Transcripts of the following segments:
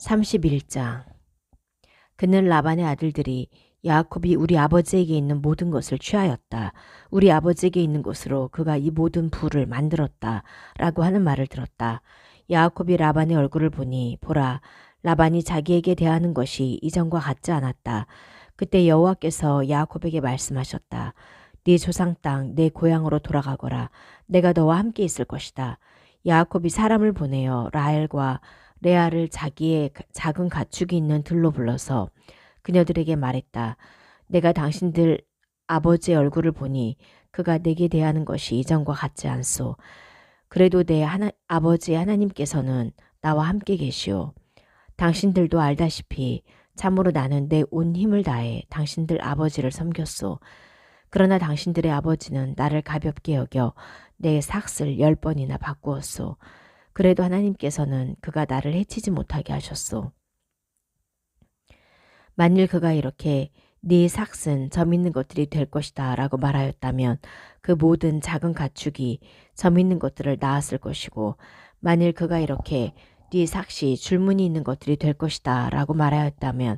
31장. 그는 라반의 아들들이 야곱이 우리 아버지에게 있는 모든 것을 취하였다. 우리 아버지에게 있는 곳으로 그가 이 모든 부를 만들었다. 라고 하는 말을 들었다. 야곱이 라반의 얼굴을 보니 보라, 라반이 자기에게 대하는 것이 이전과 같지 않았다. 그때 여호와께서 야곱에게 말씀하셨다. 네 조상 땅, 내 고향으로 돌아가거라. 내가 너와 함께 있을 것이다. 야곱이 사람을 보내어 라헬과 레아를 자기의 작은 가축이 있는 들로 불러서 그녀들에게 말했다. 내가 당신들 아버지의 얼굴을 보니 그가 내게 대하는 것이 이전과 같지 않소. 그래도 내 아버지 하나님께서는 나와 함께 계시오. 당신들도 알다시피 참으로 나는 내 온 힘을 다해 당신들 아버지를 섬겼소. 그러나 당신들의 아버지는 나를 가볍게 여겨 내 삭을 10번이나 바꾸었소. 그래도 하나님께서는 그가 나를 해치지 못하게 하셨소. 만일 그가 이렇게 네 삭은 점 있는 것들이 될 것이다 라고 말하였다면 그 모든 작은 가축이 점 있는 것들을 낳았을 것이고, 만일 그가 이렇게 네 삭이 줄무늬 있는 것들이 될 것이다 라고 말하였다면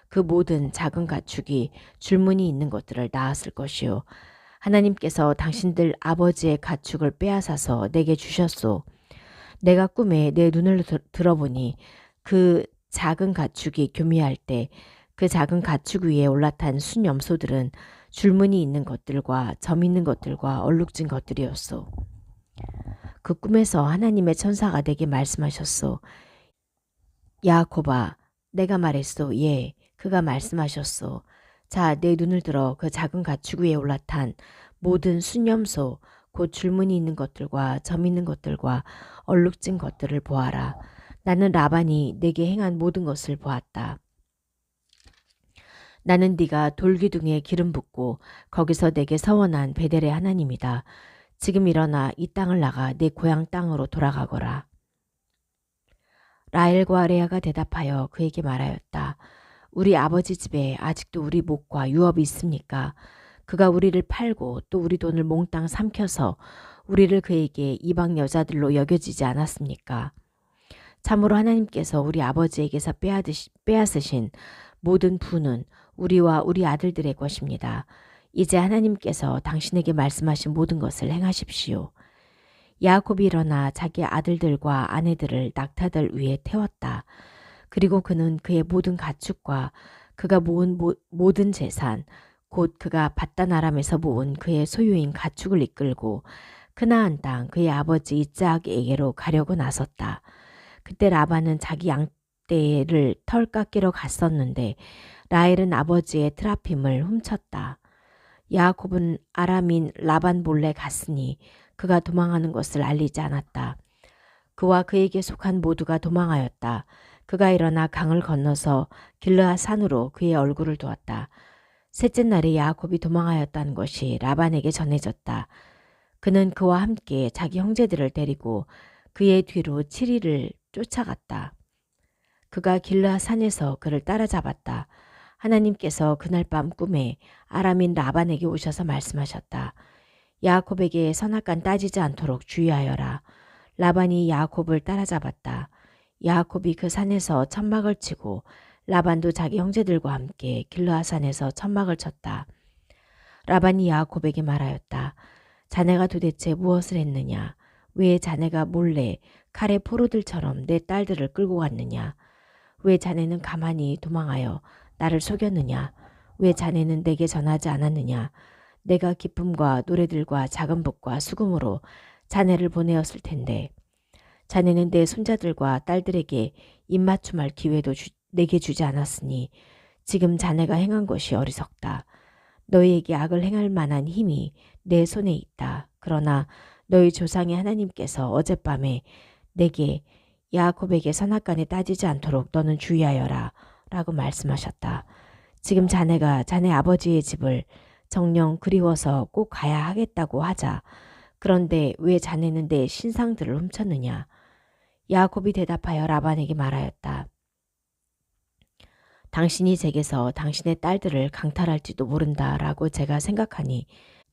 그 모든 작은 가축이 줄무늬 있는 것들을 낳았을 것이요. 하나님께서 당신들 아버지의 가축을 빼앗아서 내게 주셨소. 내가 꿈에 내 눈을 들어보니 그 작은 가축이 교미할 때 그 작은 가축 위에 올라탄 순염소들은 줄무늬 있는 것들과 점 있는 것들과 얼룩진 것들이었소. 그 꿈에서 하나님의 천사가 내게 말씀하셨소. 야곱아, 내가 말했소. 예, 그가 말씀하셨소. 자, 내 눈을 들어 그 작은 가축 위에 올라탄 모든 순염소, 곧 줄무늬 있는 것들과 점 있는 것들과 얼룩진 것들을 보아라. 나는 라반이 내게 행한 모든 것을 보았다. 나는 네가 돌기둥에 기름 붓고 거기서 내게 서원한 베델의 하나님이다. 지금 일어나 이 땅을 나가 내 고향 땅으로 돌아가거라. 라헬과 레아가 대답하여 그에게 말하였다. 우리 아버지 집에 아직도 우리 목과 유업이 있습니까? 그가 우리를 팔고 또 우리 돈을 몽땅 삼켜서 우리를 그에게 이방 여자들로 여겨지지 않았습니까? 참으로 하나님께서 우리 아버지에게서 빼앗으신 모든 부는 우리와 우리 아들들의 것입니다. 이제 하나님께서 당신에게 말씀하신 모든 것을 행하십시오. 야곱이 일어나 자기 아들들과 아내들을 낙타들 위에 태웠다. 그리고 그는 그의 모든 가축과 그가 모은 모든 재산, 곧 그가 밧단 아람에서 모은 그의 소유인 가축을 이끌고 크나안 땅 그의 아버지 이삭에게로 가려고 나섰다. 그때 라반은 자기 양떼를 털 깎이러 갔었는데 라헬은 아버지의 트라핌을 훔쳤다. 야곱은 아람인 라반 몰래 갔으니 그가 도망하는 것을 알리지 않았다. 그와 그에게 속한 모두가 도망하였다. 그가 일어나 강을 건너서 길르앗 산으로 그의 얼굴을 두었다. 셋째 날에 야곱이 도망하였다는 것이 라반에게 전해졌다. 그는 그와 함께 자기 형제들을 데리고 그의 뒤로 7일을 쫓아갔다. 그가 길르앗 산에서 그를 따라잡았다. 하나님께서 그날 밤 꿈에 아람인 라반에게 오셔서 말씀하셨다. 야곱에게 선악간 따지지 않도록 주의하여라. 라반이 야곱을 따라잡았다. 야곱이 그 산에서 천막을 치고 라반도 자기 형제들과 함께 길르앗 산에서 천막을 쳤다. 라반이 야곱에게 말하였다. 자네가 도대체 무엇을 했느냐? 왜 자네가 몰래 칼의 포로들처럼 내 딸들을 끌고 갔느냐? 왜 자네는 가만히 도망하여 나를 속였느냐? 왜 자네는 내게 전하지 않았느냐? 내가 기쁨과 노래들과 작은 붓과 수금으로 자네를 보내었을 텐데 자네는 내 손자들과 딸들에게 입맞춤할 기회도 내게 주지 않았으니 지금 자네가 행한 것이 어리석다. 너희에게 악을 행할 만한 힘이 내 손에 있다. 그러나 너희 조상의 하나님께서 어젯밤에 내게 야곱에게 선악간에 따지지 않도록 너는 주의하여라 라고 말씀하셨다. 지금 자네가 자네 아버지의 집을 정녕 그리워서 꼭 가야 하겠다고 하자. 그런데 왜 자네는 내 신상들을 훔쳤느냐? 야곱이 대답하여 라반에게 말하였다. 당신이 제게서 당신의 딸들을 강탈할지도 모른다 라고 제가 생각하니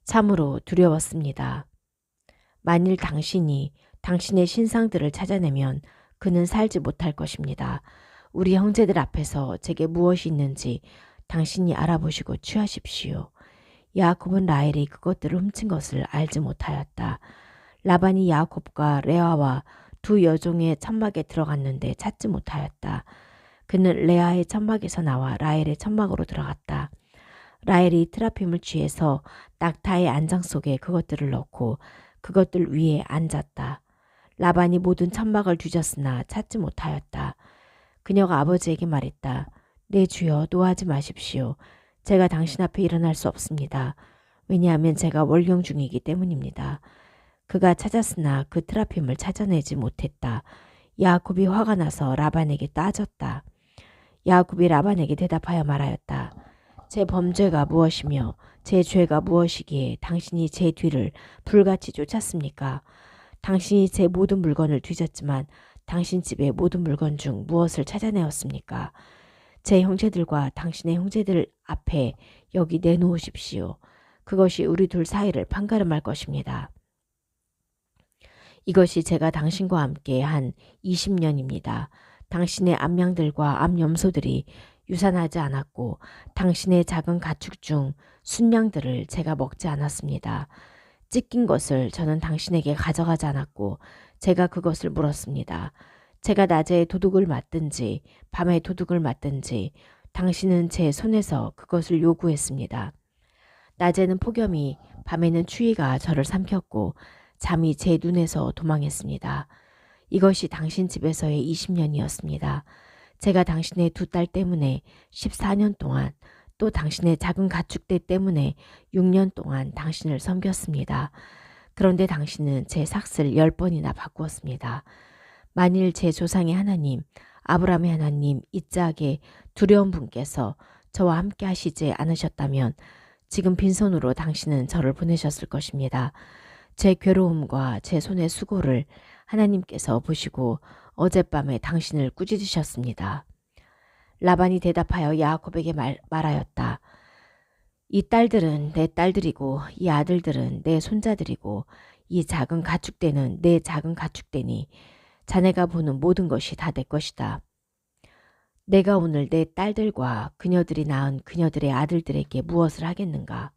참으로 두려웠습니다. 만일 당신이 당신의 신상들을 찾아내면 그는 살지 못할 것입니다. 우리 형제들 앞에서 제게 무엇이 있는지 당신이 알아보시고 취하십시오. 야곱은 라헬이 그것들을 훔친 것을 알지 못하였다. 라반이 야곱과 레아와 두 여종의 천막에 들어갔는데 찾지 못하였다. 그는 레아의 천막에서 나와 라헬의 천막으로 들어갔다. 라헬이 트라핌을 취해서 낙타의 안장 속에 그것들을 넣고 그것들 위에 앉았다. 라반이 모든 천막을 뒤졌으나 찾지 못하였다. 그녀가 아버지에게 말했다. 내 주여, 노하지 마십시오. 제가 당신 앞에 일어날 수 없습니다. 왜냐하면 제가 월경 중이기 때문입니다. 그가 찾았으나 그 트라핌을 찾아내지 못했다. 야곱이 화가 나서 라반에게 따졌다. 야곱이 라반에게 대답하여 말하였다. 제 범죄가 무엇이며 제 죄가 무엇이기에 당신이 제 뒤를 불같이 쫓았습니까? 당신이 제 모든 물건을 뒤졌지만 당신 집의 모든 물건 중 무엇을 찾아내었습니까? 제 형제들과 당신의 형제들 앞에 여기 내놓으십시오. 그것이 우리 둘 사이를 판가름할 것입니다. 이것이 제가 당신과 함께 한 20년입니다. 당신의 암양들과 암염소들이 유산하지 않았고 당신의 작은 가축 중 순양들을 제가 먹지 않았습니다. 찢긴 것을 저는 당신에게 가져가지 않았고 제가 그것을 물었습니다. 제가 낮에 도둑을 맞든지 밤에 도둑을 맞든지 당신은 제 손에서 그것을 요구했습니다. 낮에는 폭염이 밤에는 추위가 저를 삼켰고 잠이 제 눈에서 도망했습니다. 이것이 당신 집에서의 20년이었습니다. 제가 당신의 두 딸 때문에 14년 동안 또 당신의 작은 가축대 때문에 6년 동안 당신을 섬겼습니다. 그런데 당신은 제 삭을 10번이나 바꾸었습니다. 만일 제 조상의 하나님, 아브라함의 하나님, 이삭의 두려운 분께서 저와 함께 하시지 않으셨다면 지금 빈손으로 당신은 저를 보내셨을 것입니다. 제 괴로움과 제 손의 수고를 하나님께서 보시고 어젯밤에 당신을 꾸짖으셨습니다. 라반이 대답하여 야곱에게 말하였다. 이 딸들은 내 딸들이고 이 아들들은 내 손자들이고 이 작은 가축대는 내 작은 가축대니 자네가 보는 모든 것이 다 내 것이다. 내가 오늘 내 딸들과 그녀들이 낳은 그녀들의 아들들에게 무엇을 하겠는가?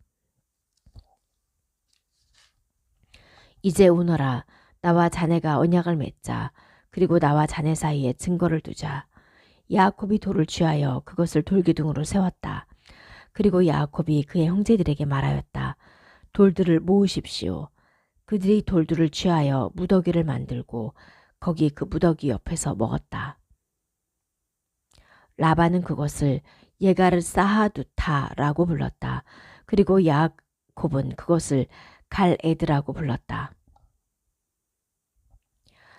이제 오너라. 나와 자네가 언약을 맺자. 그리고 나와 자네 사이에 증거를 두자. 야곱이 돌을 취하여 그것을 돌기둥으로 세웠다. 그리고 야곱이 그의 형제들에게 말하였다. 돌들을 모으십시오. 그들이 돌들을 취하여 무더기를 만들고 거기 그 무더기 옆에서 먹었다. 라반은 그것을 예가르 사하두타라고 불렀다. 그리고 야곱은 그것을 갈에드라고 불렀다.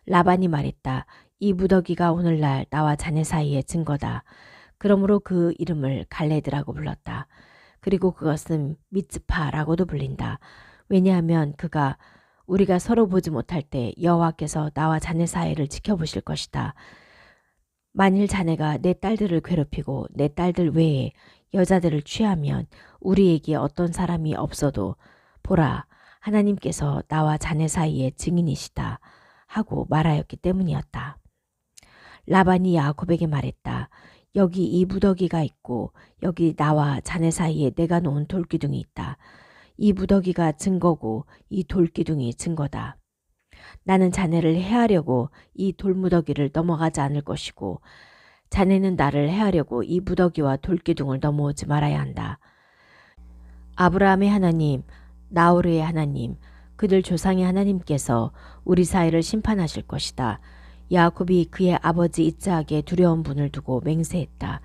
라반이 말했다. 이 무더기가 오늘날 나와 자네 사이의 증거다. 그러므로 그 이름을 갈레드라고 불렀다. 그리고 그것은 미츠파라고도 불린다. 왜냐하면 그가 우리가 서로 보지 못할 때 여호와께서 나와 자네 사이를 지켜보실 것이다. 만일 자네가 내 딸들을 괴롭히고 내 딸들 외에 여자들을 취하면 우리에게 어떤 사람이 없어도 보라, 하나님께서 나와 자네 사이의 증인이시다 하고 말하였기 때문이었다. 라반이 야곱에게 말했다. 여기 이 무더기가 있고 여기 나와 자네 사이에 내가 놓은 돌기둥이 있다. 이 무더기가 증거고 이 돌기둥이 증거다. 나는 자네를 해하려고 이 돌무더기를 넘어가지 않을 것이고 자네는 나를 해하려고 이 무더기와 돌기둥을 넘어오지 말아야 한다. 아브라함의 하나님, 나호르의 하나님, 그들 조상의 하나님께서 우리 사이를 심판하실 것이다. 야곱이 그의 아버지 이삭의 두려운 분을 두고 맹세했다.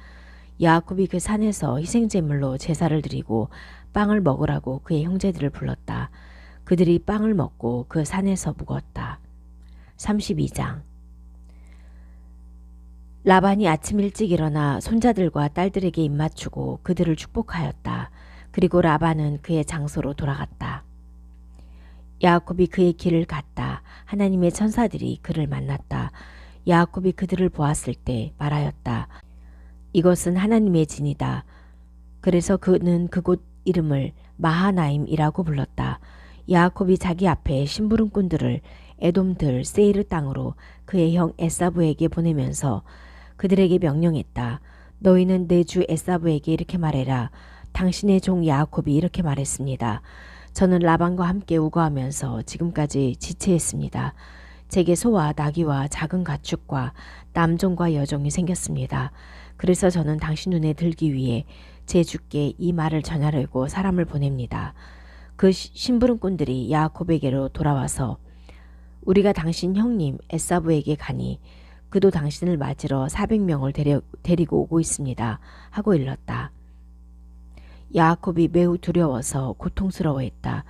야곱이 그 산에서 희생제물로 제사를 드리고 빵을 먹으라고 그의 형제들을 불렀다. 그들이 빵을 먹고 그 산에서 묵었다. 32장. 라반이 아침 일찍 일어나 손자들과 딸들에게 입맞추고 그들을 축복하였다. 그리고 라반은 그의 장소로 돌아갔다. 야곱이 그의 길을 갔다. 하나님의 천사들이 그를 만났다. 야곱이 그들을 보았을 때 말하였다. 이것은 하나님의 진이다. 그래서 그는 그곳 이름을 마하나임이라고 불렀다. 야곱이 자기 앞에 심부름꾼들을 에돔들 세이르 땅으로 그의 형 에사브에게 보내면서 그들에게 명령했다. 너희는 내 주 에사브에게 이렇게 말해라. 당신의 종 야곱이 이렇게 말했습니다. 저는 라반과 함께 우거하면서 지금까지 지체했습니다. 제게 소와 나귀와 작은 가축과 남종과 여종이 생겼습니다. 그래서 저는 당신 눈에 들기 위해 제 주께 이 말을 전하려고 사람을 보냅니다. 그 심부름꾼들이 야곱에게로 돌아와서 우리가 당신 형님 에사브에게 가니 그도 당신을 맞으러 400명을 데리고 오고 있습니다. 하고 일렀다. 야곱이 매우 두려워서 고통스러워했다.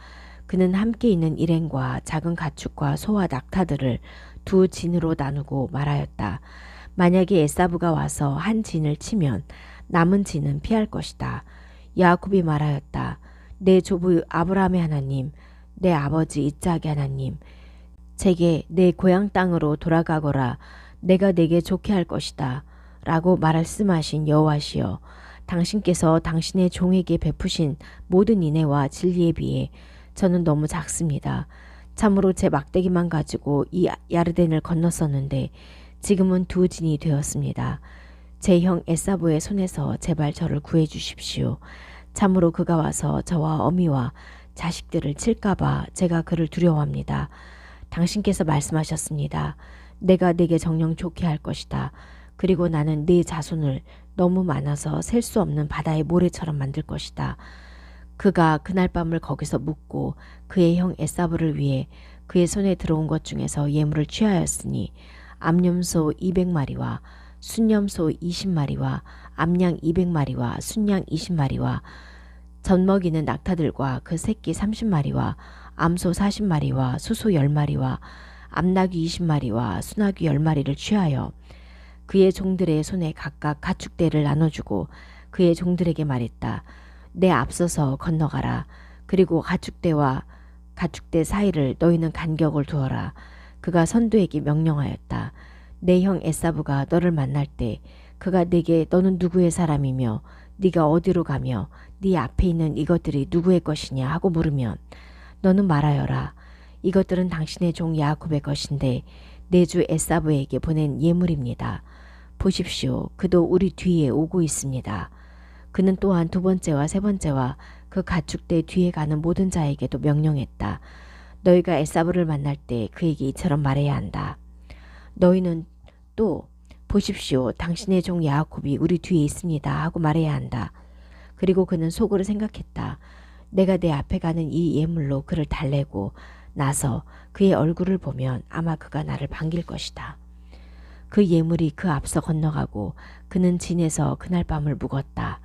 그는 함께 있는 일행과 작은 가축과 소와 낙타들을 두 진으로 나누고 말하였다. 만약에 에사브가 와서 한 진을 치면 남은 진은 피할 것이다. 야곱이 말하였다. 내 조부 아브라함의 하나님, 내 아버지 이삭의 하나님, 제게 내 고향 땅으로 돌아가거라. 내가 내게 좋게 할 것이다. 라고 말씀하신 여호와시여, 당신께서 당신의 종에게 베푸신 모든 인애와 진리에 비해 저는 너무 작습니다. 참으로 제 막대기만 가지고 이 야르덴을 건넜었는데 지금은 두 진이 되었습니다. 제 형 에사브의 손에서 제발 저를 구해 주십시오. 참으로 그가 와서 저와 어미와 자식들을 칠까봐 제가 그를 두려워합니다. 당신께서 말씀하셨습니다. 내가 네게 정령 좋게 할 것이다. 그리고 나는 네 자손을 너무 많아서 셀 수 없는 바다의 모래처럼 만들 것이다. 그가 그날 밤을 거기서 묵고 그의 형 에사브를 위해 그의 손에 들어온 것 중에서 예물을 취하였으니 암염소 200마리와 순염소 20마리와 암양 200마리와 순양 20마리와 젖먹이는 낙타들과 그 새끼 30마리와 암소 40마리와 수소 10마리와 암나귀 20마리와 수나귀 10마리를 취하여 그의 종들의 손에 각각 가축대를 나눠주고 그의 종들에게 말했다. 내 앞서서 건너가라. 그리고 가축대와 가축대 사이를 너희는 간격을 두어라. 그가 선두에게 명령하였다. 내 형 에사브가 너를 만날 때 그가 네게 너는 누구의 사람이며 네가 어디로 가며 네 앞에 있는 이것들이 누구의 것이냐 하고 물으면 너는 말하여라. 이것들은 당신의 종 야곱의 것인데 내 주 에사브에게 보낸 예물입니다. 보십시오. 그도 우리 뒤에 오고 있습니다. 그는 또한 두 번째와 세 번째와 그 가축대 뒤에 가는 모든 자에게도 명령했다. 너희가 에사브를 만날 때 그에게 이처럼 말해야 한다. 너희는 또 보십시오. 당신의 종 야곱이 우리 뒤에 있습니다. 하고 말해야 한다. 그리고 그는 속으로 생각했다. 내가 내 앞에 가는 이 예물로 그를 달래고 나서 그의 얼굴을 보면 아마 그가 나를 반길 것이다. 그 예물이 그 앞서 건너가고 그는 진에서 그날 밤을 묵었다.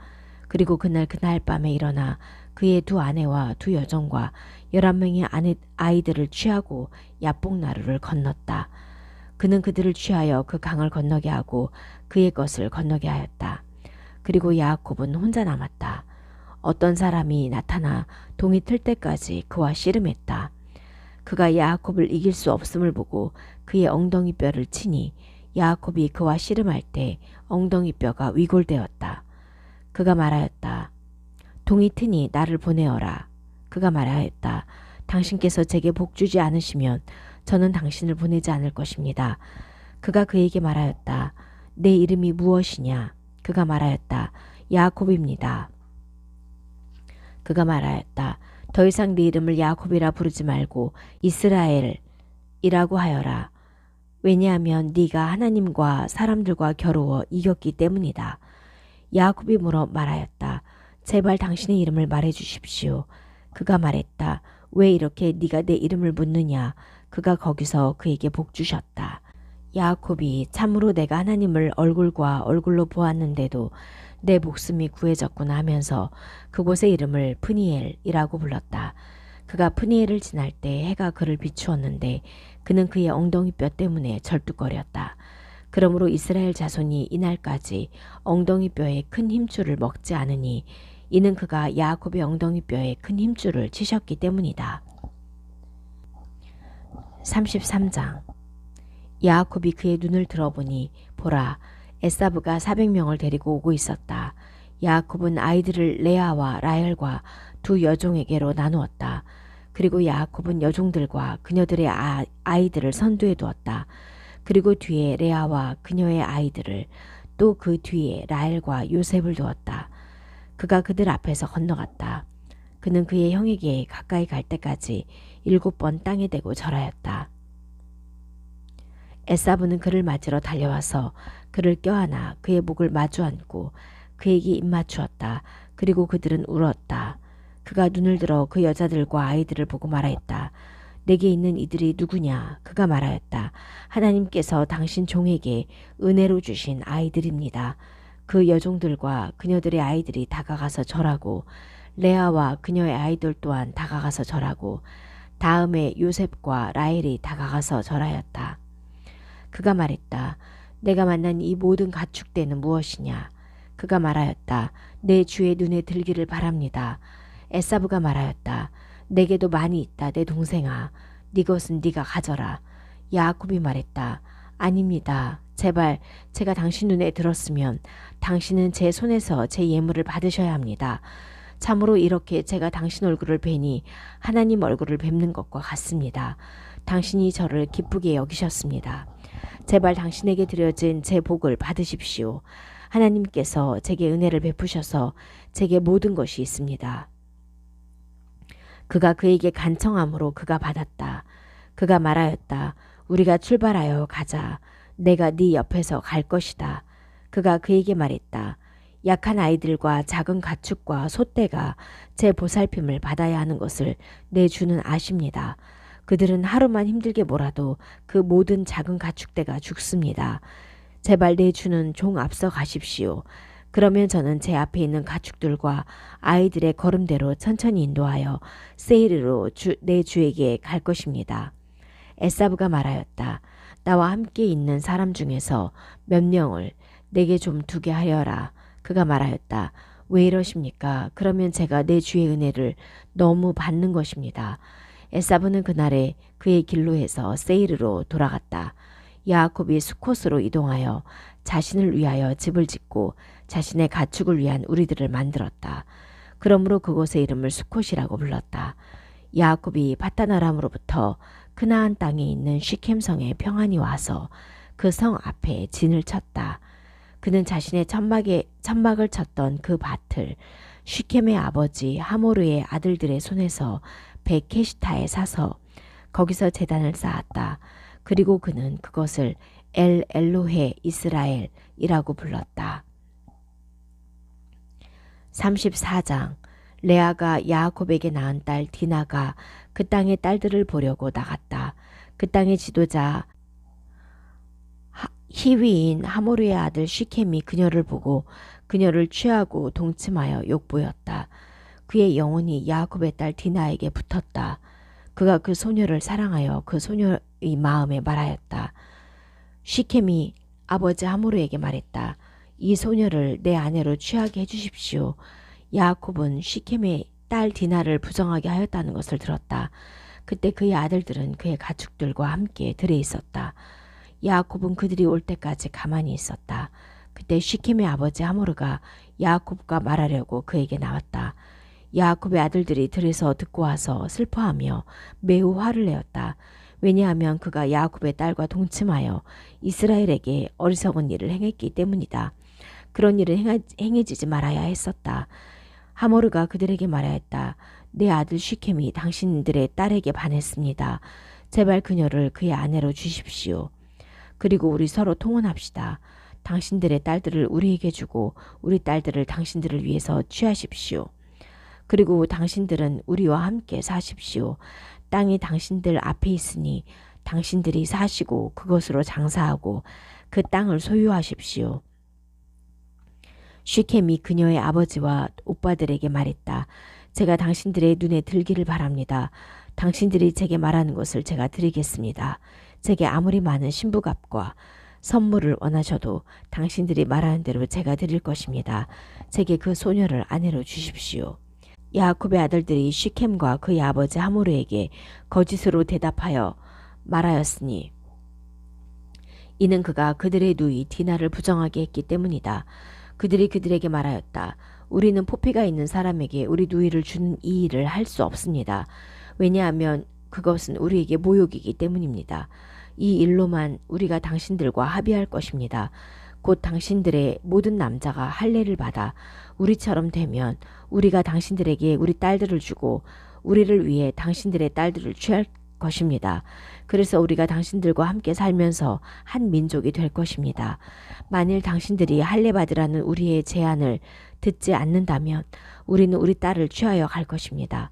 그리고 그날 밤에 일어나 그의 두 아내와 두 여종과 11명의 아이들을 취하고 야복나루를 건넜다. 그는 그들을 취하여 그 강을 건너게 하고 그의 것을 건너게 하였다. 그리고 야곱은 혼자 남았다. 어떤 사람이 나타나 동이 틀 때까지 그와 씨름했다. 그가 야곱을 이길 수 없음을 보고 그의 엉덩이 뼈를 치니 야곱이 그와 씨름할 때 엉덩이 뼈가 위골되었다. 그가 말하였다. 동이 트니 나를 보내어라. 그가 말하였다. 당신께서 제게 복 주지 않으시면 저는 당신을 보내지 않을 것입니다. 그가 그에게 말하였다. 내 이름이 무엇이냐? 그가 말하였다. 야곱입니다. 그가 말하였다. 더 이상 네 이름을 야곱이라 부르지 말고 이스라엘이라고 하여라. 왜냐하면 네가 하나님과 사람들과 겨루어 이겼기 때문이다. 야곱이 물어 말하였다. 제발 당신의 이름을 말해 주십시오. 그가 말했다. 왜 이렇게 네가 내 이름을 묻느냐? 그가 거기서 그에게 복 주셨다. 야곱이 참으로 내가 하나님을 얼굴과 얼굴로 보았는데도 내 목숨이 구해졌구나 하면서 그곳의 이름을 프니엘이라고 불렀다. 그가 프니엘을 지날 때 해가 그를 비추었는데 그는 그의 엉덩이 뼈 때문에 절뚝거렸다. 그러므로 이스라엘 자손이 이날까지 엉덩이 뼈에 큰 힘줄을 먹지 않으니 이는 그가 야곱의 엉덩이 뼈에 큰 힘줄을 치셨기 때문이다. 33장. 야곱이 그의 눈을 들어보니 보라, 에사브가 400명을 데리고 오고 있었다. 야곱은 아이들을 레아와 라헬과 두 여종에게로 나누었다. 그리고 야곱은 여종들과 그녀들의 아이들을 선두에 두었다. 그리고 뒤에 레아와 그녀의 아이들을 또 그 뒤에 라헬과 요셉을 두었다. 그가 그들 앞에서 건너갔다. 그는 그의 형에게 가까이 갈 때까지 7번 땅에 대고 절하였다. 에사브는 그를 맞으러 달려와서 그를 껴안아 그의 목을 마주 앉고 그에게 입맞추었다. 그리고 그들은 울었다. 그가 눈을 들어 그 여자들과 아이들을 보고 말하였다. 내게 있는 이들이 누구냐? 그가 말하였다. 하나님께서 당신 종에게 은혜로 주신 아이들입니다. 그 여종들과 그녀들의 아이들이 다가가서 절하고 레아와 그녀의 아이들 또한 다가가서 절하고 다음에 요셉과 라헬이 다가가서 절하였다. 그가 말했다. 내가 만난 이 모든 가축대는 무엇이냐? 그가 말하였다. 내 주의 눈에 들기를 바랍니다. 에사브가 말하였다. 내게도 많이 있다 내 동생아. 네 것은 네가 가져라. 야곱이 말했다. 아닙니다. 제발 제가 당신 눈에 들었으면 당신은 제 손에서 제 예물을 받으셔야 합니다. 참으로 이렇게 제가 당신 얼굴을 뵈니 하나님 얼굴을 뵙는 것과 같습니다. 당신이 저를 기쁘게 여기셨습니다. 제발 당신에게 드려진 제 복을 받으십시오. 하나님께서 제게 은혜를 베푸셔서 제게 모든 것이 있습니다. 그가 그에게 간청함으로 그가 받았다. 그가 말하였다. 우리가 출발하여 가자. 내가 네 옆에서 갈 것이다. 그가 그에게 말했다. 약한 아이들과 작은 가축과 소떼가 제 보살핌을 받아야 하는 것을 내 주는 아십니다. 그들은 하루만 힘들게 몰아도 그 모든 작은 가축대가 죽습니다. 제발 내 주는 종 앞서 가십시오. 그러면 저는 제 앞에 있는 가축들과 아이들의 걸음대로 천천히 인도하여 세이르로 내 주에게 갈 것입니다. 에사브가 말하였다. 나와 함께 있는 사람 중에서 몇 명을 내게 좀 두게 하여라. 그가 말하였다. 왜 이러십니까? 그러면 제가 내 주의 은혜를 너무 받는 것입니다. 에사브는 그날에 그의 길로 해서 세이르로 돌아갔다. 야곱이 수콧으로 이동하여 자신을 위하여 집을 짓고 자신의 가축을 위한 우리들을 만들었다. 그러므로 그곳의 이름을 수콧이라고 불렀다. 야곱이 파단 아람으로부터 크나안 땅에 있는 시켐성에 평안히 와서 그 성 앞에 진을 쳤다. 그는 자신의 천막을 쳤던 그 밭을 시켐의 아버지 하모르의 아들들의 손에서 베케시타에 사서 거기서 제단을 쌓았다. 그리고 그는 그것을 엘 엘로헤 이스라엘이라고 불렀다. 34장. 레아가 야곱에게 낳은 딸 디나가 그 땅의 딸들을 보려고 나갔다. 그 땅의 지도자 히위인 하모르의 아들 시켐이 그녀를 보고 그녀를 취하고 동침하여 욕보였다. 그의 영혼이 야곱의 딸 디나에게 붙었다. 그가 그 소녀를 사랑하여 그 소녀의 마음에 말하였다. 시켐이 아버지 하모르에게 말했다. 이 소녀를 내 아내로 취하게 해주십시오. 야곱은 시켐의 딸 디나를 부정하게 하였다는 것을 들었다. 그때 그의 아들들은 그의 가축들과 함께 들에 있었다. 야곱은 그들이 올 때까지 가만히 있었다. 그때 시켐의 아버지 하모르가 야곱과 말하려고 그에게 나왔다. 야곱의 아들들이 들에서 듣고 와서 슬퍼하며 매우 화를 내었다. 왜냐하면 그가 야곱의 딸과 동침하여 이스라엘에게 어리석은 일을 행했기 때문이다. 그런 일은 행해지지 말아야 했었다. 하모르가 그들에게 말하였다. 내 아들 시켐이 당신들의 딸에게 반했습니다. 제발 그녀를 그의 아내로 주십시오. 그리고 우리 서로 통혼합시다. 당신들의 딸들을 우리에게 주고 우리 딸들을 당신들을 위해서 취하십시오. 그리고 당신들은 우리와 함께 사십시오. 땅이 당신들 앞에 있으니 당신들이 사시고 그것으로 장사하고 그 땅을 소유하십시오. 시켐이 그녀의 아버지와 오빠들에게 말했다. 제가 당신들의 눈에 들기를 바랍니다. 당신들이 제게 말하는 것을 제가 드리겠습니다. 제게 아무리 많은 신부값과 선물을 원하셔도 당신들이 말하는 대로 제가 드릴 것입니다. 제게 그 소녀를 아내로 주십시오. 야곱의 아들들이 시켐과 그의 아버지 하모르에게 거짓으로 대답하여 말하였으니 이는 그가 그들의 누이 디나를 부정하게 했기 때문이다. 그들이 그들에게 말하였다. 우리는 포피가 있는 사람에게 우리 누이를 주는 이 일을 할 수 없습니다. 왜냐하면 그것은 우리에게 모욕이기 때문입니다. 이 일로만 우리가 당신들과 합의할 것입니다. 곧 당신들의 모든 남자가 할례를 받아 우리처럼 되면 우리가 당신들에게 우리 딸들을 주고 우리를 위해 당신들의 딸들을 취할 것입니다. 그래서 우리가 당신들과 함께 살면서 한 민족이 될 것입니다. 만일 당신들이 할례 받으라는 우리의 제안을 듣지 않는다면 우리는 우리 딸을 취하여 갈 것입니다.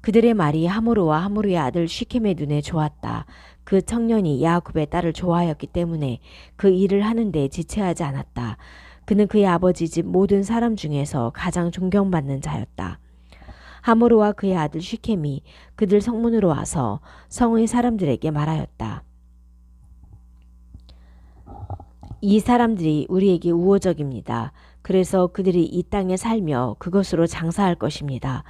그들의 말이 하모르와 하모르의 아들 시켐의 눈에 좋았다. 그 청년이 야곱의 딸을 좋아하였기 때문에 그 일을 하는데 지체하지 않았다. 그는 그의 아버지 집 모든 사람 중에서 가장 존경받는 자였다. 하모르와 그의 아들 시켐이 그들 성문으로 와서 성의 사람들에게 말하였다. 이 사람들이 우리에게 우호적입니다. 그래서 그들이 이 땅에 살며 그것으로 장사할 것입니다.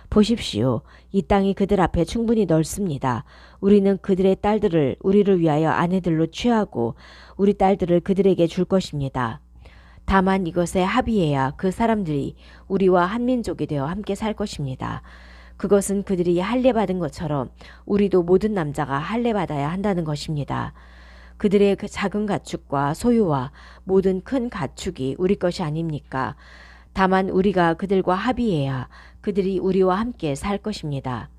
보십시오. 이 땅이 그들 앞에 충분히 넓습니다. 우리는 그들의 딸들을 우리를 위하여 아내들로 취하고 우리 딸들을 그들에게 줄 것입니다. 다만 이것에 합의해야 그 사람들이 우리와 한 민족이 되어 함께 살 것입니다. 그것은 그들이 할례 받은 것처럼 우리도 모든 남자가 할례 받아야 한다는 것입니다. 그들의 그 작은 가축과 소유와 모든 큰 가축이 우리 것이 아닙니까? 다만 우리가 그들과 합의해야 그들이 우리와 함께 살 것입니다.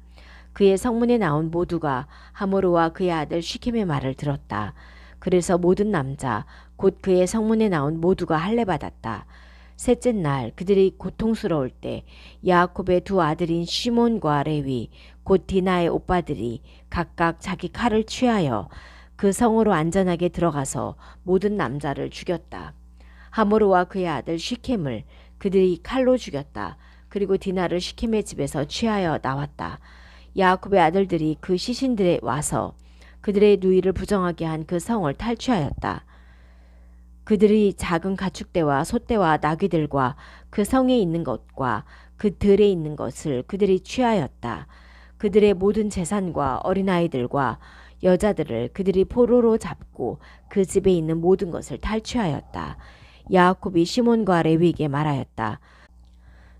그의 성문에 나온 모두가 하모르와 그의 아들 시켐의 말을 들었다. 그래서 모든 남자 곧 그의 성문에 나온 모두가 할례 받았다. 셋째 날 그들이 고통스러울 때 야곱의 두 아들인 시몬과 레위 곧 디나의 오빠들이 각각 자기 칼을 취하여 그 성으로 안전하게 들어가서 모든 남자를 죽였다. 하모르와 그의 아들 시켐을 그들이 칼로 죽였다. 그리고 디나를 시켐의 집에서 취하여 나왔다. 야곱의 아들들이 그 시신들에 와서 그들의 누이를 부정하게 한 그 성을 탈취하였다. 그들이 작은 가축대와 소떼와 나귀들과 그 성에 있는 것과 그 들에 있는 것을 그들이 취하였다. 그들의 모든 재산과 어린아이들과 여자들을 그들이 포로로 잡고 그 집에 있는 모든 것을 탈취하였다. 야곱이 시몬과 레위에게 말하였다.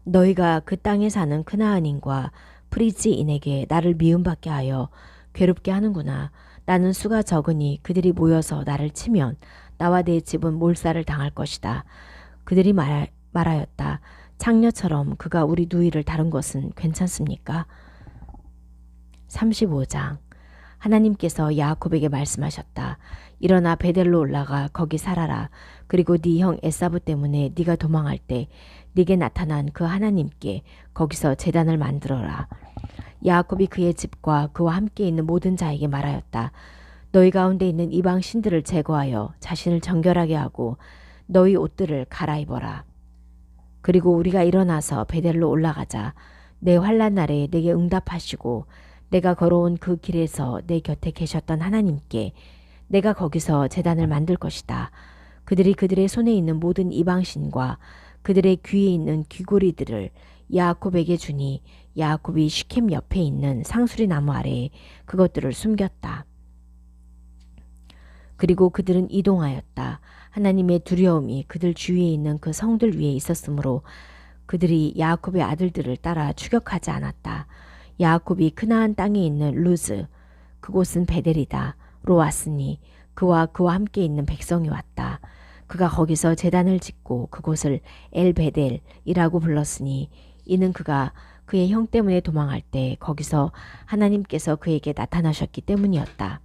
너희가 그 땅에 사는 크나안인과 프리지인에게 나를 미움받게 하여 괴롭게 하는구나. 나는 수가 적으니 그들이 모여서 나를 치면 나와 내 집은 몰살을 당할 것이다. 그들이 말하였다. 창녀처럼 그가 우리 누이를 다룬 것은 괜찮습니까? 35장. 하나님께서 야곱에게 말씀하셨다. 일어나 베델로 올라가 거기 살아라. 그리고 네 형 에사부 때문에 네가 도망할 때 네게 나타난 그 하나님께 거기서 제단을 만들어라. 야곱이 그의 집과 그와 함께 있는 모든 자에게 말하였다. 너희 가운데 있는 이방 신들을 제거하여 자신을 정결하게 하고 너희 옷들을 갈아입어라. 그리고 우리가 일어나서 베델로 올라가자. 내 환난 날에 내게 응답하시고 내가 걸어온 그 길에서 내 곁에 계셨던 하나님께 내가 거기서 제단을 만들 것이다. 그들이 그들의 손에 있는 모든 이방신과 그들의 귀에 있는 귀고리들을 야곱에게 주니 야곱이 시켐 옆에 있는 상수리 나무 아래에 그것들을 숨겼다. 그리고 그들은 이동하였다. 하나님의 두려움이 그들 주위에 있는 그 성들 위에 있었으므로 그들이 야곱의 아들들을 따라 추격하지 않았다. 야곱이 크나안 땅에 있는 루즈, 그곳은 베델이다. 로 왔으니 그와 함께 있는 백성이 왔다. 그가 거기서 제단을 짓고 그곳을 엘베델이라고 불렀으니 이는 그가 그의 형 때문에 도망할 때 거기서 하나님께서 그에게 나타나셨기 때문이었다.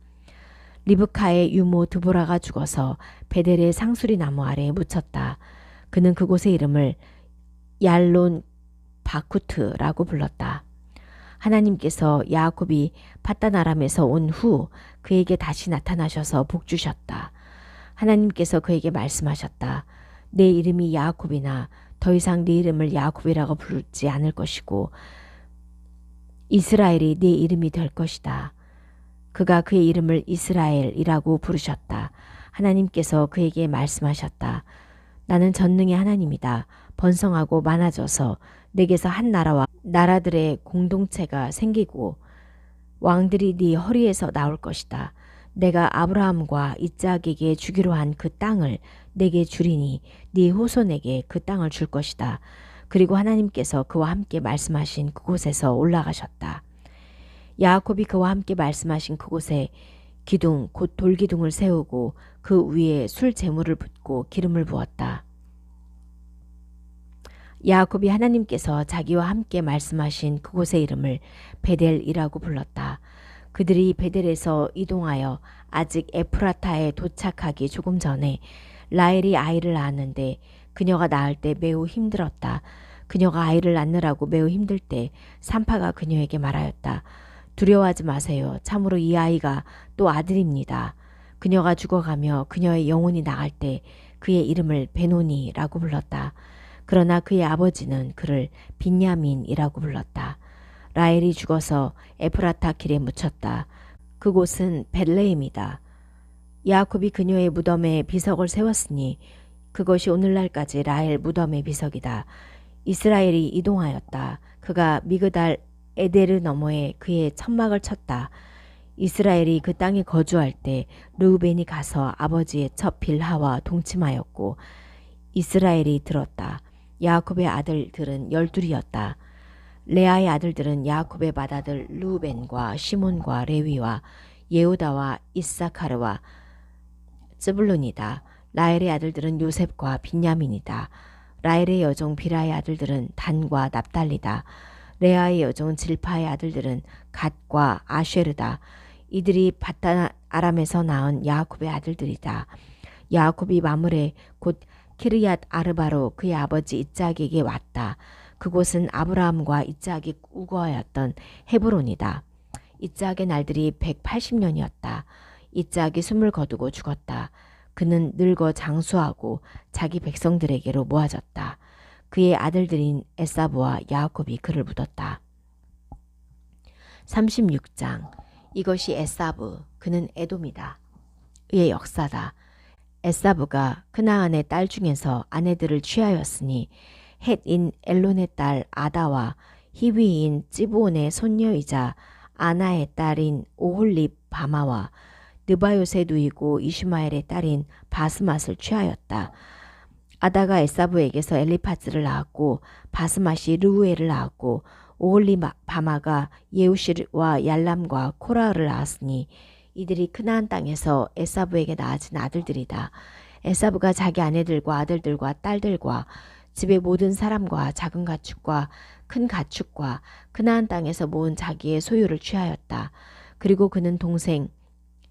리브카의 유모 드보라가 죽어서 베델의 상수리 나무 아래에 묻혔다. 그는 그곳의 이름을 얄론 바쿠트라고 불렀다. 하나님께서 야곱이 팟단 아람에서 온 후 그에게 다시 나타나셔서 복주셨다. 하나님께서 그에게 말씀하셨다. 내 이름이 야곱이나 더 이상 네 이름을 야곱이라고 부르지 않을 것이고 이스라엘이 네 이름이 될 것이다. 그가 그의 이름을 이스라엘이라고 부르셨다. 하나님께서 그에게 말씀하셨다. 나는 전능의 하나님이다. 번성하고 많아져서 내게서 한 나라와 나라들의 공동체가 생기고 왕들이 네 허리에서 나올 것이다. 내가 아브라함과 이삭에게 주기로 한 그 땅을 내게 주리니 네 후손에게 그 땅을 줄 것이다. 그리고 하나님께서 그와 함께 말씀하신 그곳에서 올라가셨다. 야곱이 그와 함께 말씀하신 그곳에 기둥 곧 돌기둥을 세우고 그 위에 술 제물을 붓고 기름을 부었다. 야곱이 하나님께서 자기와 함께 말씀하신 그곳의 이름을 베델이라고 불렀다. 그들이 베델에서 이동하여 아직 에프라타에 도착하기 조금 전에 라헬이 아이를 낳았는데 그녀가 낳을 때 매우 힘들었다. 그녀가 아이를 낳느라고 매우 힘들 때 산파가 그녀에게 말하였다. 두려워하지 마세요. 참으로 이 아이가 또 아들입니다. 그녀가 죽어가며 그녀의 영혼이 나갈 때 그의 이름을 베노니라고 불렀다. 그러나 그의 아버지는 그를 빈야민이라고 불렀다. 라헬이 죽어서 에프라타 길에 묻혔다. 그곳은 벳레헴이다. 야곱이 그녀의 무덤에 비석을 세웠으니 그것이 오늘날까지 라헬 무덤의 비석이다. 이스라엘이 이동하였다. 그가 미그달 에데르 너머에 그의 천막을 쳤다. 이스라엘이 그 땅에 거주할 때 르우벤이 가서 아버지의 첫 빌하와 동침하였고 이스라엘이 들었다. 야곱의 아들들은 12이었다. 레아의 아들들은 야곱의 맏아들 르우벤과 시몬과 레위와 예후다와 이사카르와 쯔블론이다. 라헬의 아들들은 요셉과 빈야민이다. 라헬의 여종 비라의 아들들은 단과 납달리다. 레아의 여종 질파의 아들들은 갓과 아쉐르다. 이들이 바단 아람에서 낳은 야곱의 아들들이다. 야곱이 마므레 곧 키르얏 아르바로 그의 아버지 이짝에게 왔다. 그곳은 아브라함과 이짝이 우거하였던 헤브론이다. 이짝의 날들이 180년이었다. 이짝이 숨을 거두고 죽었다. 그는 늙어 장수하고 자기 백성들에게로 모아졌다. 그의 아들들인 에사브와 야곱이 그를 묻었다. 36장. 이것이 에사브, 그는 에돔이다. 그의 역사다. 에사브가 크나안의 딸 중에서 아내들을 취하였으니 헷인 엘론의 딸 아다와 히위인 찌브온의 손녀이자 아나의 딸인 오홀립 바마와 느바요의 누이고 이슈마엘의 딸인 바스맛을 취하였다. 아다가 에사브에게서 엘리파즈를 낳았고 바스맛이 르우엘을 낳았고 오홀립 바마가 예우시와 얄람과 코라를 낳았으니 이들이 크나안 땅에서 에사브에게 낳아진 아들들이다. 에사브가 자기 아내들과 아들들과 딸들과 집의 모든 사람과 작은 가축과 큰 가축과 크나안 땅에서 모은 자기의 소유를 취하였다. 그리고 그는 동생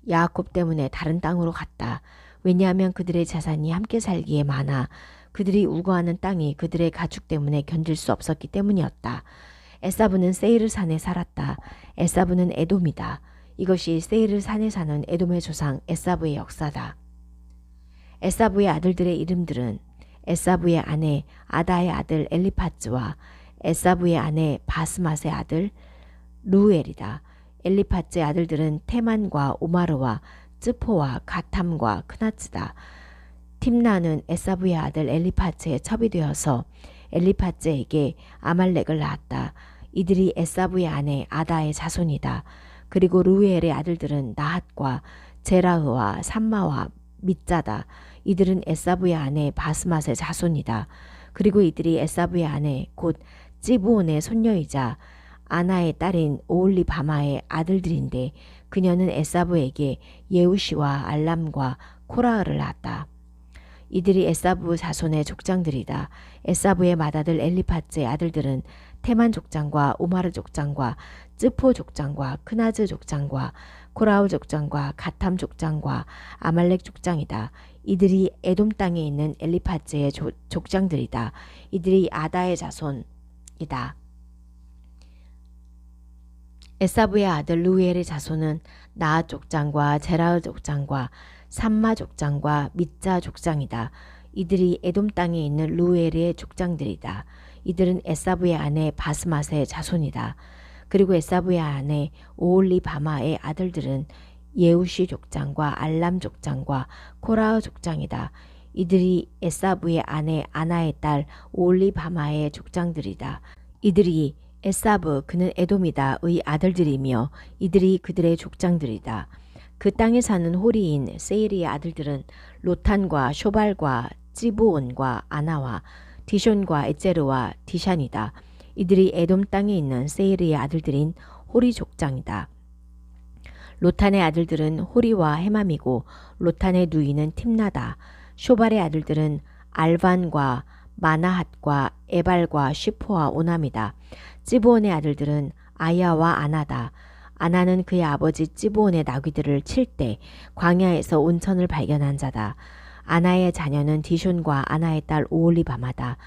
야곱 때문에 다른 땅으로 갔다. 왜냐하면 그들의 자산이 함께 살기에 많아 그들이 우거하는 땅이 그들의 가축 때문에 견딜 수 없었기 때문이었다. 에사브는 세이르 산에 살았다. 에사브는 에돔이다. 이것이 세이르 산에 사는 에돔의 조상 에사브의 역사다. 에사브의 아들들의 이름들은 에사브의 아내 아다의 아들 엘리파즈와 에사브의 아내 바스맛의 아들 루엘이다. 엘리파즈의 아들들은 테만과 오마르와 쯔포와 가탐과 크나츠다. 팀나는 에사브의 아들 엘리파즈의 첩이 되어서 엘리파즈에게 아말렉을 낳았다. 이들이 에사브의 아내 아다의 자손이다. 그리고 루엘의 아들들은 나핫과 제라흐와 삼마와 밑자다. 이들은 에사브의 아내 바스맛의 자손이다. 그리고 이들이 에사브의 아내 곧 찌브온의 손녀이자 아나의 딸인 오홀리 바마의 아들들인데 그녀는 에사브에게 예우시와 알람과 코라흐를 낳았다. 이들이 에사브 자손의 족장들이다. 에사브의 맏아들 엘리파즈의 아들들은 테만 족장과 오마르 족장과 쯔포 족장과 크나즈 족장과 코라우 족장과 가탐 족장과 아말렉 족장이다. 이들이 에돔 땅에 있는 엘리파즈의 족장들이다. 이들이 아다의 자손이다. 에사브의 아들 루엘의 자손은 나아 족장과 제라흐 족장과 삼마 족장과 밑자 족장이다. 이들이 에돔 땅에 있는 루엘의 족장들이다. 이들은 에사브의 아내 바스맛의 자손이다. 그리고 에사브의 아내 오홀리 바마의 아들들은 예우시 족장과 알람 족장과 코라흐 족장이다. 이들이 에사브의 아내 아나의 딸 오홀리 바마의 족장들이다. 이들이 에사브 그는 에돔이다의 아들들이며 이들이 그들의 족장들이다. 그 땅에 사는 호리인 세일의 아들들은 로탄과 쇼발과 찌브온과 아나와 디숑과 에제르와 디샨이다. 이들이 에돔 땅에 있는 세일의 아들들인 호리 족장이다. 로탄의 아들들은 호리와 헤맘이고 로탄의 누이는 팀나다. 쇼발의 아들들은 알반과 마나핫과 에발과 쉬포와 오남이다. 찌브온의 아들들은 아야와 아나다. 아나는 그의 아버지 찌브온의 나귀들을 칠 때 광야에서 온천을 발견한 자다. 아나의 자녀는 디숑과 아나의 딸 오홀리바마다.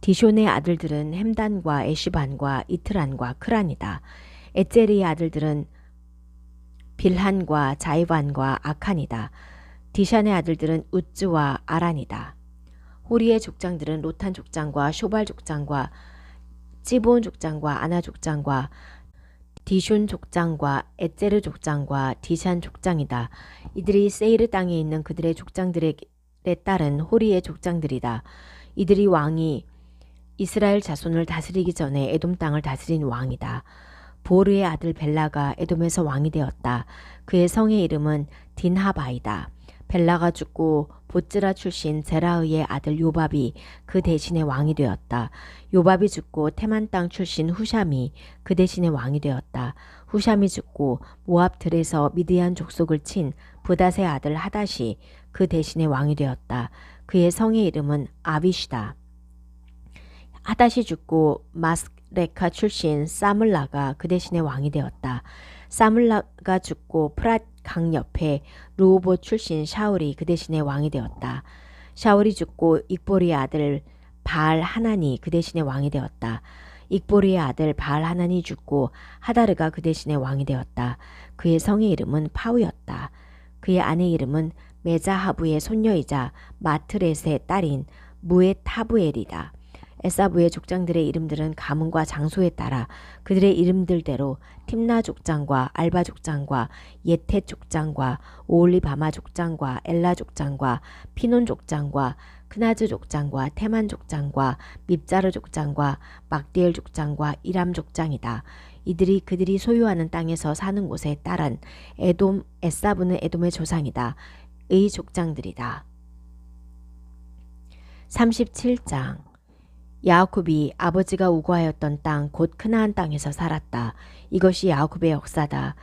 디숑의 아들들은 햄단과 에시반과 이트란과 크란이다. 에제리의 아들들은 빌한과 자이반과 아칸이다. 디샨의 아들들은 우즈와 아란이다. 호리의 족장들은 로탄 족장과 쇼발 족장과 찌브온 족장과 아나 족장과 디숑 족장과 에제르 족장과 디샨 족장이다. 이들이 세이르 땅에 있는 그들의 족장들에 따른 호리의 족장들이다. 이들이 왕이 이스라엘 자손을 다스리기 전에 에돔 땅을 다스린 왕이다. 보르의 아들 벨라가 에돔에서 왕이 되었다. 그의 성의 이름은 딘하바이다. 벨라가 죽고 보츠라 출신 제라의의 아들 요밥이 그 대신에 왕이 되었다. 요밥이 죽고 테만 땅 출신 후샴이 그 대신에 왕이 되었다. 후샴이 죽고 모압 들에서 미드얀 족속을 친 브닷의 아들 하닷이 그 대신에 왕이 되었다. 그의 성의 이름은 아비시다. 하닷이 죽고 마스레카 출신 사물라가 그 대신에 왕이 되었다. 사물라가 죽고 프랏 강 옆에 르호봇 출신 샤울이 그 대신에 왕이 되었다. 샤울이 죽고 익보리의 아들 바알 하나니 그 대신에 왕이 되었다. 익보리의 아들 바알 하나니 죽고 하다르가 그 대신에 왕이 되었다. 그의 성의 이름은 파우였다. 그의 아내 이름은 메자하부의 손녀이자 마트렛의 딸인 무에타부엘이다. 에사부의 족장들의 이름들은 가문과 장소에 따라 그들의 이름들대로 팀나 족장과 알바 족장과 예테 족장과 오올리바마 족장과 엘라 족장과 피논 족장과 크나즈 족장과 테만 족장과 밉자르 족장과 막디엘 족장과 이람 족장이다. 이들이 그들이 소유하는 땅에서 사는 곳에 따른 에돔 에사부는 에돔의 조상이다. 의 족장들이다. 37장 야곱이 아버지가 우거하였던 땅 곧 크나안 땅에서 살았다. 이것이 야곱의 역사다.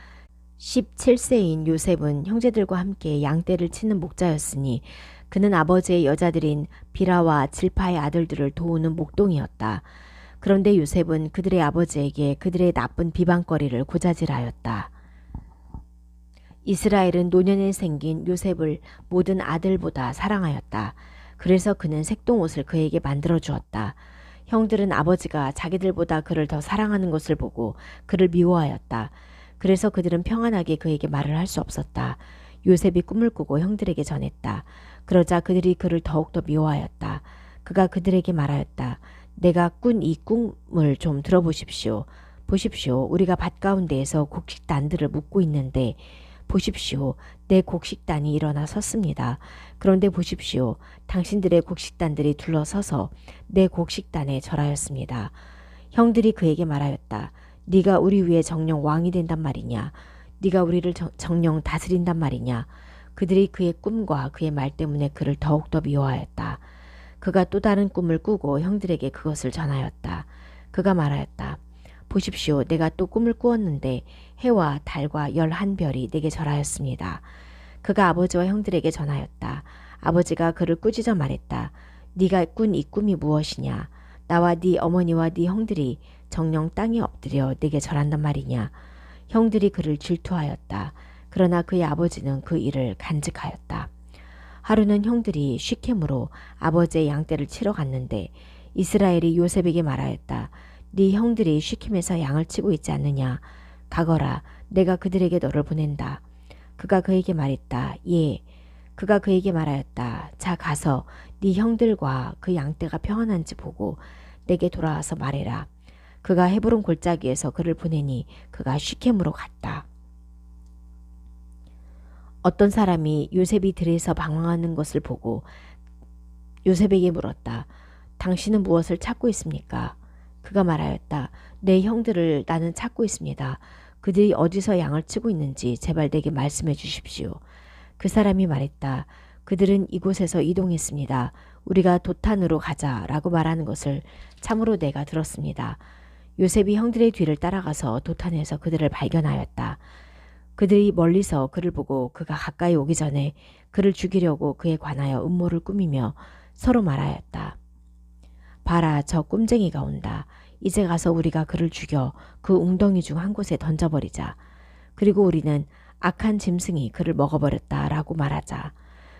17세인 요셉은 형제들과 함께 양떼를 치는 목자였으니 그는 아버지의 여자들인 비라와 질파의 아들들을 도우는 목동이었다. 그런데 요셉은 그들의 아버지에게 그들의 나쁜 비방거리를 고자질하였다. 이스라엘은 노년에 생긴 요셉을 모든 아들보다 사랑하였다. 그래서 그는 색동옷을 그에게 만들어 주었다. 형들은 아버지가 자기들보다 그를 더 사랑하는 것을 보고 그를 미워하였다. 그래서 그들은 평안하게 그에게 말을 할 수 없었다. 요셉이 꿈을 꾸고 형들에게 전했다. 그러자 그들이 그를 더욱더 미워하였다. 그가 그들에게 말하였다. 내가 꾼 이 꿈을 좀 들어보십시오. 보십시오. 우리가 밭 가운데에서 곡식단들을 묶고 있는데 보십시오. 내 곡식단이 일어나 섰습니다. 그런데 보십시오. 당신들의 곡식단들이 둘러서서 내 곡식단에 절하였습니다. 형들이 그에게 말하였다. 네가 우리 위에 정령 왕이 된단 말이냐. 네가 우리를 정령 다스린단 말이냐. 그들이 그의 꿈과 그의 말 때문에 그를 더욱더 미워하였다. 그가 또 다른 꿈을 꾸고 형들에게 그것을 전하였다. 그가 말하였다. 보십시오. 내가 또 꿈을 꾸었는데 해와 달과 11별이 내게 절하였습니다. 그가 아버지와 형들에게 전하였다. 아버지가 그를 꾸짖어 말했다. 네가 꾼 이 꿈이 무엇이냐. 나와 네 어머니와 네 형들이 정령 땅에 엎드려 내게 절한단 말이냐. 형들이 그를 질투하였다. 그러나 그의 아버지는 그 일을 간직하였다. 하루는 형들이 시켐으로 아버지의 양떼를 치러 갔는데 이스라엘이 요셉에게 말하였다. 네 형들이 시켐에서 양을 치고 있지 않느냐. 가거라. 내가 그들에게 너를 보낸다. 그가 그에게 말했다. 예. 그가 그에게 말하였다. 자 가서 네 형들과 그 양떼가 평안한지 보고 내게 돌아와서 말해라. 그가 헤브론 골짜기에서 그를 보내니 그가 시켐으로 갔다. 어떤 사람이 요셉이 들에서 방황하는 것을 보고 요셉에게 물었다. 당신은 무엇을 찾고 있습니까? 그가 말하였다. 내 형들을 나는 찾고 있습니다. 그들이 어디서 양을 치고 있는지 제발 내게 말씀해 주십시오. 그 사람이 말했다. 그들은 이곳에서 이동했습니다. 우리가 도탄으로 가자라고 말하는 것을 참으로 내가 들었습니다. 요셉이 형들의 뒤를 따라가서 도탄에서 그들을 발견하였다. 그들이 멀리서 그를 보고 그가 가까이 오기 전에 그를 죽이려고 그에 관하여 음모를 꾸미며 서로 말하였다. 봐라, 저 꼼쟁이가 온다. 이제 가서 우리가 그를 죽여 그 웅덩이 중 한 곳에 던져버리자. 그리고 우리는 악한 짐승이 그를 먹어버렸다 라고 말하자.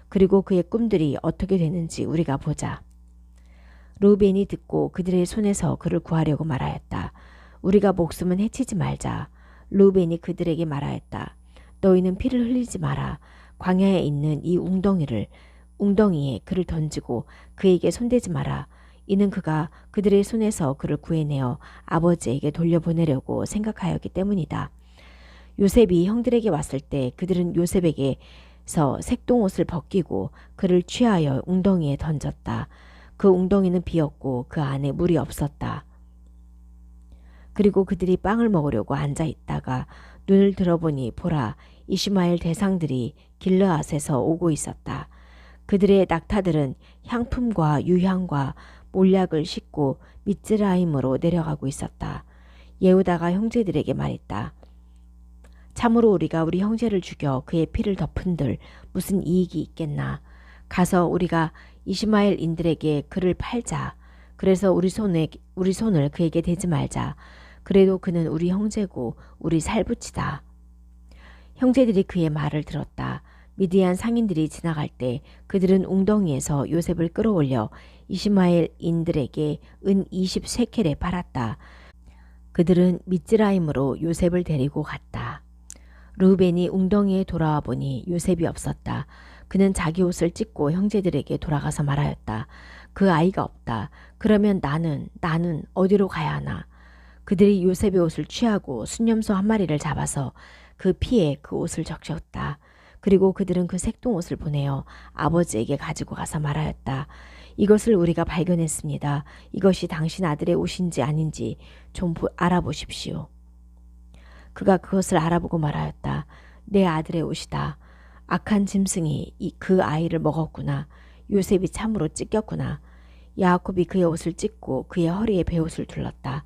그리고 그의 꿈들이 어떻게 되는지 우리가 보자. 르우벤이 듣고 그들의 손에서 그를 구하려고 말하였다. 우리가 목숨은 해치지 말자. 르우벤이 그들에게 말하였다. 너희는 피를 흘리지 마라. 광야에 있는 이 웅덩이에 그를 던지고 그에게 손대지 마라. 이는 그가 그들의 손에서 그를 구해내어 아버지에게 돌려보내려고 생각하였기 때문이다. 요셉이 형들에게 왔을 때 그들은 요셉에게서 색동옷을 벗기고 그를 취하여 웅덩이에 던졌다. 그 웅덩이는 비었고 그 안에 물이 없었다. 그리고 그들이 빵을 먹으려고 앉아 있다가 눈을 들어보니 보라, 이슈마엘 대상들이 길르앗에서 오고 있었다. 그들의 낙타들은 향품과 유향과 몰약을 싣고 미츠라임으로 내려가고 있었다. 예후다가 형제들에게 말했다. 참으로 우리가 우리 형제를 죽여 그의 피를 덮은들 무슨 이익이 있겠나. 가서 우리가 이시마엘인들에게 그를 팔자. 그래서 우리 손을 그에게 대지 말자. 그래도 그는 우리 형제고 우리 살붙이다. 형제들이 그의 말을 들었다. 미디안 상인들이 지나갈 때 그들은 웅덩이에서 요셉을 끌어올려 이시마엘인들에게 은 20세켈에 팔았다. 그들은 미츠라임으로 요셉을 데리고 갔다. 르우벤이 웅덩이에 돌아와 보니 요셉이 없었다. 그는 자기 옷을 찢고 형제들에게 돌아가서 말하였다. 그 아이가 없다. 그러면 나는 어디로 가야 하나. 그들이 요셉의 옷을 취하고 순념소 한 마리를 잡아서 그 피에 그 옷을 적셨다. 그리고 그들은 그 색동옷을 보내어 아버지에게 가지고 가서 말하였다. 이것을 우리가 발견했습니다. 이것이 당신 아들의 옷인지 아닌지 좀 알아보십시오. 그가 그것을 알아보고 말하였다. 내 아들의 옷이다. 악한 짐승이 그 아이를 먹었구나. 요셉이 참으로 찢겼구나. 야곱이 그의 옷을 찢고 그의 허리에 베옷을 둘렀다.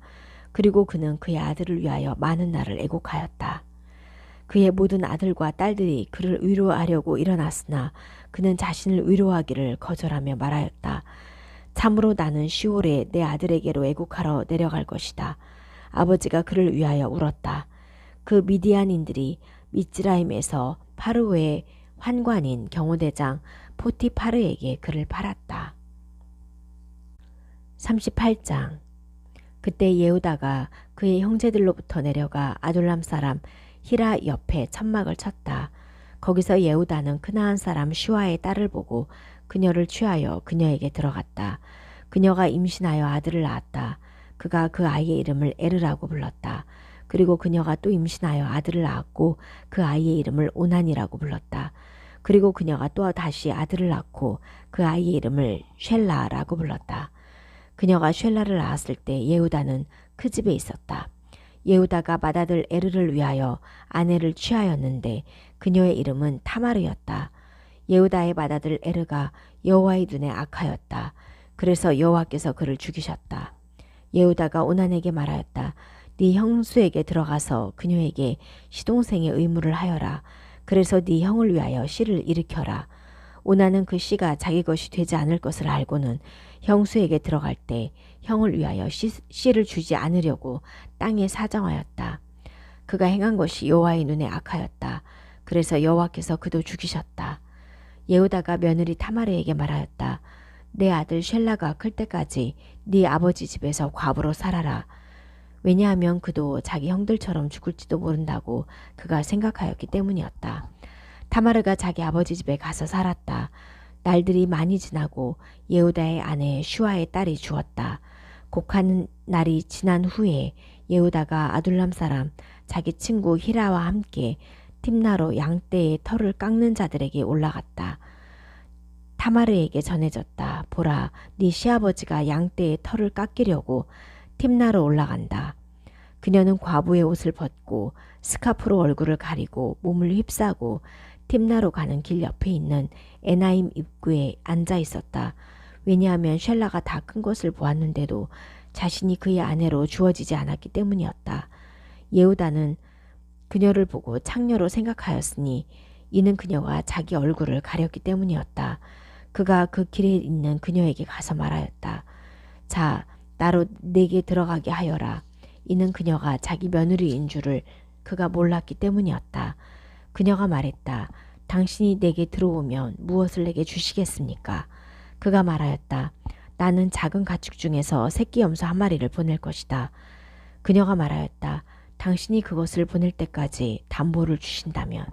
그리고 그는 그의 아들을 위하여 많은 날을 애곡하였다. 그의 모든 아들과 딸들이 그를 위로하려고 일어났으나 그는 자신을 위로하기를 거절하며 말하였다. 참으로 나는 시올에 내 아들에게로 애곡하러 내려갈 것이다. 아버지가 그를 위하여 울었다. 그 미디안인들이 미츠라임에서 파르오의 환관인 경호대장 포티파르에게 그를 팔았다. 38장. 그때 예후다가 그의 형제들로부터 내려가 아둘람 사람 히라 옆에 천막을 쳤다. 거기서 예후다는 크나안 사람 슈아의 딸을 보고 그녀를 취하여 그녀에게 들어갔다. 그녀가 임신하여 아들을 낳았다. 그가 그 아이의 이름을 에르라고 불렀다. 그리고 그녀가 또 임신하여 아들을 낳았고 그 아이의 이름을 오난이라고 불렀다. 그리고 그녀가 또 다시 아들을 낳고 그 아이의 이름을 쉘라라고 불렀다. 그녀가 쉘라를 낳았을 때 예후다는 그 집에 있었다. 예후다가 맏아들 에르를 위하여 아내를 취하였는데 그녀의 이름은 타마르였다. 예후다의 맏아들 에르가 여호와의 눈에 악하였다. 그래서 여호와께서 그를 죽이셨다. 예후다가 오난에게 말하였다. 네 형수에게 들어가서 그녀에게 시동생의 의무를 하여라. 그래서 네 형을 위하여 씨를 일으켜라. 오난은 그 씨가 자기 것이 되지 않을 것을 알고는 형수에게 들어갈 때 형을 위하여 씨를 주지 않으려고 땅에 사정하였다. 그가 행한 것이 여호와의 눈에 악하였다. 그래서 여호와께서 그도 죽이셨다. 예후다가 며느리 타마르에게 말하였다. 내 아들 쉘라가 클 때까지 네 아버지 집에서 과부로 살아라. 왜냐하면 그도 자기 형들처럼 죽을지도 모른다고 그가 생각하였기 때문이었다. 타마르가 자기 아버지 집에 가서 살았다. 날들이 많이 지나고 예후다의 아내 슈아의 딸이 죽었다. 곡하는 날이 지난 후에 예후다가 아둘람 사람 자기 친구 히라와 함께 tim나로 양떼의 털을 깎는 자들에게 올라갔다. 타마르에게 전해졌다. 보라, 네 시아버지가 양떼의 털을 깎이려고 tim나로 올라간다. 그녀는 과부의 옷을 벗고 스카프로 얼굴을 가리고 몸을 휩싸고 tim나로 가는 길 옆에 있는 에나임 입구에 앉아 있었다. 왜냐하면 쉘라가 다 큰 것을 보았는데도 자신이 그의 아내로 주어지지 않았기 때문이었다. 예후다는 그녀를 보고 창녀로 생각하였으니 이는 그녀가 자기 얼굴을 가렸기 때문이었다. 그가 그 길에 있는 그녀에게 가서 말하였다. 자, 나로 내게 들어가게 하여라. 이는 그녀가 자기 며느리인 줄을 그가 몰랐기 때문이었다. 그녀가 말했다. 당신이 내게 들어오면 무엇을 내게 주시겠습니까? 그가 말하였다. 나는 작은 가축 중에서 새끼 염소 한 마리를 보낼 것이다. 그녀가 말하였다. 당신이 그것을 보낼 때까지 담보를 주신다면.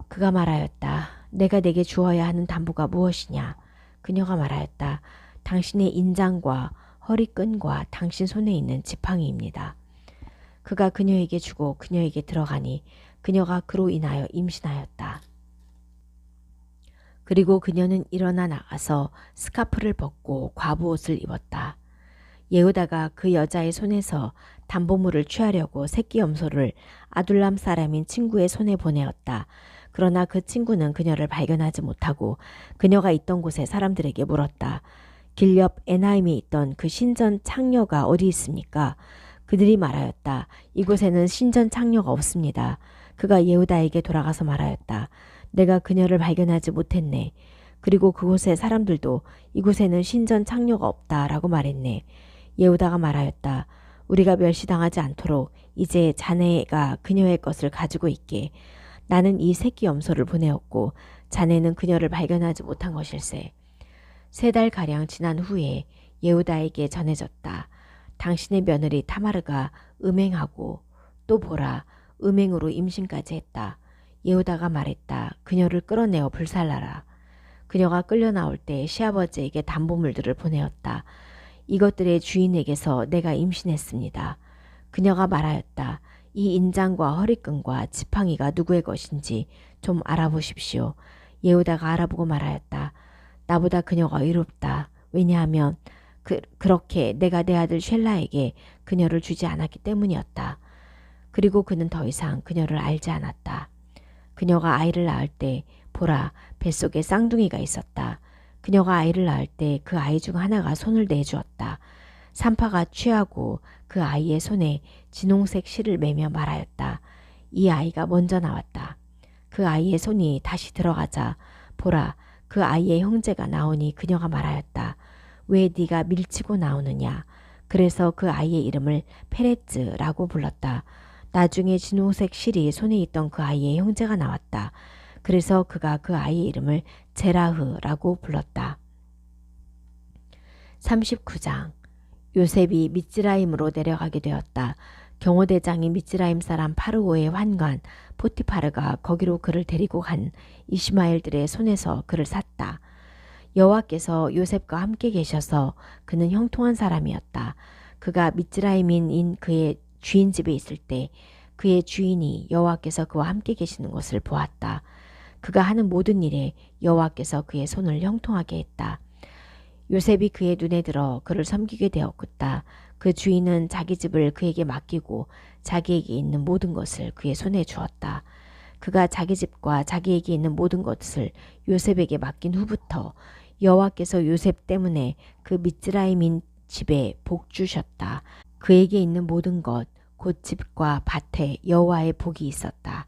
그가 말하였다. 내가 내게 주어야 하는 담보가 무엇이냐? 그녀가 말하였다. 당신의 인장과 허리끈과 당신 손에 있는 지팡이입니다. 그가 그녀에게 주고 그녀에게 들어가니 그녀가 그로 인하여 임신하였다. 그리고 그녀는 일어나 나가서 스카프를 벗고 과부옷을 입었다. 예후다가 그 여자의 손에서 담보물을 취하려고 새끼 염소를 아둘람 사람인 친구의 손에 보내었다. 그러나 그 친구는 그녀를 발견하지 못하고 그녀가 있던 곳에 사람들에게 물었다. 길 옆 에나임에 있던 그 신전 창녀가 어디 있습니까? 그들이 말하였다. 이곳에는 신전 창녀가 없습니다. 그가 예후다에게 돌아가서 말하였다. 내가 그녀를 발견하지 못했네. 그리고 그곳의 사람들도 이곳에는 신전 창녀가 없다라고 말했네. 예후다가 말하였다. 우리가 멸시당하지 않도록 이제 자네가 그녀의 것을 가지고 있게. 나는 이 새끼 염소를 보내었고 자네는 그녀를 발견하지 못한 것일세. 3달가량 지난 후에 예후다에게 전해졌다. 당신의 며느리 타마르가 음행하고 또 보라 음행으로 임신까지 했다. 예후다가 말했다. 그녀를 끌어내어 불살라라. 그녀가 끌려 나올 때 시아버지에게 담보물들을 보내었다. 이것들의 주인에게서 내가 임신했습니다. 그녀가 말하였다. 이 인장과 허리끈과 지팡이가 누구의 것인지 좀 알아보십시오. 예후다가 알아보고 말하였다. 나보다 그녀가 의롭다. 왜냐하면 그렇게 내가 내 아들 쉘라에게 그녀를 주지 않았기 때문이었다. 그리고 그는 더 이상 그녀를 알지 않았다. 그녀가 아이를 낳을 때 보라 뱃속에 쌍둥이가 있었다. 그녀가 아이를 낳을 때 그 아이 중 하나가 손을 내주었다. 산파가 취하고 그 아이의 손에 진홍색 실을 매며 말하였다. 이 아이가 먼저 나왔다. 그 아이의 손이 다시 들어가자 보라 그 아이의 형제가 나오니 그녀가 말하였다. 왜 네가 밀치고 나오느냐. 그래서 그 아이의 이름을 페레츠라고 불렀다. 나중에 진홍색 실이 손에 있던 그 아이의 형제가 나왔다. 그래서 그가 그 아이의 이름을 제라흐라고 불렀다. 39장 요셉이 미츠라임으로 내려가게 되었다. 경호대장이 미츠라임 사람 파르오의 환관 포티파르가 거기로 그를 데리고 간 이시마엘들의 손에서 그를 샀다. 여호와께서 요셉과 함께 계셔서 그는 형통한 사람이었다. 그가 미츠라임인 그의 주인 집에 있을 때 그의 주인이 여호와께서 그와 함께 계시는 것을 보았다. 그가 하는 모든 일에 여호와께서 그의 손을 형통하게 했다. 요셉이 그의 눈에 들어 그를 섬기게 되었다. 그 주인은 자기 집을 그에게 맡기고 자기에게 있는 모든 것을 그의 손에 주었다. 그가 자기 집과 자기에게 있는 모든 것을 요셉에게 맡긴 후부터 여호와께서 요셉 때문에 그 미츠라임인 집에 복 주셨다. 그에게 있는 모든 것, 곧 집과 밭에 여호와의 복이 있었다.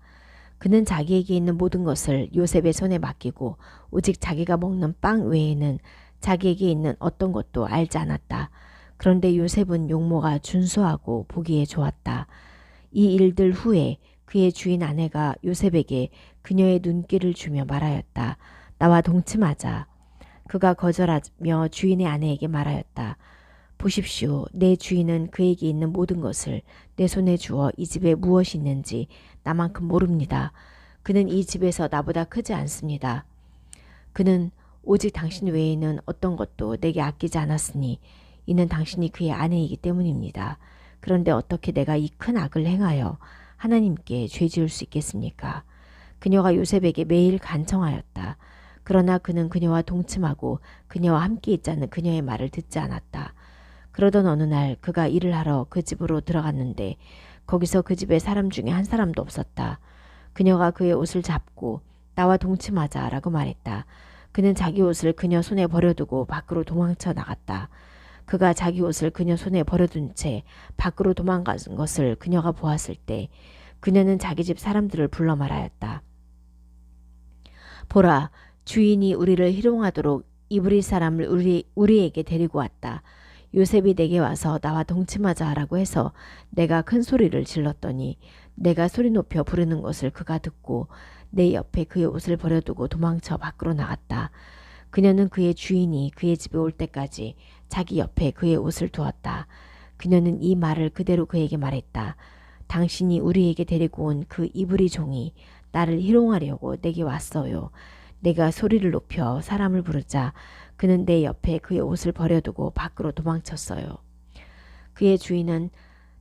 그는 자기에게 있는 모든 것을 요셉의 손에 맡기고 오직 자기가 먹는 빵 외에는 자기에게 있는 어떤 것도 알지 않았다. 그런데 요셉은 용모가 준수하고 보기에 좋았다. 이 일들 후에 그의 주인 아내가 요셉에게 그녀의 눈길을 주며 말하였다. 나와 동침하자. 그가 거절하며 주인의 아내에게 말하였다. 보십시오. 내 주인은 그에게 있는 모든 것을 내 손에 주어 이 집에 무엇이 있는지 나만큼 모릅니다. 그는 이 집에서 나보다 크지 않습니다. 그는 오직 당신 외에는 어떤 것도 내게 아끼지 않았으니 이는 당신이 그의 아내이기 때문입니다. 그런데 어떻게 내가 이 큰 악을 행하여 하나님께 죄 지을 수 있겠습니까? 그녀가 요셉에게 매일 간청하였다. 그러나 그는 그녀와 동침하고 그녀와 함께 있자는 그녀의 말을 듣지 않았다. 그러던 어느 날 그가 일을 하러 그 집으로 들어갔는데 거기서 그 집에 사람 중에 한 사람도 없었다. 그녀가 그의 옷을 잡고 나와 동침하자 라고 말했다. 그는 자기 옷을 그녀 손에 버려두고 밖으로 도망쳐 나갔다. 그가 자기 옷을 그녀 손에 버려둔 채 밖으로 도망간 것을 그녀가 보았을 때 그녀는 자기 집 사람들을 불러 말하였다. 보라, 주인이 우리를 희롱하도록 이브리 사람을 우리에게 데리고 왔다. 요셉이 내게 와서 나와 동침하자 하라고 해서 내가 큰 소리를 질렀더니 내가 소리 높여 부르는 것을 그가 듣고 내 옆에 그의 옷을 버려두고 도망쳐 밖으로 나갔다. 그녀는 그의 주인이 그의 집에 올 때까지 자기 옆에 그의 옷을 두었다. 그녀는 이 말을 그대로 그에게 말했다. 당신이 우리에게 데리고 온 그 이브리 종이 나를 희롱하려고 내게 왔어요. 내가 소리를 높여 사람을 부르자 그는 내 옆에 그의 옷을 버려두고 밖으로 도망쳤어요. 그의 주인은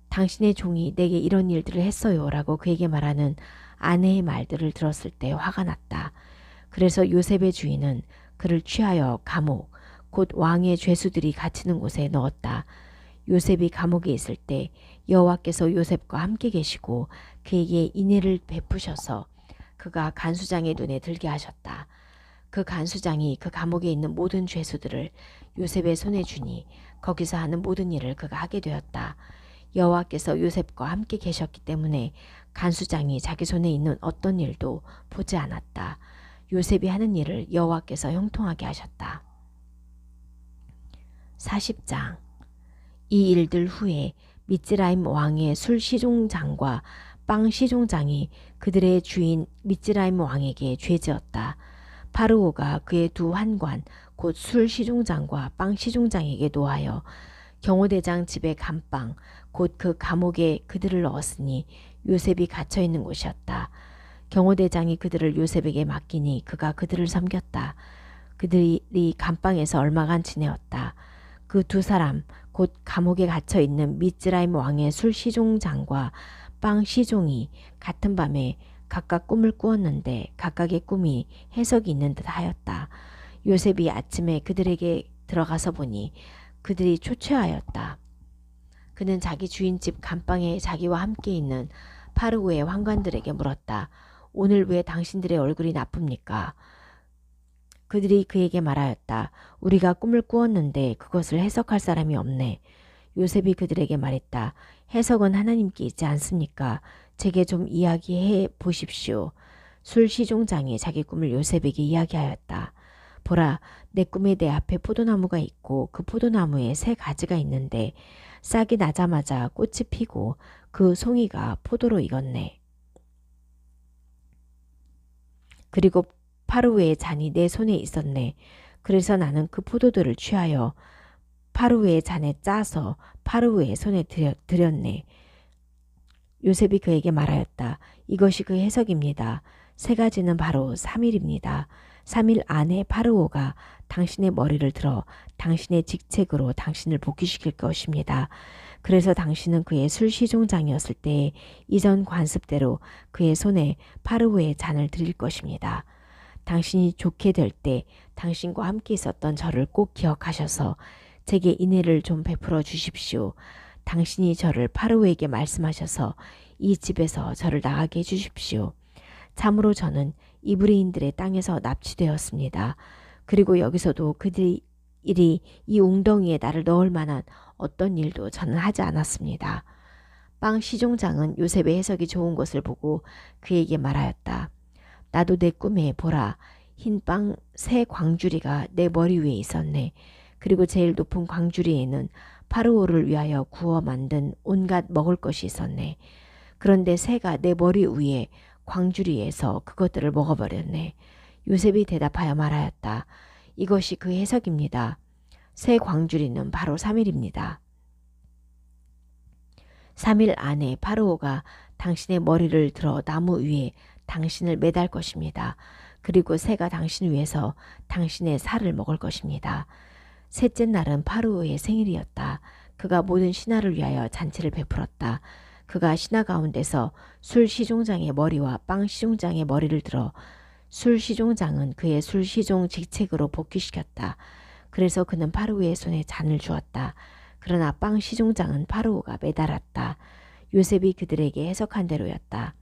당신의 종이 내게 이런 일들을 했어요 라고 그에게 말하는 아내의 말들을 들었을 때 화가 났다. 그래서 요셉의 주인은 그를 취하여 감옥, 곧 왕의 죄수들이 갇히는 곳에 넣었다. 요셉이 감옥에 있을 때 여호와께서 요셉과 함께 계시고 그에게 인애를 베푸셔서 그가 간수장의 눈에 들게 하셨다. 그 간수장이 그 감옥에 있는 모든 죄수들을 요셉의 손에 주니 거기서 하는 모든 일을 그가 하게 되었다. 여호와께서 요셉과 함께 계셨기 때문에 간수장이 자기 손에 있는 어떤 일도 보지 않았다. 요셉이 하는 일을 여호와께서 형통하게 하셨다. 40장. 이 일들 후에 미즈라임 왕의 술 시종장과 빵 시종장이 그들의 주인 미즈라임 왕에게 죄지었다. 파르오가 그의 두 환관 곧 술 시종장과 빵 시종장에게 노하여 경호대장 집의 감방 곧 그 감옥에 그들을 넣었으니 요셉이 갇혀 있는 곳이었다. 경호대장이 그들을 요셉에게 맡기니 그가 그들을 섬겼다. 그들이 감방에서 얼마간 지내었다. 그 두 사람 곧 감옥에 갇혀 있는 미즈라임 왕의 술 시종장과 빵 시종이 같은 밤에 각각 꿈을 꾸었는데 각각의 꿈이 해석이 있는 듯 하였다. 요셉이 아침에 그들에게 들어가서 보니 그들이 초췌하였다. 그는 자기 주인집 감방에 자기와 함께 있는 파르오의 환관들에게 물었다. 오늘 왜 당신들의 얼굴이 나쁩니까? 그들이 그에게 말하였다. 우리가 꿈을 꾸었는데 그것을 해석할 사람이 없네. 요셉이 그들에게 말했다. 해석은 하나님께 있지 않습니까? 제게 좀 이야기해 보십시오. 술 시종장이 자기 꿈을 요셉에게 이야기하였다. 보라, 내 꿈에 내 앞에 포도나무가 있고 그 포도나무에 세 가지가 있는데 싹이 나자마자 꽃이 피고 그 송이가 포도로 익었네. 그리고 파르오의 잔이 내 손에 있었네. 그래서 나는 그 포도들을 취하여 파르오의 잔에 짜서 파르오의 손에 드렸네. 요셉이 그에게 말하였다. 이것이 그 해석입니다. 세 가지는 바로 3일입니다. 3일 안에 파르오가 당신의 머리를 들어 당신의 직책으로 당신을 복귀시킬 것입니다. 그래서 당신은 그의 술시종장이었을 때의 이전 관습대로 그의 손에 파르오의 잔을 드릴 것입니다. 당신이 좋게 될 때 당신과 함께 있었던 저를 꼭 기억하셔서 제게 인애를 좀 베풀어 주십시오. 당신이 저를 파르오에게 말씀하셔서 이 집에서 저를 나가게 해주십시오. 참으로 저는 이브리인들의 땅에서 납치되었습니다. 그리고 여기서도 그들이 이 웅덩이에 나를 넣을 만한 어떤 일도 저는 하지 않았습니다. 빵 시종장은 요셉의 해석이 좋은 것을 보고 그에게 말하였다. 나도 내 꿈에 보라, 흰 빵 세 광주리가 내 머리 위에 있었네. 그리고 제일 높은 광주리에는 파르오를 위하여 구워 만든 온갖 먹을 것이 있었네. 그런데 새가 내 머리 위에 광주리에서 그것들을 먹어버렸네. 요셉이 대답하여 말하였다. 이것이 그 해석입니다. 새 광주리는 바로 3일입니다. 3일 안에 파르오가 당신의 머리를 들어 나무 위에 당신을 매달 것입니다. 그리고 새가 당신 위에서 당신의 살을 먹을 것입니다. 셋째 날은 파르오의 생일이었다. 그가 모든 신하를 위하여 잔치를 베풀었다. 그가 신하 가운데서 술 시종장의 머리와 빵 시종장의 머리를 들어 술 시종장은 그의 술 시종 직책으로 복귀시켰다. 그래서 그는 파르오의 손에 잔을 주었다. 그러나 빵 시종장은 파르오가 매달았다. 요셉이 그들에게 해석한 대로였다.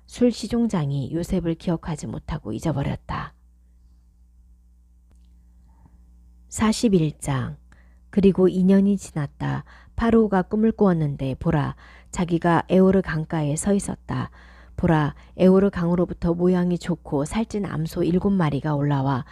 술 시종장이 요셉을 기억하지 못하고 잊어버렸다. 41장. 그리고 2년이 지났다. 파로오가 꿈을 꾸었는데 보라, 자기가 에오르 강가에 서 있었다. 보라, 에오르 강으로부터 모양이 좋고 살찐 암소 7마리가 올라와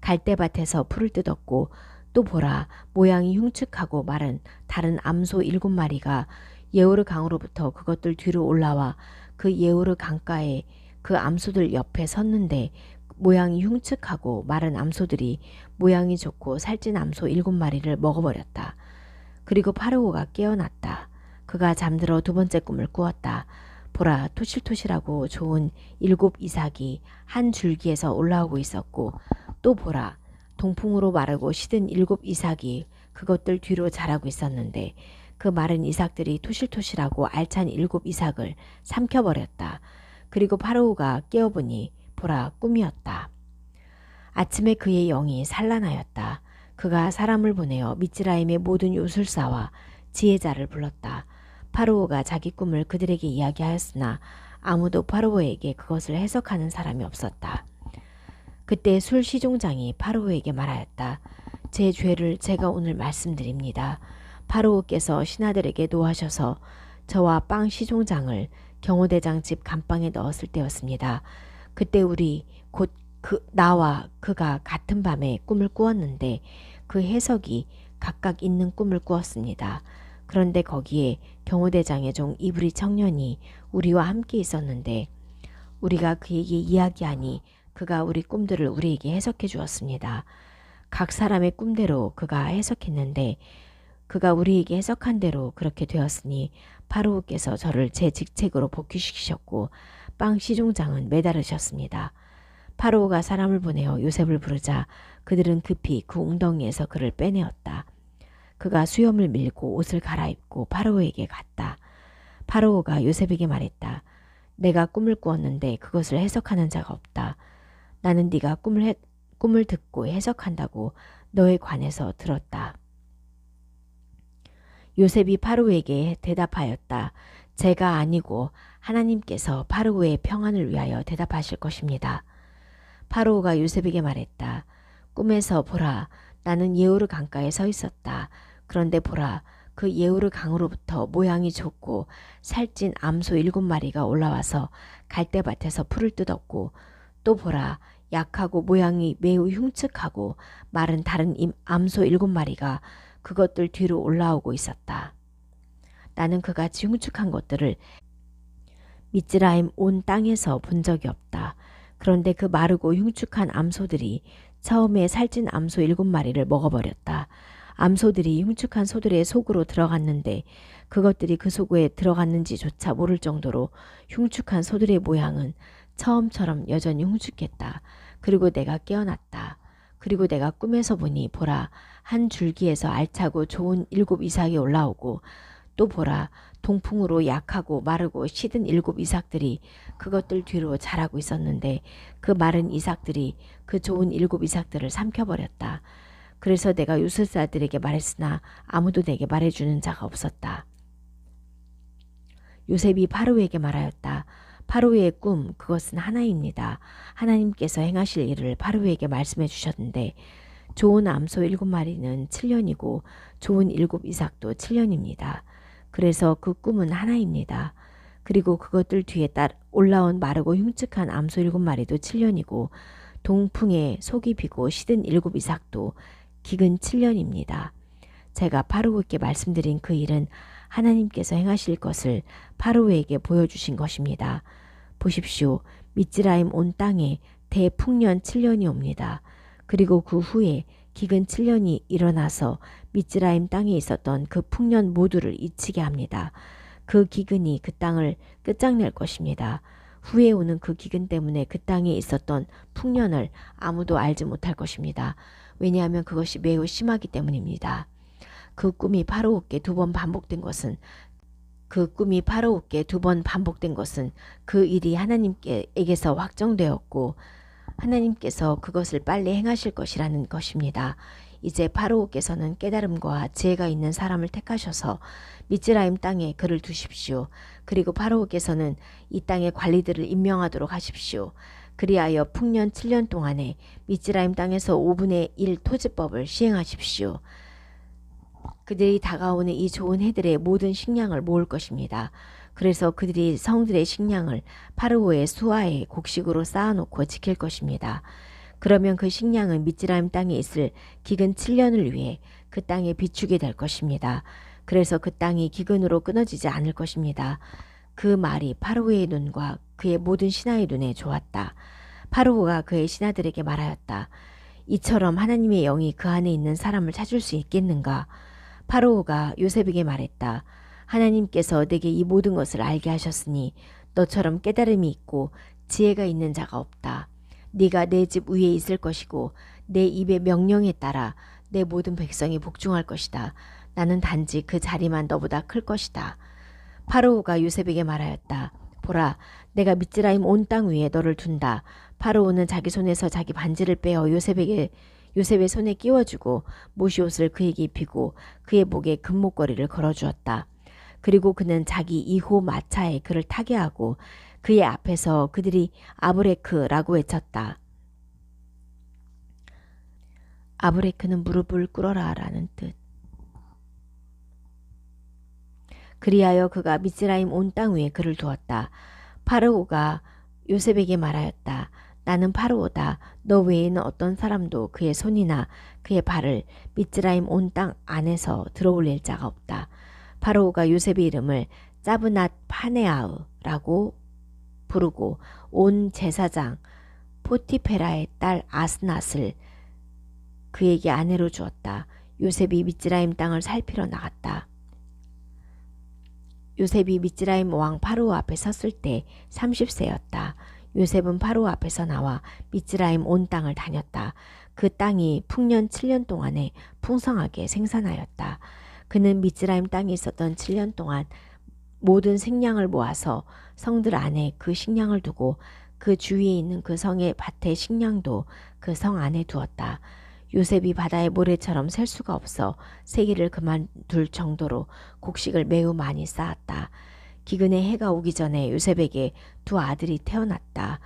갈대밭에서 풀을 뜯었고, 또 보라, 모양이 흉측하고 마른 다른 암소 7마리가 예오르 강으로부터 그것들 뒤로 올라와 그 예오르 강가에 그 암소들 옆에 섰는데, 모양이 흉측하고 마른 암소들이 모양이 좋고 살찐 암소 7마리를 먹어버렸다. 그리고 파르오가 깨어났다. 그가 잠들어 두 번째 꿈을 꾸었다. 보라, 토실토실하고 좋은 7 이삭이 한 줄기에서 올라오고 있었고, 또 보라, 동풍으로 마르고 시든 7 이삭이 그것들 뒤로 자라고 있었는데, 그 마른 이삭들이 토실토실하고 알찬 7 이삭을 삼켜버렸다. 그리고 파르오가 깨어보니 보라, 꿈이었다. 아침에 그의 영이 산란하였다. 그가 사람을 보내어 미츠라임의 모든 요술사와 지혜자를 불렀다. 파르오가 자기 꿈을 그들에게 이야기하였으나 아무도 파르오에게 그것을 해석하는 사람이 없었다. 그때 술 시종장이 파르오에게 말하였다. 제 죄를 제가 오늘 말씀드립니다. 파르오께서 신하들에게 노하셔서 저와 빵 시종장을 경호대장 집 감방에 넣었을 때였습니다. 그때 우리 곧 나와 그가 같은 밤에 꿈을 꾸었는데 그 해석이 각각 있는 꿈을 꾸었습니다. 그런데 거기에 경호대장의 종 이브리 청년이 우리와 함께 있었는데 우리가 그에게 이야기하니 그가 우리 꿈들을 우리에게 해석해 주었습니다. 각 사람의 꿈대로 그가 해석했는데 그가 우리에게 해석한 대로 그렇게 되었으니 파르오께서 저를 제 직책으로 복귀시키셨고 빵 시종장은 매달으셨습니다. 파르오가 사람을 보내어 요셉을 부르자 그들은 급히 그 웅덩이에서 그를 빼내었다. 그가 수염을 밀고 옷을 갈아입고 파르오에게 갔다. 파르오가 요셉에게 말했다. 내가 꿈을 꾸었는데 그것을 해석하는 자가 없다. 나는 네가 꿈을 듣고 해석한다고 너에 관해서 들었다. 요셉이 파르오에게 대답하였다. 제가 아니고 하나님께서 파르오의 평안을 위하여 대답하실 것입니다. 파르오가 요셉에게 말했다. 꿈에서 보라, 나는 예우르 강가에 서 있었다. 그런데 보라, 그 예우르 강으로부터 모양이 좋고 살찐 암소 7마리가 올라와서 갈대밭에서 풀을 뜯었고, 또 보라, 약하고 모양이 매우 흉측하고 마른 다른 암소 7마리가 그것들 뒤로 올라오고 있었다. 나는 그같이 흉측한 것들을 미츠라임 온 땅에서 본 적이 없다. 그런데 그 마르고 흉측한 암소들이 처음에 살찐 암소 7마리를 먹어버렸다. 암소들이 흉측한 소들의 속으로 들어갔는데 그것들이 그 속에 들어갔는지조차 모를 정도로 흉측한 소들의 모양은 처음처럼 여전히 흉측했다. 그리고 내가 깨어났다. 그리고 내가 꿈에서 보니 보라, 한 줄기에서 알차고 좋은 7 이삭이 올라오고, 또 보라, 동풍으로 약하고 마르고 시든 7 이삭들이 그것들 뒤로 자라고 있었는데 그 마른 이삭들이 그 좋은 7 이삭들을 삼켜버렸다. 그래서 내가 요술사들에게 말했으나 아무도 내게 말해주는 자가 없었다. 요셉이 파르오에게 말하였다. 파르오의 꿈, 그것은 하나입니다. 하나님께서 행하실 일을 파르오에게 말씀해 주셨는데 좋은 암소 7마리는 7년이고 좋은 7 이삭도 7년입니다. 그래서 그 꿈은 하나입니다. 그리고 그것들 뒤에 올라온 마르고 흉측한 암소 7마리도 7년이고 동풍에 속이 비고 시든 7 이삭도 기근 7년입니다. 제가 파르오께 말씀드린 그 일은 하나님께서 행하실 것을 파르오에게 보여주신 것입니다. 보십시오. 미츠라임 온 땅에 대풍년 7년이 옵니다. 그리고 그 후에 기근 7년이 일어나서 미츠라임 땅에 있었던 그 풍년 모두를 잊히게 합니다. 그 기근이 그 땅을 끝장낼 것입니다. 후에 오는 그 기근 때문에 그 땅에 있었던 풍년을 아무도 알지 못할 것입니다. 왜냐하면 그것이 매우 심하기 때문입니다. 그 꿈이 파르오께 2번 반복된 것은 그 일이 하나님께서 확정되었고 하나님께서 그것을 빨리 행하실 것이라는 것입니다. 이제 파르오께서는 깨달음과 지혜가 있는 사람을 택하셔서 미츠라임 땅에 그를 두십시오. 그리고 파르오께서는 이 땅의 관리들을 임명하도록 하십시오. 그리하여 풍년 7년 동안에 미츠라임 땅에서 5분의 1 토지법을 시행하십시오. 그들이 다가오는 이 좋은 해들의 모든 식량을 모을 것입니다. 그래서 그들이 성들의 식량을 파르오의 수하에 곡식으로 쌓아놓고 지킬 것입니다. 그러면 그 식량은 미즈라임 땅에 있을 기근 7년을 위해 그 땅에 비축이 될 것입니다. 그래서 그 땅이 기근으로 끊어지지 않을 것입니다. 그 말이 파르오의 눈과 그의 모든 신하의 눈에 좋았다. 파르오가 그의 신하들에게 말하였다. 이처럼 하나님의 영이 그 안에 있는 사람을 찾을 수 있겠는가? 파르오가 요셉에게 말했다. 하나님께서 내게 이 모든 것을 알게 하셨으니 너처럼 깨달음이 있고 지혜가 있는 자가 없다. 네가 내 집 위에 있을 것이고 내 입의 명령에 따라 내 모든 백성이 복종할 것이다. 나는 단지 그 자리만 너보다 클 것이다. 파르오가 요셉에게 말하였다. 보라, 내가 미즈라임 온 땅 위에 너를 둔다. 파르오는 자기 손에서 자기 반지를 빼어 요셉의 손에 끼워주고 모시옷을 그에게 입히고 그의 목에 금목걸이를 걸어주었다. 그리고 그는 자기 이호 마차에 그를 타게 하고 그의 앞에서 그들이 아브레크라고 외쳤다. 아브레크는 무릎을 꿇어라 라는 뜻. 그리하여 그가 미즈라임 온 땅 위에 그를 두었다. 파르오가 요셉에게 말하였다. 나는 파르오다. 너 외에는 어떤 사람도 그의 손이나 그의 발을 미즈라임 온 땅 안에서 들어올릴 자가 없다. 파르오가 요셉의 이름을 짜브낫 파네아흐라고 부르고 온 제사장 포티페라의 딸 아스낫을 그에게 아내로 주었다. 요셉이 미즈라임 땅을 살피러 나갔다. 요셉이 미즈라임 왕 파르오 앞에 섰을 때 30세였다. 요셉은 파르오 앞에서 나와 미즈라임 온 땅을 다녔다. 그 땅이 풍년 7년 동안에 풍성하게 생산하였다. 그는 미즈라임 땅에 있었던 7년 동안 모든 생량을 모아서 성들 안에 그 식량을 두고 그 주위에 있는 그 성의 밭의 식량도 그 성 안에 두었다. 요셉이 바다의 모래처럼 셀 수가 없어 세기를 그만둘 정도로 곡식을 매우 많이 쌓았다. 기근에 해가 오기 전에 요셉에게 두 아들이 태어났다.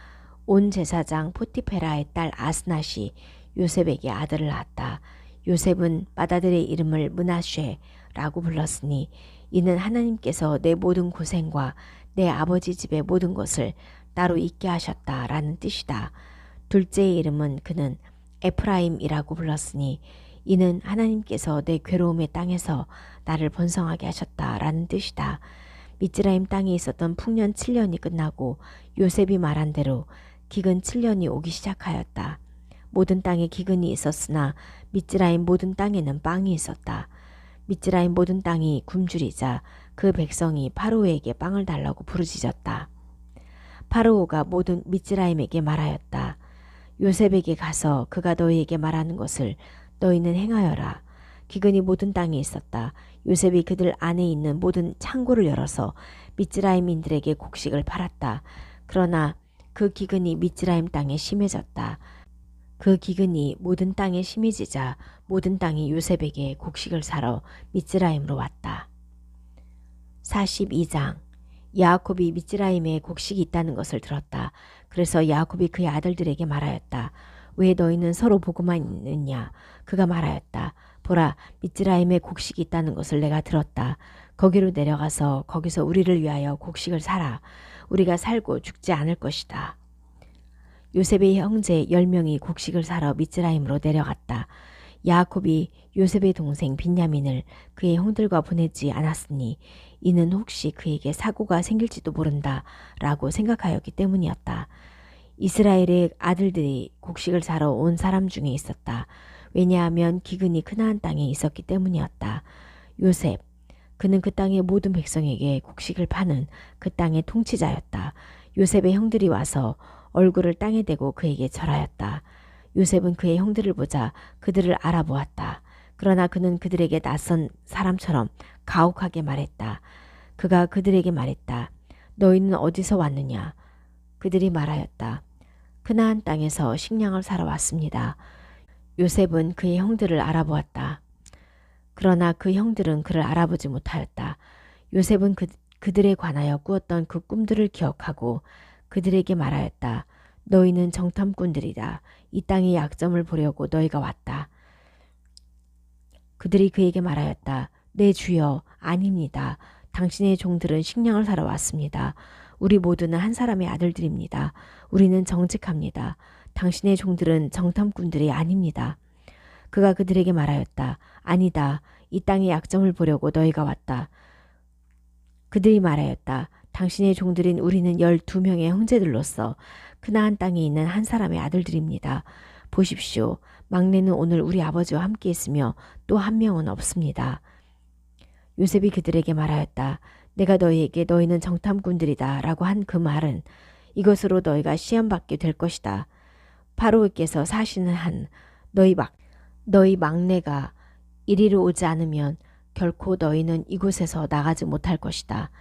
온 제사장 포티페라의 딸 아스낫이 요셉에게 아들을 낳았다. 요셉은 맏아들의 이름을 므낫쉐라고 불렀으니 이는 하나님께서 내 모든 고생과 내 아버지 집의 모든 것을 나로 잊게 하셨다라는 뜻이다. 둘째의 이름은 그는 에프라임이라고 불렀으니 이는 하나님께서 내 괴로움의 땅에서 나를 번성하게 하셨다라는 뜻이다. 미즈라임 땅에 있었던 풍년 7년이 끝나고 요셉이 말한 대로 기근 7년이 오기 시작하였다. 모든 땅에 기근이 있었으나 미즈라임 모든 땅에는 빵이 있었다. 미즈라임 모든 땅이 굶주리자 그 백성이 파르오에게 빵을 달라고 부르짖었다. 파르오가 모든 미즈라임에게 말하였다. 요셉에게 가서 그가 너희에게 말하는 것을 너희는 행하여라. 기근이 모든 땅에 있었다. 요셉이 그들 안에 있는 모든 창고를 열어서 미즈라임인들에게 곡식을 팔았다. 그러나 그 기근이 미즈라임 땅에 심해졌다. 그 기근이 모든 땅에 심해지자 모든 땅이 요셉에게 곡식을 사러 미즈라임으로 왔다. 42장 야곱이 미즈라임에 곡식이 있다는 것을 들었다. 그래서 야곱이 그의 아들들에게 말하였다. 왜 너희는 서로 보고만 있느냐? 그가 말하였다. 보라, 미즈라임에 곡식이 있다는 것을 내가 들었다. 거기로 내려가서 거기서 우리를 위하여 곡식을 사라. 우리가 살고 죽지 않을 것이다. 요셉의 형제 10명이 곡식을 사러 미즈라임으로 내려갔다. 야곱이 요셉의 동생 빈야민을 그의 형들과 보내지 않았으니 이는 혹시 그에게 사고가 생길지도 모른다 라고 생각하였기 때문이었다. 이스라엘의 아들들이 곡식을 사러 온 사람 중에 있었다. 왜냐하면 기근이 크나안 땅에 있었기 때문이었다. 요셉, 그는 그 땅의 모든 백성에게 곡식을 파는 그 땅의 통치자였다. 요셉의 형들이 와서 얼굴을 땅에 대고 그에게 절하였다. 요셉은 그의 형들을 보자 그들을 알아보았다. 그러나 그는 그들에게 낯선 사람처럼 가혹하게 말했다. 그가 그들에게 말했다. 너희는 어디서 왔느냐? 그들이 말하였다. 크나안 땅에서 식량을 사러 왔습니다. 요셉은 그의 형들을 알아보았다. 그러나 그 형들은 그를 알아보지 못하였다. 요셉은 그들에 관하여 꾸었던 그 꿈들을 기억하고 그들에게 말하였다. 너희는 정탐꾼들이다. 이 땅의 약점을 보려고 너희가 왔다. 그들이 그에게 말하였다. 내 주여, 아닙니다. 당신의 종들은 식량을 사러 왔습니다. 우리 모두는 한 사람의 아들들입니다. 우리는 정직합니다. 당신의 종들은 정탐꾼들이 아닙니다. 그가 그들에게 말하였다. 아니다. 이 땅의 약점을 보려고 너희가 왔다. 그들이 말하였다. 당신의 종들인 우리는 12명의 형제들로서 크나안 땅에 있는 한 사람의 아들들입니다. 보십시오. 막내는 오늘 우리 아버지와 함께 있으며 또 한 명은 없습니다. 요셉이 그들에게 말하였다. 내가 너희에게 너희는 정탐꾼들이다 라고 한 그 말은 이것으로 너희가 시험받게 될 것이다. 파로에게서 사시는 한 너희 막내가 이리로 오지 않으면 결코 너희는 이곳에서 나가지 못할 것이다.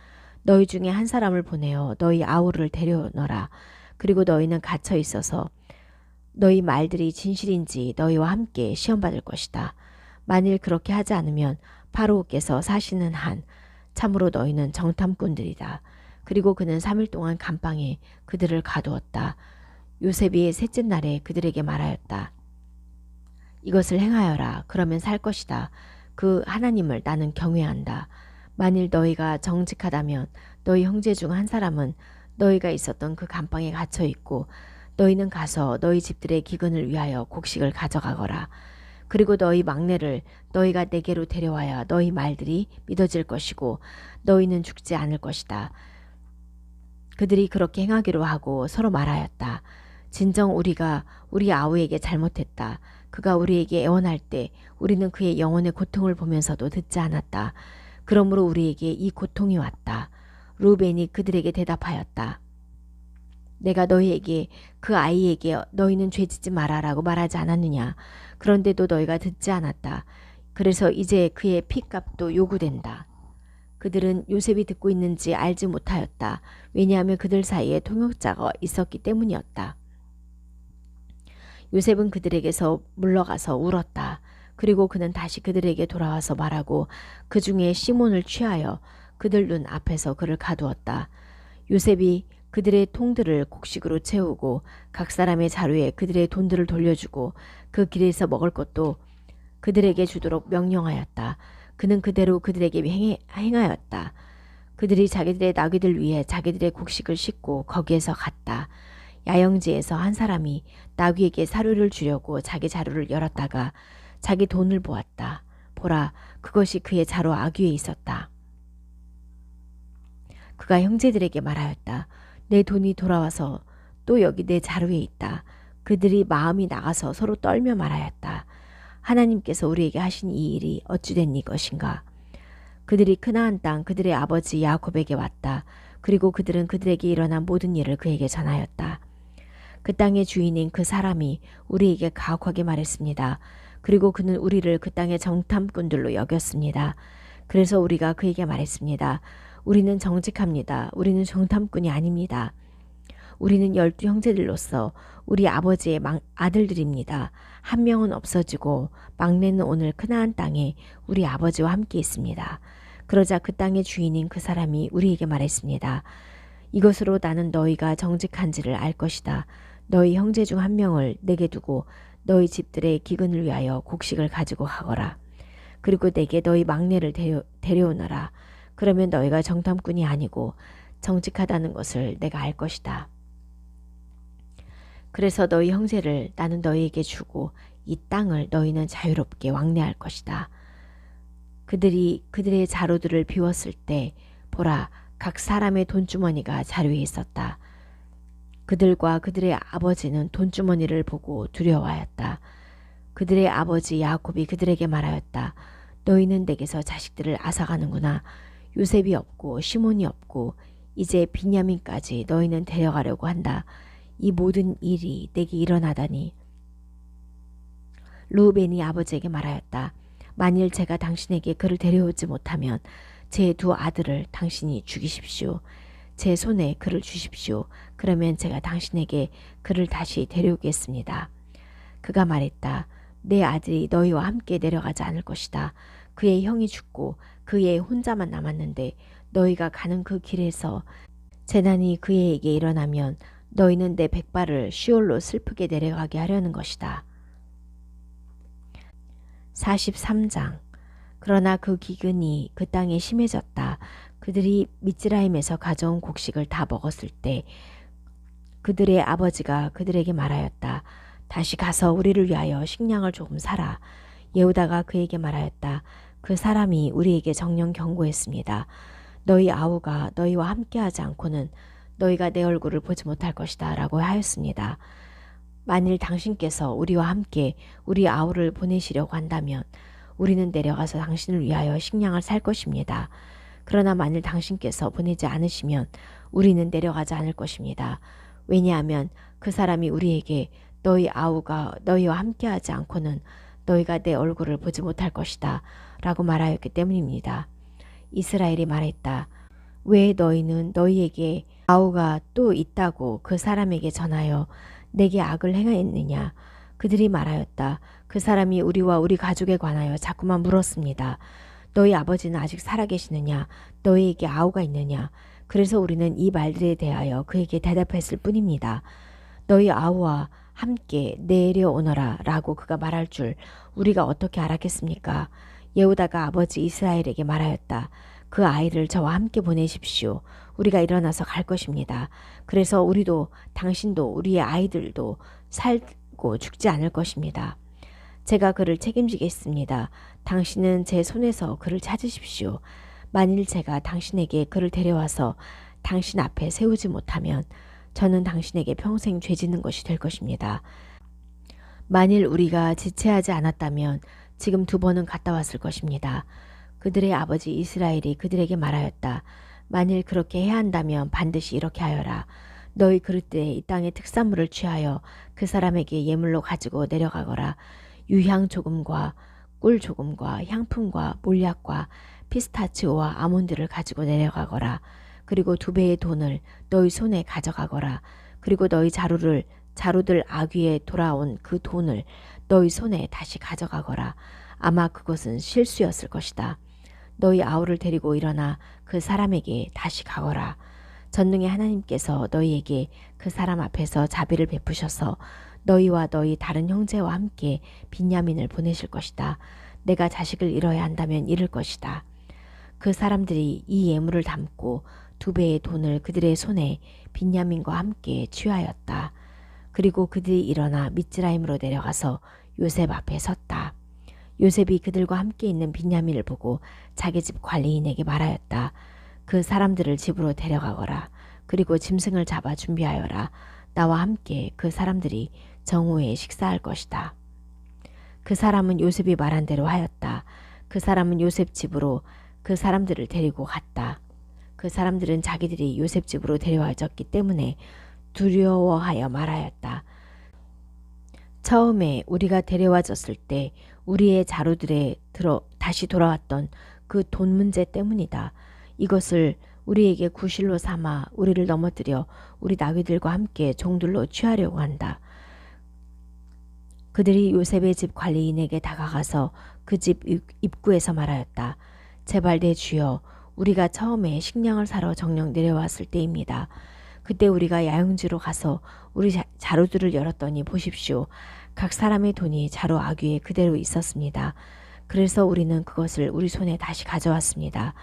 너희 중에 한 사람을 보내어 너희 아우를 데려오너라. 그리고 너희는 갇혀 있어서 너희 말들이 진실인지 너희와 함께 시험받을 것이다. 만일 그렇게 하지 않으면 파로우께서 사시는 한 참으로 너희는 정탐꾼들이다. 그리고 그는 3일 동안 감방에 그들을 가두었다. 요셉이 셋째 날에 그들에게 말하였다. 이것을 행하여라. 그러면 살 것이다. 그 하나님을 나는 경외한다. 만일 너희가 정직하다면 너희 형제 중 한 사람은 너희가 있었던 그 감방에 갇혀 있고 너희는 가서 너희 집들의 기근을 위하여 곡식을 가져가거라. 그리고 너희 막내를 너희가 내게로 데려와야 너희 말들이 믿어질 것이고 너희는 죽지 않을 것이다. 그들이 그렇게 행하기로 하고 서로 말하였다. 진정 우리가 우리 아우에게 잘못했다. 그가 우리에게 애원할 때 우리는 그의 영혼의 고통을 보면서도 듣지 않았다. 그러므로 우리에게 이 고통이 왔다. 루벤이 그들에게 대답하였다. 내가 너희에게 그 아이에게 너희는 죄짓지 마라라고 말하지 않았느냐. 그런데도 너희가 듣지 않았다. 그래서 이제 그의 핏값도 요구된다. 그들은 요셉이 듣고 있는지 알지 못하였다. 왜냐하면 그들 사이에 통역자가 있었기 때문이었다. 요셉은 그들에게서 물러가서 울었다. 그리고 그는 다시 그들에게 돌아와서 말하고 그 중에 시몬을 취하여 그들 눈 앞에서 그를 가두었다. 요셉이 그들의 통들을 곡식으로 채우고 각 사람의 자루에 그들의 돈들을 돌려주고 그 길에서 먹을 것도 그들에게 주도록 명령하였다. 그는 그대로 그들에게 행하였다. 그들이 자기들의 나귀들 위에 자기들의 곡식을 싣고 거기에서 갔다. 야영지에서 한 사람이 나귀에게 사료를 주려고 자기 자루를 열었다가 자기 돈을 보았다. 보라, 그것이 그의 자루 아귀에 있었다. 그가 형제들에게 말하였다. 내 돈이 돌아와서 또 여기 내 자루에 있다. 그들이 마음이 나가서 서로 떨며 말하였다. 하나님께서 우리에게 하신 이 일이 어찌된 이것인가. 그들이 크나안 땅 그들의 아버지 야곱에게 왔다. 그리고 그들은 그들에게 일어난 모든 일을 그에게 전하였다. 그 땅의 주인인 그 사람이 우리에게 가혹하게 말했습니다. 그리고 그는 우리를 그 땅의 정탐꾼들로 여겼습니다. 그래서 우리가 그에게 말했습니다. 우리는 정직합니다. 우리는 정탐꾼이 아닙니다. 우리는 12형제들로서 우리 아버지의 아들들입니다. 한 명은 없어지고 막내는 오늘 크나안 땅에 우리 아버지와 함께 있습니다. 그러자 그 땅의 주인인 그 사람이 우리에게 말했습니다. 이것으로 나는 너희가 정직한지를 알 것이다. 너희 형제 중 한 명을 내게 두고 너희 집들의 기근을 위하여 곡식을 가지고 가거라. 그리고 내게 너희 막내를 데려오너라. 그러면 너희가 정탐꾼이 아니고 정직하다는 것을 내가 알 것이다. 그래서 너희 형제를 나는 너희에게 주고 이 땅을 너희는 자유롭게 왕래할 것이다. 그들이 그들의 자루들을 비웠을 때 보라, 각 사람의 돈주머니가 자루에 있었다. 그들과 그들의 아버지는 돈주머니를 보고 두려워하였다. 그들의 아버지 야곱이 그들에게 말하였다. 너희는 내게서 자식들을 앗아가는구나. 요셉이 없고 시몬이 없고 이제 비냐민까지 너희는 데려가려고 한다. 이 모든 일이 내게 일어나다니. 루벤이 아버지에게 말하였다. 만일 제가 당신에게 그를 데려오지 못하면 제 두 아들을 당신이 죽이십시오. 제 손에 그를 주십시오. 그러면 제가 당신에게 그를 다시 데려오겠습니다. 그가 말했다. 내 아들이 너희와 함께 내려가지 않을 것이다. 그의 형이 죽고 그의 혼자만 남았는데 너희가 가는 그 길에서 재난이 그에게 일어나면 너희는 내 백발을 시올로 슬프게 내려가게 하려는 것이다. 43장. 그러나 그 기근이 그 땅에 심해졌다. 그들이 미츠라임에서 가져온 곡식을 다 먹었을 때 그들의 아버지가 그들에게 말하였다. 다시 가서 우리를 위하여 식량을 조금 사라. 예후다가 그에게 말하였다. 그 사람이 우리에게 정령 경고했습니다. 너희 아우가 너희와 함께하지 않고는 너희가 내 얼굴을 보지 못할 것이다 라고 하였습니다. 만일 당신께서 우리와 함께 우리 아우를 보내시려고 한다면 우리는 내려가서 당신을 위하여 식량을 살 것입니다. 그러나 만일 당신께서 보내지 않으시면 우리는 내려가지 않을 것입니다. 왜냐하면 그 사람이 우리에게 너희 아우가 너희와 함께하지 않고는 너희가 내 얼굴을 보지 못할 것이다 라고 말하였기 때문입니다. 이스라엘이 말했다. 왜 너희는 너희에게 아우가 또 있다고 그 사람에게 전하여 내게 악을 행하였느냐. 그들이 말하였다. 그 사람이 우리와 우리 가족에 관하여 자꾸만 물었습니다. 너희 아버지는 아직 살아계시느냐? 너희에게 아우가 있느냐? 그래서 우리는 이 말들에 대하여 그에게 대답했을 뿐입니다. 너희 아우와 함께 내려오너라 라고 그가 말할 줄 우리가 어떻게 알았겠습니까? 예후다가 아버지 이스라엘에게 말하였다. 그 아이를 저와 함께 보내십시오. 우리가 일어나서 갈 것입니다. 그래서 우리도 당신도 우리의 아이들도 살고 죽지 않을 것입니다. 제가 그를 책임지겠습니다. 당신은 제 손에서 그를 찾으십시오. 만일 제가 당신에게 그를 데려와서 당신 앞에 세우지 못하면 저는 당신에게 평생 죄짓는 것이 될 것입니다. 만일 우리가 지체하지 않았다면 지금 2번은 갔다 왔을 것입니다. 그들의 아버지 이스라엘이 그들에게 말하였다. 만일 그렇게 해야 한다면 반드시 이렇게 하여라. 너희 그릇들에 이 땅의 특산물을 취하여 그 사람에게 예물로 가지고 내려가거라. 유향 조금과 꿀 조금과 향품과 몰약과 피스타치오와 아몬드를 가지고 내려가거라. 그리고 2배의 돈을 너희 손에 가져가거라. 그리고 너희 자루들 아귀에 돌아온 그 돈을 너희 손에 다시 가져가거라. 아마 그것은 실수였을 것이다. 너희 아우를 데리고 일어나 그 사람에게 다시 가거라. 전능의 하나님께서 너희에게 그 사람 앞에서 자비를 베푸셔서 너희와 너희 다른 형제와 함께 빈야민을 보내실 것이다. 내가 자식을 잃어야 한다면 잃을 것이다. 그 사람들이 이 예물을 담고 2배의 돈을 그들의 손에 빈야민과 함께 취하였다. 그리고 그들이 일어나 미츠라임으로 내려가서 요셉 앞에 섰다. 요셉이 그들과 함께 있는 빈야민을 보고 자기 집 관리인에게 말하였다. 그 사람들을 집으로 데려가거라. 그리고 짐승을 잡아 준비하여라. 나와 함께 그 사람들이 정오에 식사할 것이다. 그 사람은 요셉이 말한 대로 하였다. 그 사람은 요셉 집으로 그 사람들을 데리고 갔다. 그 사람들은 자기들이 요셉 집으로 데려와졌기 때문에 두려워하여 말하였다. 처음에 우리가 데려와졌을 때 우리의 자루들에 다시 돌아왔던 그 돈 문제 때문이다. 이것을 우리에게 구실로 삼아 우리를 넘어뜨려 우리 나귀들과 함께 종들로 취하려고 한다. 그들이 요셉의 집 관리인에게 다가가서 그 집 입구에서 말하였다. 제발 내 주여, 우리가 처음에 식량을 사러 정령 내려왔을 때입니다. 그때 우리가 야영지로 가서 우리 자루들을 열었더니 보십시오. 각 사람의 돈이 자루 아귀에 그대로 있었습니다. 그래서 우리는 그것을 우리 손에 다시 가져왔습니다.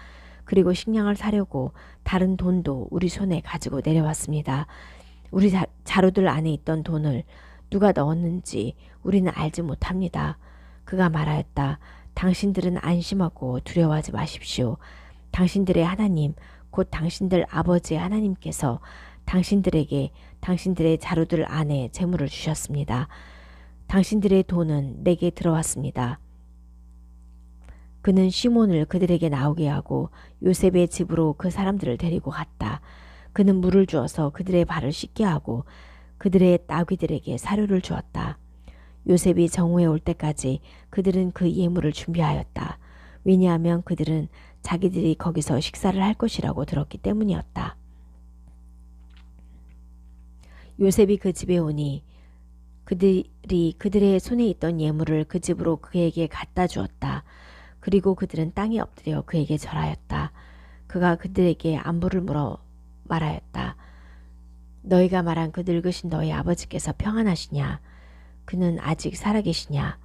그리고 식량을 사려고 다른 돈도 우리 손에 가지고 내려왔습니다. 우리 자루들 안에 있던 돈을 누가 넣었는지 우리는 알지 못합니다. 그가 말하였다. 당신들은 안심하고 두려워하지 마십시오. 당신들의 하나님, 곧 당신들 아버지의 하나님께서 당신들에게 당신들의 자루들 안에 재물을 주셨습니다. 당신들의 돈은 내게 들어왔습니다. 그는 시몬을 그들에게 나오게 하고 요셉의 집으로 그 사람들을 데리고 갔다. 그는 물을 주어서 그들의 발을 씻게 하고 그들의 나귀들에게 사료를 주었다. 요셉이 정오에 올 때까지 그들은 그 예물을 준비하였다. 왜냐하면 그들은 자기들이 거기서 식사를 할 것이라고 들었기 때문이었다. 요셉이 그 집에 오니 그들이 그들의 손에 있던 예물을 그 집으로 그에게 갖다 주었다. 그리고 그들은 땅에 엎드려 그에게 절하였다. 그가 그들에게 안부를 물어 말하였다. 너희가 말한 그 늙으신 너희 아버지께서 평안하시냐? 그는 아직 살아계시냐?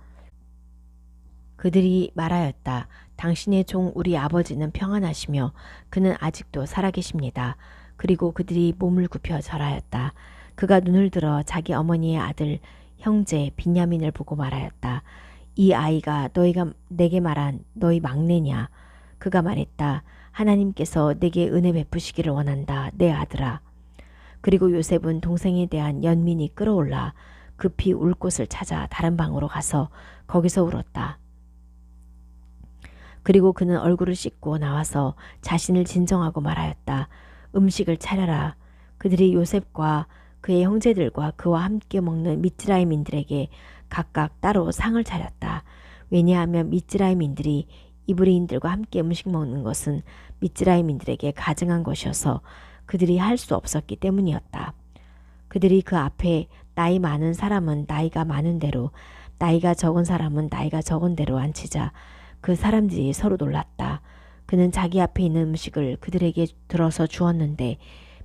그들이 말하였다. 당신의 종 우리 아버지는 평안하시며 그는 아직도 살아계십니다. 그리고 그들이 몸을 굽혀 절하였다. 그가 눈을 들어 자기 어머니의 아들 형제 빈야민을 보고 말하였다. 이 아이가 너희가 내게 말한 너희 막내냐? 그가 말했다. 하나님께서 내게 은혜 베푸시기를 원한다. 내 아들아. 그리고 요셉은 동생에 대한 연민이 끌어올라 급히 울 곳을 찾아 다른 방으로 가서 거기서 울었다. 그리고 그는 얼굴을 씻고 나와서 자신을 진정하고 말하였다. 음식을 차려라. 그들이 요셉과 그의 형제들과 그와 함께 먹는 미츠라임인들에게 각각 따로 상을 차렸다. 왜냐하면 미츠라임인들이 이브리인들과 함께 음식 먹는 것은 미츠라임인들에게 가증한 것이어서 그들이 할 수 없었기 때문이었다. 그들이 그 앞에 나이 많은 사람은 나이가 많은 대로, 나이가 적은 사람은 나이가 적은 대로 앉히자 그 사람들이 서로 놀랐다. 그는 자기 앞에 있는 음식을 그들에게 들어서 주었는데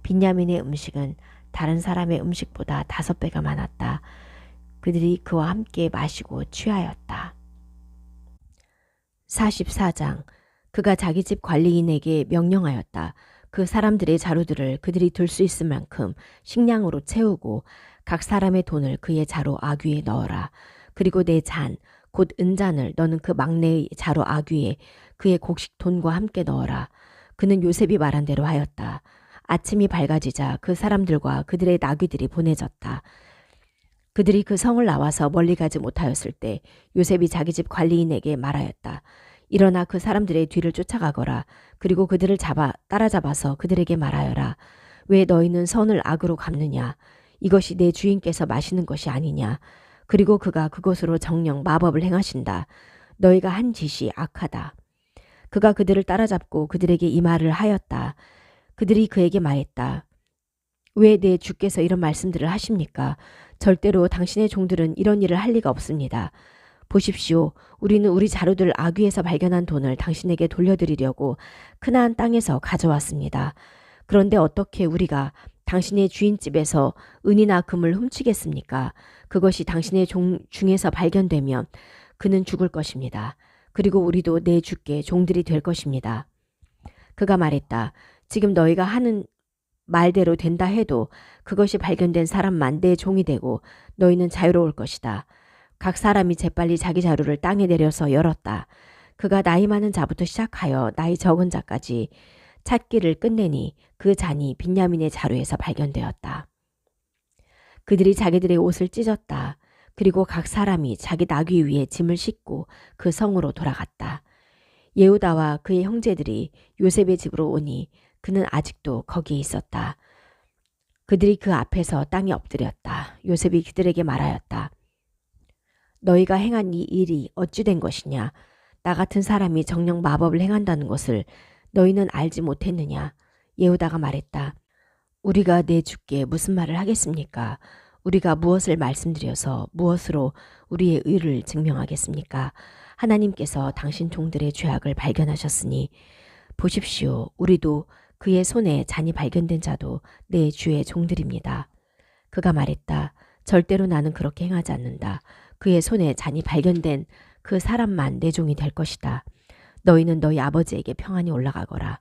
빈야민의 음식은 다른 사람의 음식보다 5배가 많았다. 그들이 그와 함께 마시고 취하였다. 44장. 그가 자기 집 관리인에게 명령하였다. 그 사람들의 자루들을 그들이 들 수 있을 만큼 식량으로 채우고 각 사람의 돈을 그의 자루 아귀에 넣어라. 그리고 내 잔, 곧 은잔을 너는 그 막내의 자루 아귀에 그의 곡식 돈과 함께 넣어라. 그는 요셉이 말한 대로 하였다. 아침이 밝아지자 그 사람들과 그들의 나귀들이 보내졌다. 그들이 그 성을 나와서 멀리 가지 못하였을 때 요셉이 자기 집 관리인에게 말하였다. 일어나 그 사람들의 뒤를 쫓아가거라. 그리고 그들을 따라잡아서 그들에게 말하여라. 왜 너희는 선을 악으로 갚느냐? 이것이 내 주인께서 마시는 것이 아니냐? 그리고 그가 그곳으로 정령 마법을 행하신다. 너희가 한 짓이 악하다. 그가 그들을 따라잡고 그들에게 이 말을 하였다. 그들이 그에게 말했다. 왜 내 주께서 이런 말씀들을 하십니까? 절대로 당신의 종들은 이런 일을 할 리가 없습니다. 보십시오. 우리는 우리 자루들 아귀에서 발견한 돈을 당신에게 돌려드리려고 크나안 땅에서 가져왔습니다. 그런데 어떻게 우리가 당신의 주인집에서 은이나 금을 훔치겠습니까? 그것이 당신의 종 중에서 발견되면 그는 죽을 것입니다. 그리고 우리도 내 주께 종들이 될 것입니다. 그가 말했다. 지금 너희가 하는 말대로 된다 해도 그것이 발견된 사람만 내 종이 되고 너희는 자유로울 것이다. 각 사람이 재빨리 자기 자루를 땅에 내려서 열었다. 그가 나이 많은 자부터 시작하여 나이 적은 자까지 찾기를 끝내니 그 잔이 빈야민의 자루에서 발견되었다. 그들이 자기들의 옷을 찢었다. 그리고 각 사람이 자기 나귀 위에 짐을 싣고 그 성으로 돌아갔다. 예후다와 그의 형제들이 요셉의 집으로 오니 그는 아직도 거기에 있었다. 그들이 그 앞에서 땅에 엎드렸다. 요셉이 그들에게 말하였다. 너희가 행한 이 일이 어찌 된 것이냐? 나 같은 사람이 정령 마법을 행한다는 것을 너희는 알지 못했느냐? 예후다가 말했다. 우리가 내 주께 무슨 말을 하겠습니까? 우리가 무엇을 말씀드려서 무엇으로 우리의 의를 증명하겠습니까? 하나님께서 당신 종들의 죄악을 발견하셨으니 보십시오. 우리도 그의 손에 잔이 발견된 자도 내 주의 종들입니다. 그가 말했다. 절대로 나는 그렇게 행하지 않는다. 그의 손에 잔이 발견된 그 사람만 내 종이 될 것이다. 너희는 너희 아버지에게 평안히 올라가거라.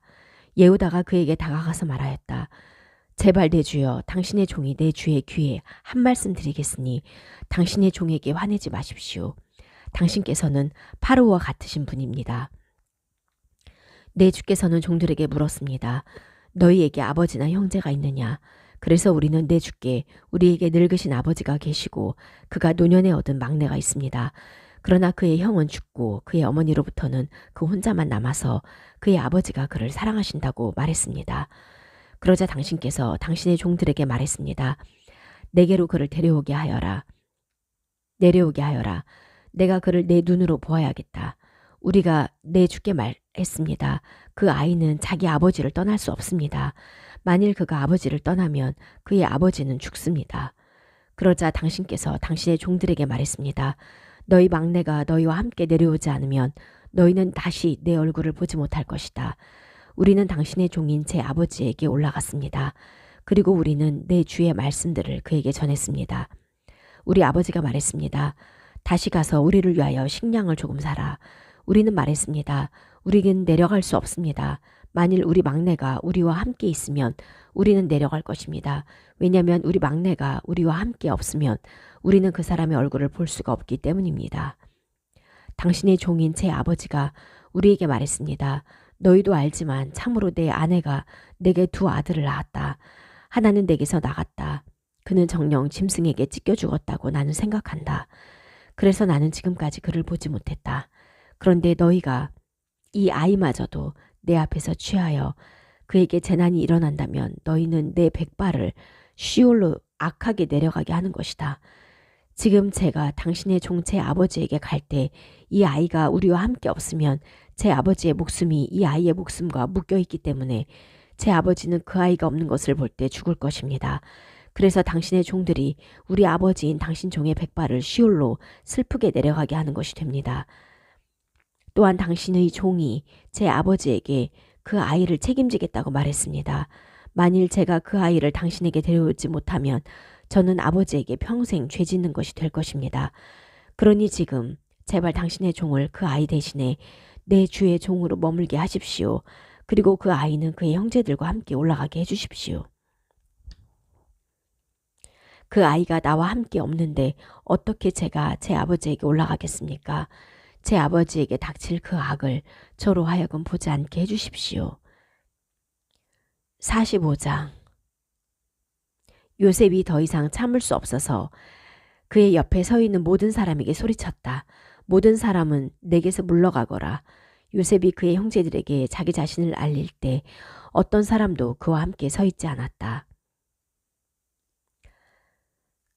예후다가 그에게 다가가서 말하였다. 제발 내 주여, 당신의 종이 내 주의 귀에 한 말씀 드리겠으니 당신의 종에게 화내지 마십시오. 당신께서는 파로와 같으신 분입니다. 내 주께서는 종들에게 물었습니다. 너희에게 아버지나 형제가 있느냐? 그래서 우리는 내 주께 우리에게 늙으신 아버지가 계시고 그가 노년에 얻은 막내가 있습니다. 그러나 그의 형은 죽고 그의 어머니로부터는 그 혼자만 남아서 그의 아버지가 그를 사랑하신다고 말했습니다. 그러자 당신께서 당신의 종들에게 말했습니다. 내게로 그를 내려오게 하여라. 내가 그를 내 눈으로 보아야겠다. 우리가 내 주께 말했습니다. 그 아이는 자기 아버지를 떠날 수 없습니다. 만일 그가 아버지를 떠나면 그의 아버지는 죽습니다. 그러자 당신께서 당신의 종들에게 말했습니다. 너희 막내가 너희와 함께 내려오지 않으면 너희는 다시 내 얼굴을 보지 못할 것이다. 우리는 당신의 종인 제 아버지에게 올라갔습니다. 그리고 우리는 내 주의 말씀들을 그에게 전했습니다. 우리 아버지가 말했습니다. 다시 가서 우리를 위하여 식량을 조금 사라. 우리는 말했습니다. 우리는 내려갈 수 없습니다. 만일 우리 막내가 우리와 함께 있으면 우리는 내려갈 것입니다. 왜냐하면 우리 막내가 우리와 함께 없으면 우리는 그 사람의 얼굴을 볼 수가 없기 때문입니다. 당신의 종인 제 아버지가 우리에게 말했습니다. 너희도 알지만 참으로 내 아내가 내게 두 아들을 낳았다. 하나는 내게서 나갔다. 그는 정녕 짐승에게 찢겨 죽었다고 나는 생각한다. 그래서 나는 지금까지 그를 보지 못했다. 그런데 너희가 이 아이마저도 내 앞에서 취하여 그에게 재난이 일어난다면 너희는 내 백발을 시올로 악하게 내려가게 하는 것이다. 지금 제가 당신의 종 제 아버지에게 갈 때 이 아이가 우리와 함께 없으면 제 아버지의 목숨이 이 아이의 목숨과 묶여 있기 때문에 제 아버지는 그 아이가 없는 것을 볼 때 죽을 것입니다. 그래서 당신의 종들이 우리 아버지인 당신 종의 백발을 시올로 슬프게 내려가게 하는 것이 됩니다. 또한 당신의 종이 제 아버지에게 그 아이를 책임지겠다고 말했습니다. 만일 제가 그 아이를 당신에게 데려오지 못하면 저는 아버지에게 평생 죄 짓는 것이 될 것입니다. 그러니 지금 제발 당신의 종을 그 아이 대신에 내 주의 종으로 머물게 하십시오. 그리고 그 아이는 그의 형제들과 함께 올라가게 해주십시오. 그 아이가 나와 함께 없는데 어떻게 제가 제 아버지에게 올라가겠습니까? 제 아버지에게 닥칠 그 악을 저로 하여금 보지 않게 해주십시오. 45장. 요셉이 더 이상 참을 수 없어서 그의 옆에 서 있는 모든 사람에게 소리쳤다. 모든 사람은 내게서 물러가거라. 요셉이 그의 형제들에게 자기 자신을 알릴 때 어떤 사람도 그와 함께 서 있지 않았다.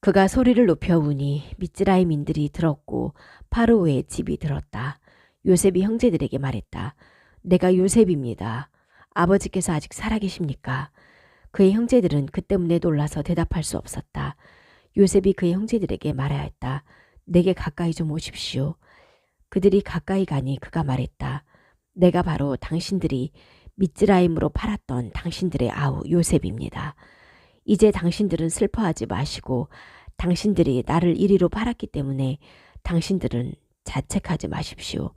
그가 소리를 높여 우니 미즈라임인들이 들었고 파로의 집이 들었다. 요셉이 형제들에게 말했다. 내가 요셉입니다. 아버지께서 아직 살아계십니까? 그의 형제들은 그 때문에 놀라서 대답할 수 없었다. 요셉이 그의 형제들에게 말하였다. 내게 가까이 좀 오십시오. 그들이 가까이 가니 그가 말했다. 내가 바로 당신들이 미즈라임으로 팔았던 당신들의 아우 요셉입니다. 이제 당신들은 슬퍼하지 마시고 당신들이 나를 이리로 팔았기 때문에 당신들은 자책하지 마십시오.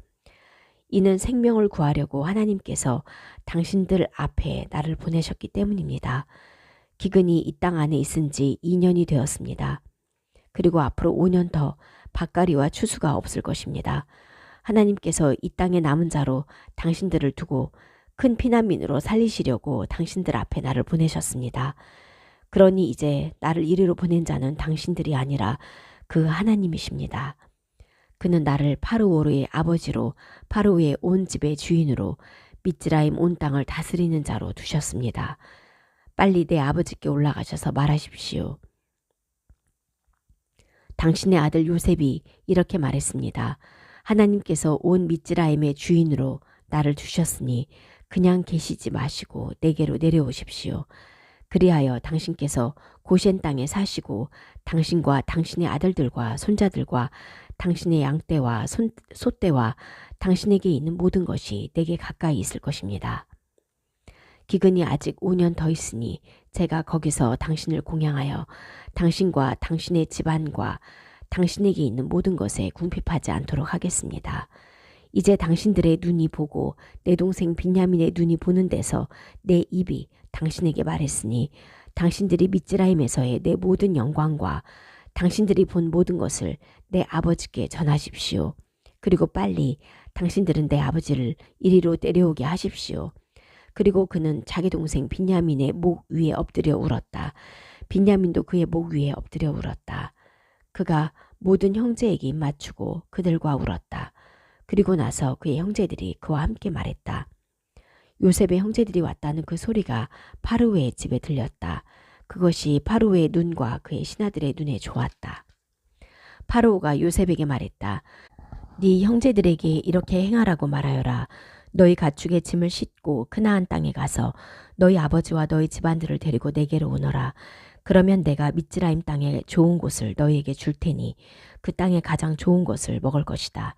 이는 생명을 구하려고 하나님께서 당신들 앞에 나를 보내셨기 때문입니다. 기근이 이 땅 안에 있은 지 2년이 되었습니다. 그리고 앞으로 5년 더 밭가리와 추수가 없을 것입니다. 하나님께서 이 땅에 남은 자로 당신들을 두고 큰 피난민으로 살리시려고 당신들 앞에 나를 보내셨습니다. 그러니 이제 나를 이리로 보낸 자는 당신들이 아니라 그 하나님이십니다. 그는 나를 파르오의 아버지로 파르오의 온 집의 주인으로 미즈라임 온 땅을 다스리는 자로 두셨습니다. 빨리 내 아버지께 올라가셔서 말하십시오. 당신의 아들 요셉이 이렇게 말했습니다. 하나님께서 온 미즈라임의 주인으로 나를 두셨으니 그냥 계시지 마시고 내게로 내려오십시오. 그리하여 당신께서 고센 땅에 사시고 당신과 당신의 아들들과 손자들과 당신의 양떼와 소떼와 당신에게 있는 모든 것이 내게 가까이 있을 것입니다. 기근이 아직 5년 더 있으니 제가 거기서 당신을 공양하여 당신과 당신의 집안과 당신에게 있는 모든 것에 궁핍하지 않도록 하겠습니다. 이제 당신들의 눈이 보고 내 동생 빈야민의 눈이 보는 데서 내 입이 당신에게 말했으니 당신들이 미즈라임에서의 내 모든 영광과 당신들이 본 모든 것을 내 아버지께 전하십시오. 그리고 빨리 당신들은 내 아버지를 이리로 데려오게 하십시오. 그리고 그는 자기 동생 빈야민의 목 위에 엎드려 울었다. 빈야민도 그의 목 위에 엎드려 울었다. 그가 모든 형제에게 입 맞추고 그들과 울었다. 그리고 나서 그의 형제들이 그와 함께 말했다. 요셉의 형제들이 왔다는 그 소리가 파르오의 집에 들렸다. 그것이 파르오의 눈과 그의 신하들의 눈에 좋았다. 파르오가 요셉에게 말했다. 네 형제들에게 이렇게 행하라고 말하여라. 너희 가축의 짐을 싣고 크나안 땅에 가서 너희 아버지와 너희 집안들을 데리고 내게로 오너라. 그러면 내가 미즈라임 땅의 좋은 곳을 너희에게 줄 테니 그 땅의 가장 좋은 것을 먹을 것이다.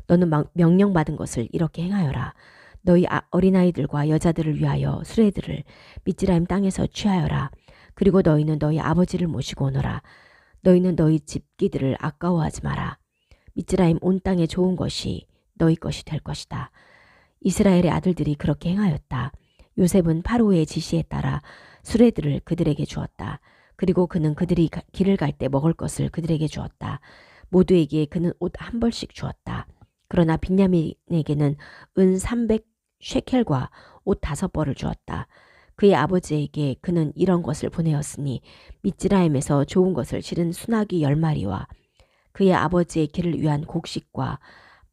너는 명령받은 것을 이렇게 행하여라. 너희 어린아이들과 여자들을 위하여 수레들을 미즈라임 땅에서 취하여라. 그리고 너희는 너희 아버지를 모시고 오너라. 너희는 너희 집기들을 아까워하지 마라. 미즈라임 온 땅에 좋은 것이 너희 것이 될 것이다. 이스라엘의 아들들이 그렇게 행하였다. 요셉은 파로의 지시에 따라 수레들을 그들에게 주었다. 그리고 그는 그들이 길을 갈 때 먹을 것을 그들에게 주었다. 모두에게 그는 옷 한 벌씩 주었다. 그러나 빈야민에게는 은 300 쉐켈과 옷 5벌을 주었다. 그의 아버지에게 그는 이런 것을 보내었으니 미즈라임에서 좋은 것을 실은 순아기 10마리와 그의 아버지의 길을 위한 곡식과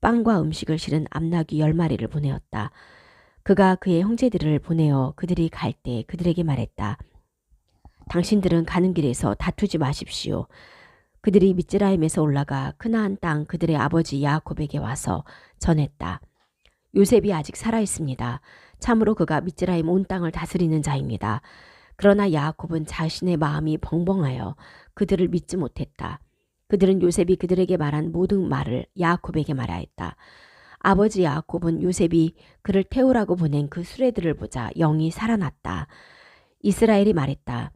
빵과 음식을 실은 암나귀 10마리를 보내었다. 그가 그의 형제들을 보내어 그들이 갈 때 그들에게 말했다. 당신들은 가는 길에서 다투지 마십시오. 그들이 미즈라임에서 올라가 크나안 땅 그들의 아버지 야곱에게 와서 전했다. 요셉이 아직 살아 있습니다. 참으로 그가 미즈라임 온 땅을 다스리는 자입니다. 그러나 야곱은 자신의 마음이 벙벙하여 그들을 믿지 못했다. 그들은 요셉이 그들에게 말한 모든 말을 야곱에게 말하였다. 아버지 야곱은 요셉이 그를 태우라고 보낸 그 수레들을 보자 영이 살아났다. 이스라엘이 말했다.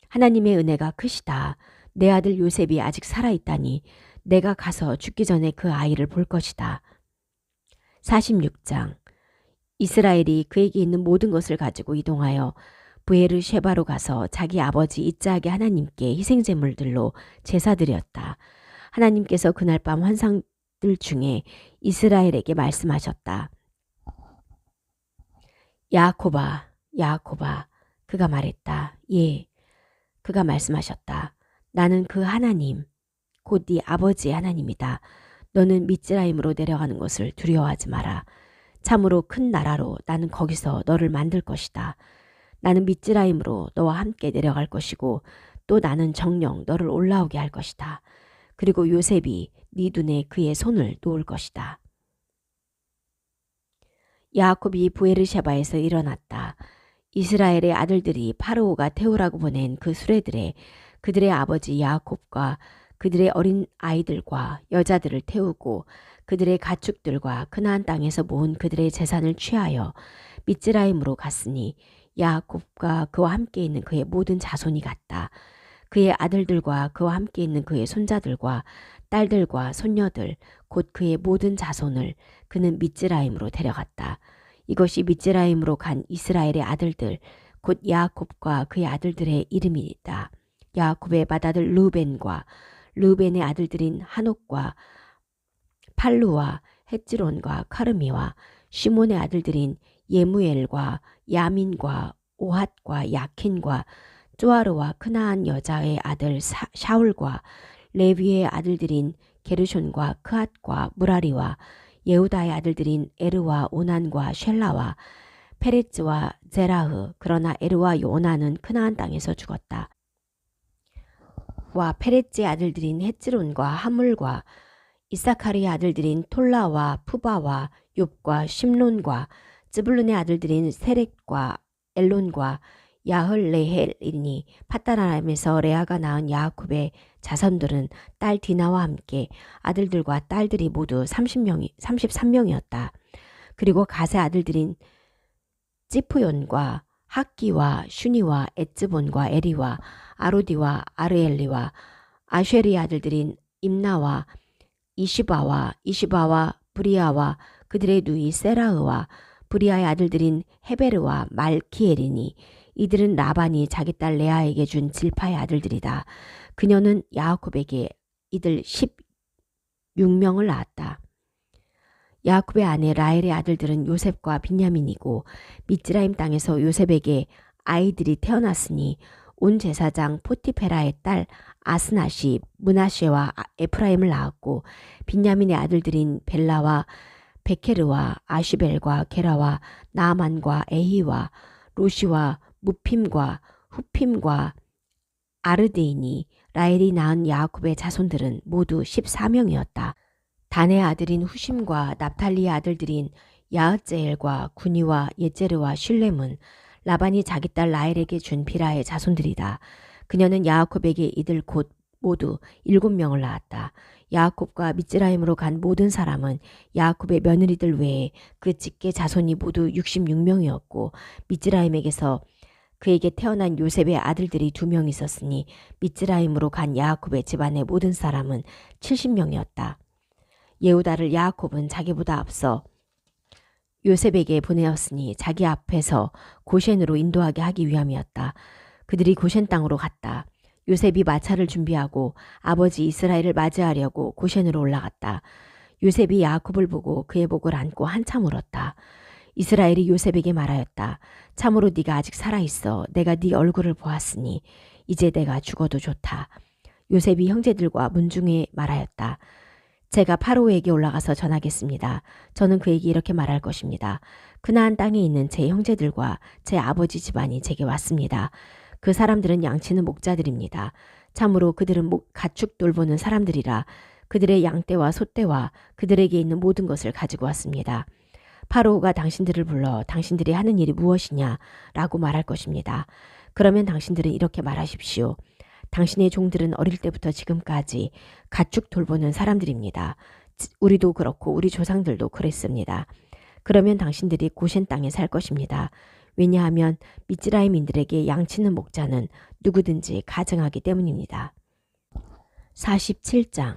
하나님의 은혜가 크시다. 내 아들 요셉이 아직 살아있다니 내가 가서 죽기 전에 그 아이를 볼 것이다. 46장 이스라엘이 그에게 있는 모든 것을 가지고 이동하여 브에르쉐바로 가서 자기 아버지 이스하의 하나님께 희생제물들로 제사드렸다. 하나님께서 그날 밤 환상들 중에 이스라엘에게 말씀하셨다. 야코바, 야코바. 그가 말했다. 예. 그가 말씀하셨다. 나는 그 하나님, 곧 네 아버지의 하나님이다. 너는 미즈라임으로 내려가는 것을 두려워하지 마라. 참으로 큰 나라로 나는 거기서 너를 만들 것이다. 나는 미즈라임으로 너와 함께 내려갈 것이고 또 나는 정녕 너를 올라오게 할 것이다. 그리고 요셉이 네 눈에 그의 손을 놓을 것이다. 야곱이 브에르쉐바에서 일어났다. 이스라엘의 아들들이 파르오가 태우라고 보낸 그 수레들에 그들의 아버지 야곱과 그들의 어린 아이들과 여자들을 태우고 그들의 가축들과 그나안 땅에서 모은 그들의 재산을 취하여 미즈라임으로 갔으니 야곱과 그와 함께 있는 그의 모든 자손이 갔다. 그의 아들들과 그와 함께 있는 그의 손자들과 딸들과 손녀들 곧 그의 모든 자손을 그는 미즈라임으로 데려갔다. 이것이 미즈라임으로 간 이스라엘의 아들들 곧 야곱과 그의 아들들의 이름이다. 야곱의 맏아들 르벤과 르벤의 아들들인 한옥과 팔루와 헷지론과 카르미와 시몬의 아들들인 예무엘과 야민과 오핫과 야킨과 쪼아르와 크나안 여자의 아들 샤울과 레위의 아들들인 게르손과 크앗과 무라리와 예후다의 아들들인 에르와 오난과 쉘라와 페레츠와 제라흐. 그러나 에르와 오난은 크나안 땅에서 죽었다. 와 페레츠의 아들들인 헷지론과 하물과 이사카리의 아들들인 톨라와 푸바와 욥과 심론과 즈불룬의 아들들인 세렉과 엘론과 야흘레헬이니 파다나람에서 레아가 낳은 야곱의 자손들은 딸 디나와 함께 아들들과 딸들이 모두 33명이었다. 그리고 가세 아들들인 찌프온과 학기와 슈니와 에츠본과 에리와 아로디와 아르엘리와 아쉐리 아들들인 임나와 이시바와 브리아와 그들의 누이 세라흐와 브리아의 아들들인 헤베르와 말키엘이니 이들은 라반이 자기 딸 레아에게 준 질파의 아들들이다. 그녀는 야곱에게 이들 16명을 낳았다. 야곱의 아내 라헬의 아들들은 요셉과 빈야민이고 미즈라임 땅에서 요셉에게 아이들이 태어났으니 온 제사장 포티페라의 딸 아스낫이 므낫쉐와 에프라임을 낳았고 빈야민의 아들들인 벨라와 베케르와 아시벨과 게라와 나아만과 에히와 로시와 무핌과 후핌과 아르데이니 라헬이 낳은 야곱의 자손들은 모두 14명이었다. 단의 아들인 후심과 납탈리의 아들들인 야흐제엘과 구니와 예제르와 슐렘은 라반이 자기 딸 라헬에게 준 비라의 자손들이다. 그녀는 야곱에게 이들 곧 모두 7명을 낳았다. 야곱과 미즈라임으로 간 모든 사람은 야곱의 며느리들 외에 그 직계 자손이 모두 66명이었고 미즈라임에게서 그에게 태어난 요셉의 아들들이 2명 있었으니 미즈라임으로 간 야곱의 집안의 모든 사람은 70명이었다. 예후다를 야곱은 자기보다 앞서 요셉에게 보내었으니 자기 앞에서 고센으로 인도하게 하기 위함이었다. 그들이 고센 땅으로 갔다. 요셉이 마차를 준비하고 아버지 이스라엘을 맞이하려고 고센으로 올라갔다. 요셉이 야곱을 보고 그의 목을 안고 한참 울었다. 이스라엘이 요셉에게 말하였다. 참으로 네가 아직 살아있어. 내가 네 얼굴을 보았으니 이제 내가 죽어도 좋다. 요셉이 형제들과 문중에 말하였다. 제가 파로에게 올라가서 전하겠습니다. 저는 그에게 이렇게 말할 것입니다. 그나안 땅에 있는 제 형제들과 제 아버지 집안이 제게 왔습니다. 그 사람들은 양치는 목자들입니다. 참으로 그들은 가축 돌보는 사람들이라 그들의 양떼와 소떼와 그들에게 있는 모든 것을 가지고 왔습니다. 파로가 당신들을 불러 당신들이 하는 일이 무엇이냐 라고 말할 것입니다. 그러면 당신들은 이렇게 말하십시오. 당신의 종들은 어릴 때부터 지금까지 가축 돌보는 사람들입니다. 우리도 그렇고 우리 조상들도 그랬습니다. 그러면 당신들이 고센 땅에 살 것입니다. 왜냐하면 미즈라임인들에게 양치는 목자는 누구든지 가증하기 때문입니다. 47장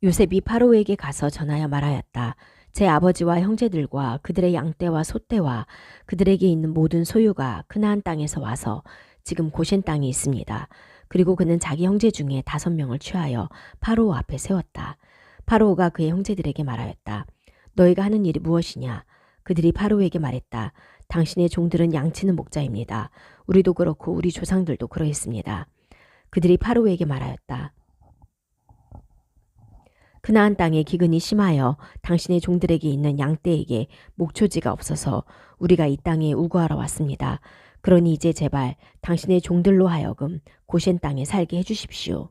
요셉이 파로에게 가서 전하여 말하였다. 제 아버지와 형제들과 그들의 양떼와 소떼와 그들에게 있는 모든 소유가 그나안 땅에서 와서 지금 고센 땅에 있습니다. 그리고 그는 자기 형제 중에 5명을 취하여 파로우 앞에 세웠다. 파로우가 그의 형제들에게 말하였다. 너희가 하는 일이 무엇이냐? 그들이 파로우에게 말했다. 당신의 종들은 양치는 목자입니다. 우리도 그렇고 우리 조상들도 그러했습니다. 그들이 파로우에게 말하였다. 그나안 땅에 기근이 심하여 당신의 종들에게 있는 양떼에게 목초지가 없어서 우리가 이 땅에 우거하러 왔습니다. 그러니 이제 제발 당신의 종들로 하여금 고센 땅에 살게 해주십시오.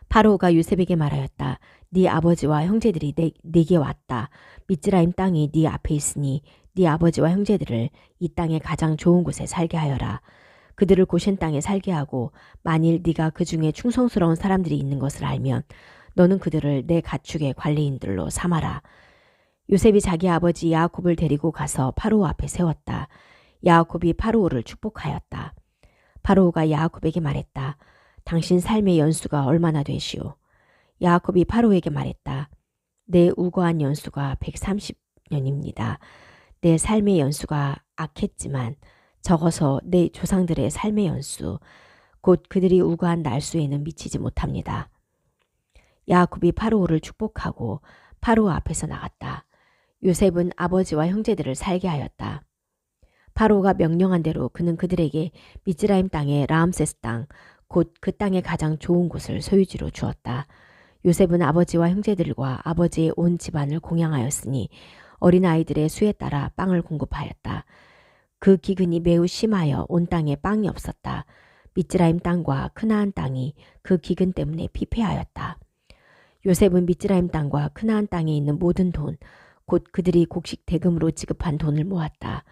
파로우가 요셉에게 말하였다. 네 아버지와 형제들이 내게 왔다. 미즈라임 땅이 네 앞에 있으니 네 아버지와 형제들을 이 땅의 가장 좋은 곳에 살게 하여라. 그들을 고센 땅에 살게 하고 만일 네가 그 중에 충성스러운 사람들이 있는 것을 알면 너는 그들을 내 가축의 관리인들로 삼아라. 요셉이 자기 아버지 야곱을 데리고 가서 파로우 앞에 세웠다. 야곱이 파로우를 축복하였다. 파로우가 야곱에게 말했다. 당신 삶의 연수가 얼마나 되시오? 야곱이 파로우에게 말했다. 내 우거한 연수가 130년입니다. 내 삶의 연수가 악했지만 적어서 내 조상들의 삶의 연수, 곧 그들이 우거한 날수에는 미치지 못합니다. 야곱이 파로우를 축복하고 파로우 앞에서 나갔다. 요셉은 아버지와 형제들을 살게 하였다. 파로우가 명령한 대로 그는 그들에게 미즈라임 땅의 라암세스 땅, 곧 그 땅의 가장 좋은 곳을 소유지로 주었다. 요셉은 아버지와 형제들과 아버지의 온 집안을 공양하였으니 어린아이들의 수에 따라 빵을 공급하였다. 그 기근이 매우 심하여 온 땅에 빵이 없었다. 미즈라임 땅과 크나안 땅이 그 기근 때문에 피폐하였다. 요셉은 미즈라임 땅과 크나안 땅에 있는 모든 돈, 곧 그들이 곡식 대금으로 지급한 돈을 모았다.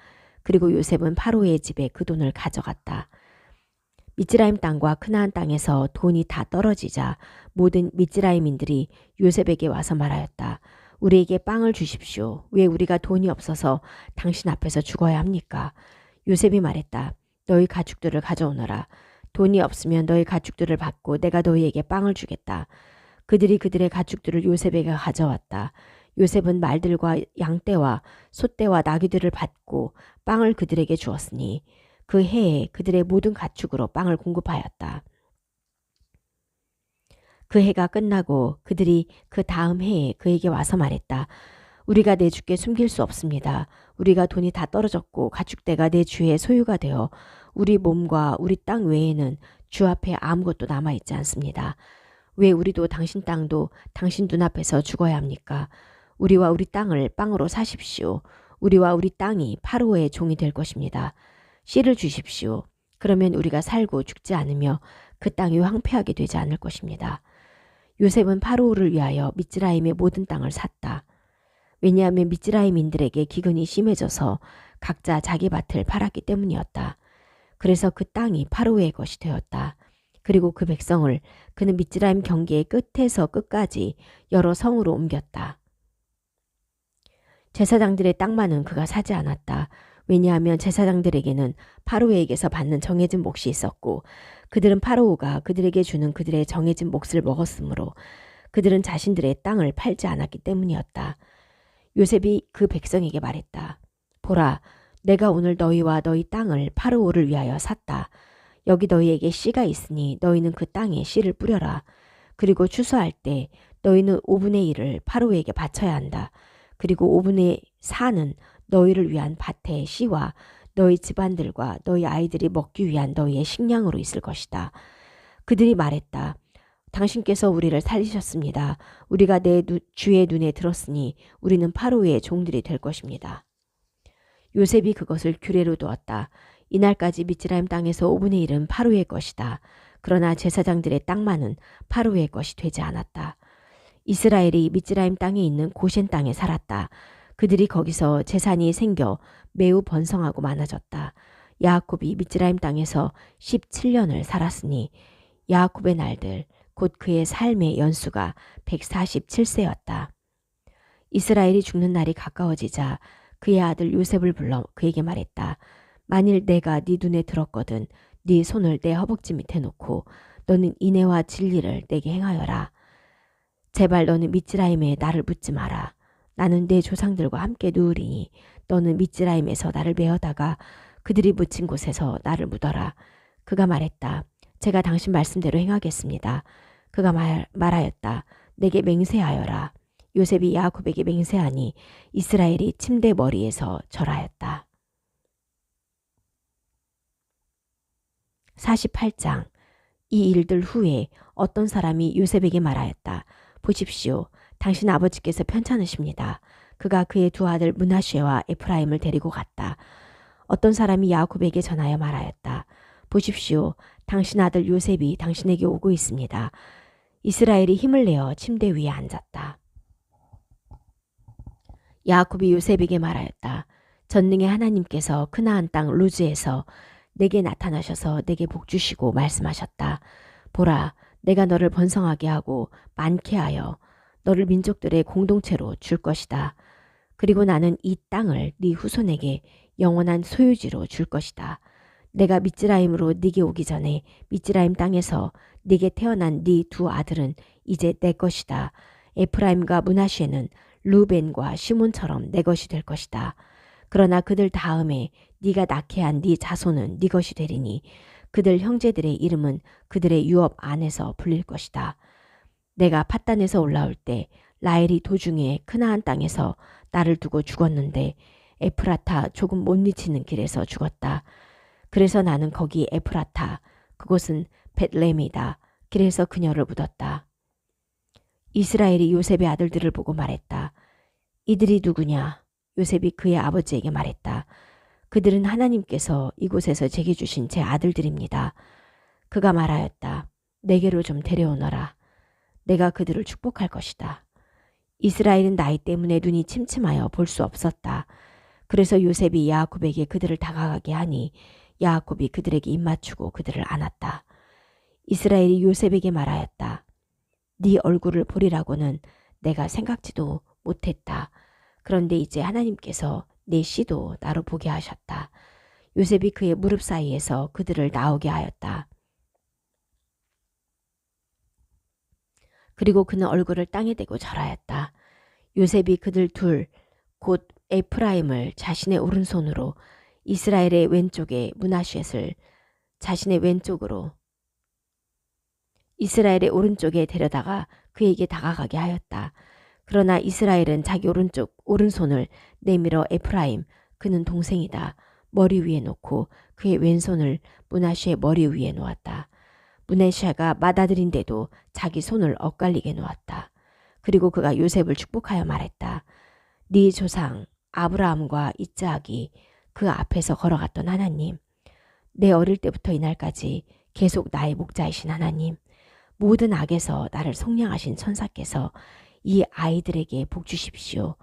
그리고 요셉은 파로의 집에 그 돈을 가져갔다. 미즈라임 땅과 크나안 땅에서 돈이 다 떨어지자 모든 미즈라임인들이 요셉에게 와서 말하였다. 우리에게 빵을 주십시오. 왜 우리가 돈이 없어서 당신 앞에서 죽어야 합니까? 요셉이 말했다. 너희 가축들을 가져오너라. 돈이 없으면 너희 가축들을 받고 내가 너희에게 빵을 주겠다. 그들이 그들의 가축들을 요셉에게 가져왔다. 요셉은 말들과 양떼와 소떼와 나귀들을 받고 빵을 그들에게 주었으니 그 해에 그들의 모든 가축으로 빵을 공급하였다. 그 해가 끝나고 그들이 그 다음 해에 그에게 와서 말했다. 우리가 내 주께 숨길 수 없습니다. 우리가 돈이 다 떨어졌고 가축대가 내 주의 소유가 되어 우리 몸과 우리 땅 외에는 주 앞에 아무것도 남아있지 않습니다. 왜 우리도 당신 땅도 당신 눈앞에서 죽어야 합니까? 우리와 우리 땅을 빵으로 사십시오. 우리와 우리 땅이 파로의 종이 될 것입니다. 씨를 주십시오. 그러면 우리가 살고 죽지 않으며 그 땅이 황폐하게 되지 않을 것입니다. 요셉은 파로우를 위하여 미즈라임의 모든 땅을 샀다. 왜냐하면 미즈라임인들에게 기근이 심해져서 각자 자기 밭을 팔았기 때문이었다. 그래서 그 땅이 파로우의 것이 되었다. 그리고 그 백성을 그는 미즈라임 경계의 끝에서 끝까지 여러 성으로 옮겼다. 제사장들의 땅만은 그가 사지 않았다. 왜냐하면 제사장들에게는 파로우에게서 받는 정해진 몫이 있었고 그들은 파로우가 그들에게 주는 그들의 정해진 몫을 먹었으므로 그들은 자신들의 땅을 팔지 않았기 때문이었다. 요셉이 그 백성에게 말했다. 보라, 내가 오늘 너희와 너희 땅을 파르오를 위하여 샀다. 여기 너희에게 씨가 있으니 너희는 그 땅에 씨를 뿌려라. 그리고 추수할 때 너희는 5분의 1을 파르오에게 바쳐야 한다. 그리고 5분의 4는 너희를 위한 밭의 씨와 너희 집안들과 너희 아이들이 먹기 위한 너희의 식량으로 있을 것이다. 그들이 말했다. 당신께서 우리를 살리셨습니다. 우리가 주의 눈에 들었으니 우리는 파로의 종들이 될 것입니다. 요셉이 그것을 규례로 두었다. 이날까지 미즈라임 땅에서 5분의 1은 파로의 것이다. 그러나 제사장들의 땅만은 파로의 것이 되지 않았다. 이스라엘이 미즈라임 땅에 있는 고센 땅에 살았다. 그들이 거기서 재산이 생겨 매우 번성하고 많아졌다. 야곱이 미즈라임 땅에서 17년을 살았으니 야곱의 날들 곧 그의 삶의 연수가 147세였다. 이스라엘이 죽는 날이 가까워지자 그의 아들 요셉을 불러 그에게 말했다. 만일 내가 네 눈에 들었거든 네 손을 내 허벅지 밑에 놓고 너는 인애와 진리를 내게 행하여라. 제발 너는 미즈라임에 나를 묻지 마라. 나는 내 조상들과 함께 누우리니 너는 미즈라임에서 나를 메어다가 그들이 묻힌 곳에서 나를 묻어라. 그가 말했다. 제가 당신 말씀대로 행하겠습니다. 그가 말하였다. 내게 맹세하여라. 요셉이 야곱에게 맹세하니 이스라엘이 침대 머리에서 절하였다. 48장. 이 일들 후에 어떤 사람이 요셉에게 말하였다. 보십시오. 당신 아버지께서 편찮으십니다. 그가 그의 두 아들 므낫쉐와 에프라임을 데리고 갔다. 어떤 사람이 야곱에게 전하여 말하였다. 보십시오. 당신 아들 요셉이 당신에게 오고 있습니다. 이스라엘이 힘을 내어 침대 위에 앉았다. 야곱이 요셉에게 말하였다. 전능의 하나님께서 크나안 땅 루즈에서 내게 나타나셔서 내게 복 주시고 말씀하셨다. 보라, 내가 너를 번성하게 하고 많게 하여 너를 민족들의 공동체로 줄 것이다. 그리고 나는 이 땅을 네 후손에게 영원한 소유지로 줄 것이다. 내가 미즈라임으로 네게 오기 전에 미즈라임 땅에서 네게 태어난 네 두 아들은 이제 내 것이다. 에프라임과 므낫쉐는 루벤과 시몬처럼 내 것이 될 것이다. 그러나 그들 다음에 네가 낳게 한 네 자손은 네 것이 되리니 그들 형제들의 이름은 그들의 유업 안에서 불릴 것이다. 내가 팟단에서 올라올 때 라헬이 도중에 크나안 땅에서 나를 두고 죽었는데 에프라타 조금 못 미치는 길에서 죽었다. 그래서 나는 거기 에프라타, 그곳은 벳레헴이다. 길에서 그녀를 묻었다. 이스라엘이 요셉의 아들들을 보고 말했다. 이들이 누구냐? 요셉이 그의 아버지에게 말했다. 그들은 하나님께서 이곳에서 제게 주신 제 아들들입니다. 그가 말하였다. 내게로 좀 데려오너라. 내가 그들을 축복할 것이다. 이스라엘은 나이 때문에 눈이 침침하여 볼 수 없었다. 그래서 요셉이 야곱에게 그들을 다가가게 하니 야곱이 그들에게 입맞추고 그들을 안았다. 이스라엘이 요셉에게 말하였다. 네 얼굴을 보리라고는 내가 생각지도 못했다. 그런데 이제 하나님께서 내 씨도 나로 보게 하셨다. 요셉이 그의 무릎 사이에서 그들을 나오게 하였다. 그리고 그는 얼굴을 땅에 대고 절하였다. 요셉이 그들 둘, 곧 에프라임을 자신의 오른손으로 이스라엘의 왼쪽에 므낫셋을 자신의 왼쪽으로 이스라엘의 오른쪽에 데려다가 그에게 다가가게 하였다. 그러나 이스라엘은 자기 오른손을 내밀어 에프라임, 그는 동생이다. 머리 위에 놓고 그의 왼손을 므낫쉐의 머리 위에 놓았다. 므낫쉐가 맏아들인데도 자기 손을 엇갈리게 놓았다. 그리고 그가 요셉을 축복하여 말했다. 네 조상 아브라함과 이스하기 그 앞에서 걸어갔던 하나님, 내 어릴 때부터 이날까지 계속 나의 목자이신 하나님, 모든 악에서 나를 속량하신 천사께서 이 아이들에게 복 주십시오.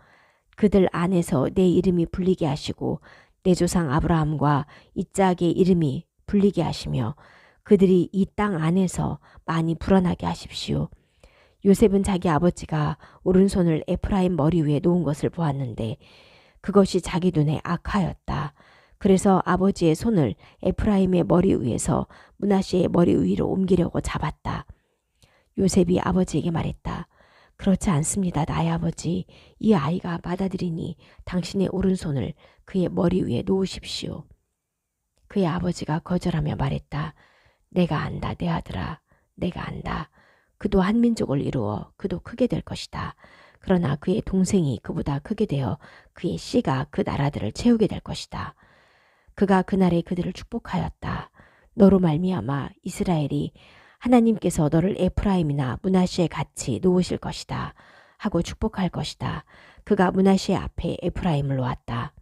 그들 안에서 내 이름이 불리게 하시고 내 조상 아브라함과 이스하기의 이름이 불리게 하시며 그들이 이 땅 안에서 많이 불어나게 하십시오. 요셉은 자기 아버지가 오른손을 에프라임 머리 위에 놓은 것을 보았는데 그것이 자기 눈에 악하였다. 그래서 아버지의 손을 에프라임의 머리 위에서 므낫쉐의 머리 위로 옮기려고 잡았다. 요셉이 아버지에게 말했다. 그렇지 않습니다, 나의 아버지. 이 아이가 받아들이니 당신의 오른손을 그의 머리 위에 놓으십시오. 그의 아버지가 거절하며 말했다. 내가 안다, 내 아들아. 내가 안다. 그도 한 민족을 이루어 그도 크게 될 것이다. 그러나 그의 동생이 그보다 크게 되어 그의 씨가 그 나라들을 채우게 될 것이다. 그가 그날에 그들을 축복하였다. 너로 말미암아 이스라엘이 하나님께서 너를 에프라임이나 므낫세에 같이 놓으실 것이다 하고 축복할 것이다. 그가 므낫세 앞에 에프라임을 놓았다.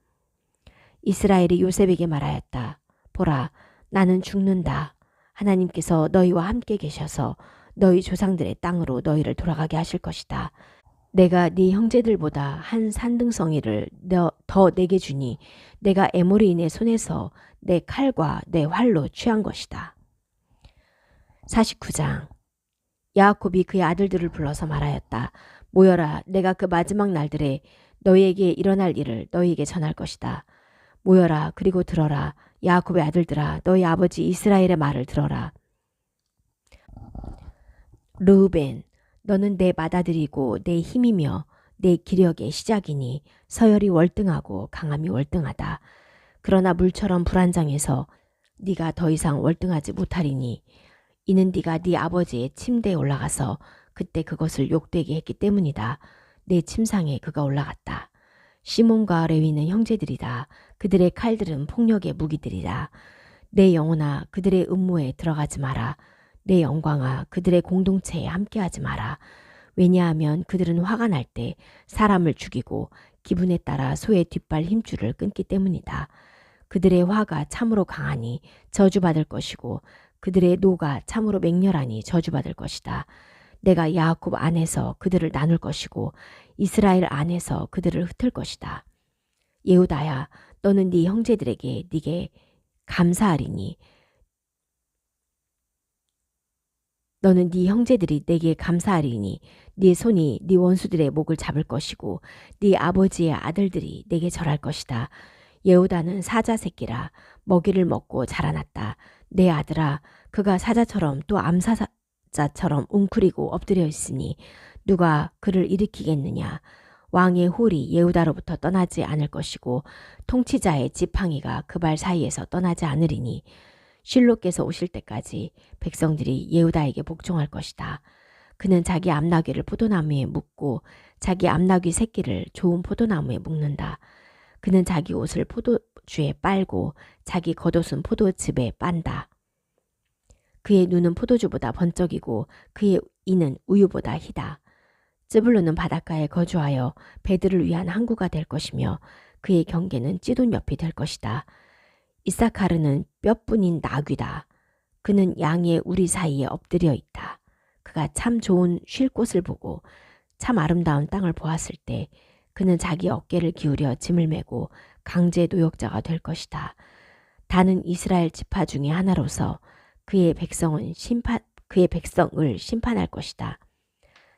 이스라엘이 요셉에게 말하였다. 보라, 나는 죽는다. 하나님께서 너희와 함께 계셔서 너희 조상들의 땅으로 너희를 돌아가게 하실 것이다. 내가 네 형제들보다 한 산등성이를 더 내게 주니 내가 에모리인의 손에서 내 칼과 내 활로 취한 것이다. 49장. 야곱이 그의 아들들을 불러서 말하였다. 모여라, 내가 그 마지막 날들에 너희에게 일어날 일을 너희에게 전할 것이다. 모여라, 그리고 들어라. 야곱의 아들들아, 너희 아버지 이스라엘의 말을 들어라. 르우벤, 너는 내 맏아들이고 내 힘이며 내 기력의 시작이니 서열이 월등하고 강함이 월등하다. 그러나 물처럼 불안정해서 네가 더 이상 월등하지 못하리니 이는 네가 네 아버지의 침대에 올라가서 그때 그것을 욕되게 했기 때문이다. 내 침상에 그가 올라갔다. 시몬과 레위는 형제들이다. 그들의 칼들은 폭력의 무기들이다. 내 영혼아, 그들의 음모에 들어가지 마라. 내 영광아, 그들의 공동체에 함께하지 마라. 왜냐하면 그들은 화가 날 때 사람을 죽이고 기분에 따라 소의 뒷발 힘줄을 끊기 때문이다. 그들의 화가 참으로 강하니 저주받을 것이고 그들의 노가 참으로 맹렬하니 저주받을 것이다. 내가 야곱 안에서 그들을 나눌 것이고 이스라엘 안에서 그들을 흩을 것이다. 예후다야, 너는 네 형제들에게 네게 감사하리니 너는 네 형제들이 내게 감사하리니 네 손이 네 원수들의 목을 잡을 것이고 네 아버지의 아들들이 내게 절할 것이다. 예후다는 사자 새끼라 먹이를 먹고 자라났다. 내 아들아, 그가 사자처럼 또 암사자처럼 웅크리고 엎드려 있으니 누가 그를 일으키겠느냐. 왕의 홀이 예후다로부터 떠나지 않을 것이고 통치자의 지팡이가 그 발 사이에서 떠나지 않으리니 실로께서 오실 때까지 백성들이 예후다에게 복종할 것이다. 그는 자기 암나귀를 포도나무에 묶고 자기 암나귀 새끼를 좋은 포도나무에 묶는다. 그는 자기 옷을 포도주에 빨고 자기 겉옷은 포도즙에 빤다. 그의 눈은 포도주보다 번쩍이고 그의 이는 우유보다 희다. 쯔블론은 바닷가에 거주하여 배들을 위한 항구가 될 것이며 그의 경계는 찌돈 옆이 될 것이다. 이사카르는 뼈뿐인 나귀다. 그는 양의 우리 사이에 엎드려 있다. 그가 참 좋은 쉴 곳을 보고 참 아름다운 땅을 보았을 때 그는 자기 어깨를 기울여 짐을 메고 강제 노역자가 될 것이다. 다는 이스라엘 지파 중의 하나로서 그의 백성을 심판할 것이다.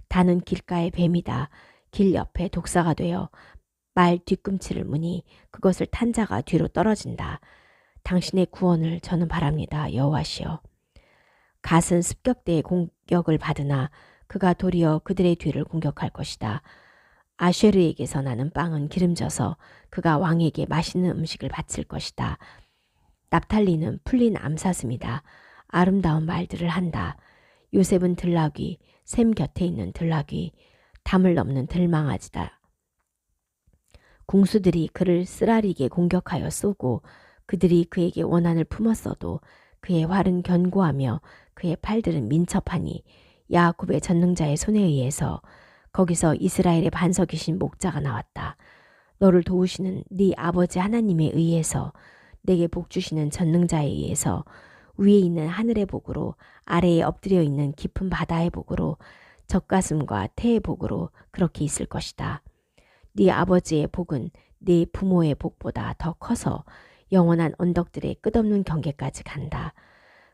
다는 길가의 뱀이다. 길 옆에 독사가 되어 말 뒤꿈치를 무니 그것을 탄 자가 뒤로 떨어진다. 당신의 구원을 저는 바랍니다, 여호와시여. 갓은 습격대의 공격을 받으나 그가 도리어 그들의 뒤를 공격할 것이다. 아쉐르에게서 나는 빵은 기름져서 그가 왕에게 맛있는 음식을 바칠 것이다. 납탈리는 풀린 암사슴이다. 아름다운 말들을 한다. 요셉은 들나귀, 샘 곁에 있는 들나귀, 담을 넘는 들망아지다. 궁수들이 그를 쓰라리게 공격하여 쏘고 그들이 그에게 원한을 품었어도 그의 활은 견고하며 그의 팔들은 민첩하니 야곱의 전능자의 손에 의해서 거기서 이스라엘의 반석이신 목자가 나왔다. 너를 도우시는 네 아버지 하나님에 의해서 내게 복 주시는 전능자에 의해서 위에 있는 하늘의 복으로 아래에 엎드려 있는 깊은 바다의 복으로 젖가슴과 태의 복으로 그렇게 있을 것이다. 네 아버지의 복은 네 부모의 복보다 더 커서 영원한 언덕들의 끝없는 경계까지 간다.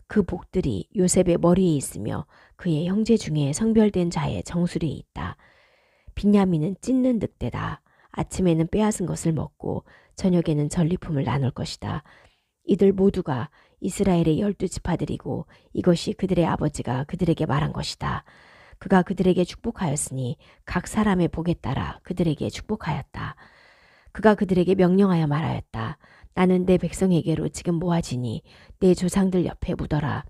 그 복들이 요셉의 머리에 있으며 그의 형제 중에 성별된 자의 정수리에 있다. 빈야민은 찢는 늑대다. 아침에는 빼앗은 것을 먹고 저녁에는 전리품을 나눌 것이다. 이들 모두가 이스라엘의 12지파들이고 이것이 그들의 아버지가 그들에게 말한 것이다. 그가 그들에게 축복하였으니 각 사람의 복에 따라 그들에게 축복하였다. 그가 그들에게 명령하여 말하였다. 나는 내 백성에게로 지금 모아지니 내 조상들 옆에 묻어라.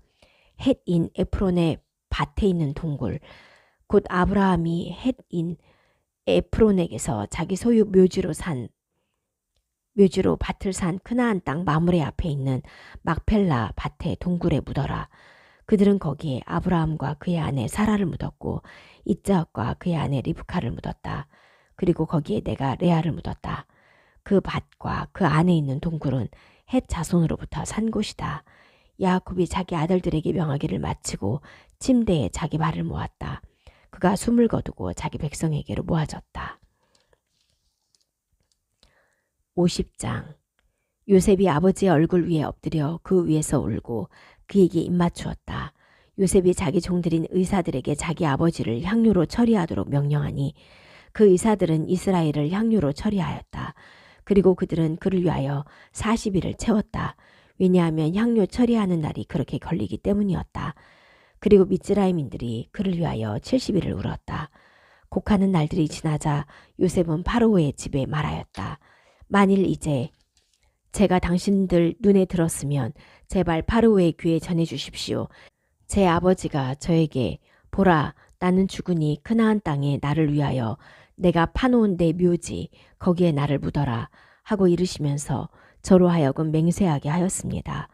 헷인 에프론의 밭에 있는 동굴, 곧 아브라함이 헷인 에프론에게서 자기 소유 묘지로 밭을 산 크나안 땅 마므레 앞에 있는 막펠라 밭의 동굴에 묻어라. 그들은 거기에 아브라함과 그의 아내 사라를 묻었고 이츠학과 그의 아내 리브카를 묻었다. 그리고 거기에 내가 레아를 묻었다. 그 밭과 그 안에 있는 동굴은 헷 자손으로부터 산 곳이다. 야곱이 자기 아들들에게 명하기를 마치고 침대에 자기 발을 모았다. 그가 숨을 거두고 자기 백성에게로 모아졌다. 50장. 요셉이 아버지의 얼굴 위에 엎드려 그 위에서 울고 그에게 입맞추었다. 요셉이 자기 종들인 의사들에게 자기 아버지를 향료로 처리하도록 명령하니 그 의사들은 이스라엘을 향료로 처리하였다. 그리고 그들은 그를 위하여 40일을 채웠다. 왜냐하면 향료 처리하는 날이 그렇게 걸리기 때문이었다. 그리고 미즈라임인들이 그를 위하여 70일을 울었다. 곡하는 날들이 지나자 요셉은 파로의 집에 말하였다. 만일 이제 제가 당신들 눈에 들었으면 제발 파로의 귀에 전해 주십시오. 제 아버지가 저에게 보라, 나는 죽으니 크나안 땅에 나를 위하여 내가 파놓은 내 묘지 거기에 나를 묻어라 하고 이르시면서 저로 하여금 맹세하게 하였습니다.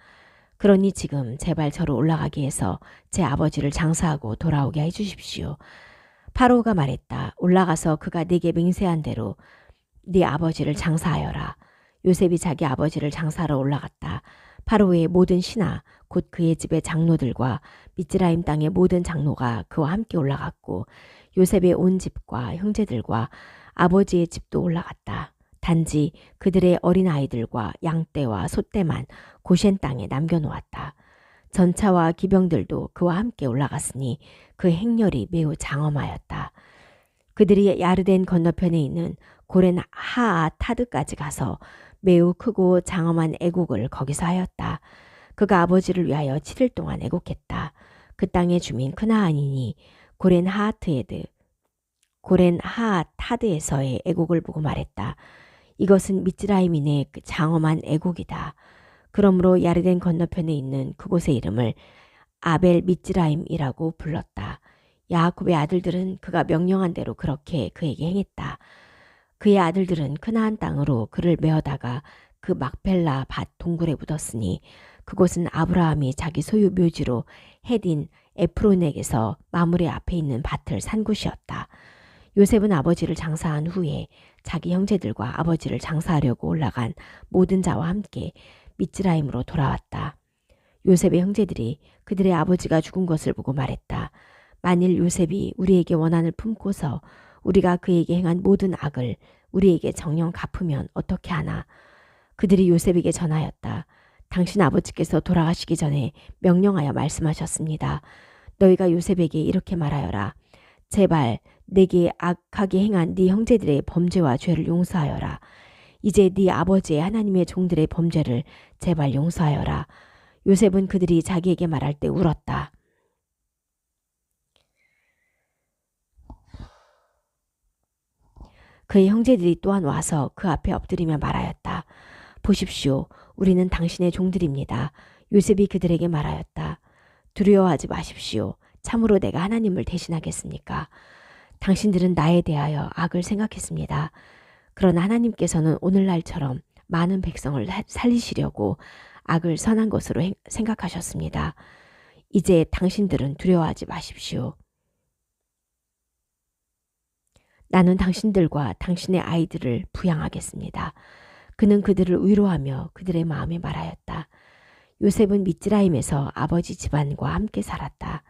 그러니 지금 제발 저로 올라가게 해서 제 아버지를 장사하고 돌아오게 해주십시오. 파로가 말했다. 올라가서 그가 네게 맹세한 대로 네 아버지를 장사하여라. 요셉이 자기 아버지를 장사하러 올라갔다. 파로의 모든 신하 곧 그의 집의 장로들과 미즈라임 땅의 모든 장로가 그와 함께 올라갔고 요셉의 온 집과 형제들과 아버지의 집도 올라갔다. 단지 그들의 어린아이들과 양떼와 소떼만 고센 땅에 남겨놓았다. 전차와 기병들도 그와 함께 올라갔으니 그 행렬이 매우 장엄하였다. 그들이 야르덴 건너편에 있는 고렌 하아타드까지 가서 매우 크고 장엄한 애국을 거기서 하였다. 그가 아버지를 위하여 7일 동안 애국했다. 그 땅의 주민 크나안인이 고렌 하아타드에서의 애국을 보고 말했다. 이것은 미즈라임인의 그 장엄한 애국이다. 그러므로 야르덴 건너편에 있는 그곳의 이름을 아벨 미즈라임이라고 불렀다. 야곱의 아들들은 그가 명령한 대로 그렇게 그에게 행했다. 그의 아들들은 크나안 땅으로 그를 메어다가 그 막펠라 밭 동굴에 묻었으니 그곳은 아브라함이 자기 소유 묘지로 헷인 에프론에게서 마므레 앞에 있는 밭을 산 곳이었다. 요셉은 아버지를 장사한 후에 자기 형제들과 아버지를 장사하려고 올라간 모든 자와 함께 미즈라임으로 돌아왔다. 요셉의 형제들이 그들의 아버지가 죽은 것을 보고 말했다. 만일 요셉이 우리에게 원한을 품고서 우리가 그에게 행한 모든 악을 우리에게 정령 갚으면 어떻게 하나. 그들이 요셉에게 전하였다. 당신 아버지께서 돌아가시기 전에 명령하여 말씀하셨습니다. 너희가 요셉에게 이렇게 말하여라. 제발 내게 악하게 행한 네 형제들의 범죄와 죄를 용서하여라. 이제 네 아버지의 하나님의 종들의 범죄를 제발 용서하여라. 요셉은 그들이 자기에게 말할 때 울었다. 그의 형제들이 또한 와서 그 앞에 엎드리며 말하였다. 보십시오. 우리는 당신의 종들입니다. 요셉이 그들에게 말하였다. 두려워하지 마십시오. 참으로 내가 하나님을 대신하겠습니까? 당신들은 나에 대하여 악을 생각했습니다. 그러나 하나님께서는 오늘날처럼 많은 백성을 살리시려고 악을 선한 것으로 생각하셨습니다. 이제 당신들은 두려워하지 마십시오. 나는 당신들과 당신의 아이들을 부양하겠습니다. 그는 그들을 위로하며 그들의 마음에 말하였다. 요셉은 미즈라임에서 아버지 집안과 함께 살았다.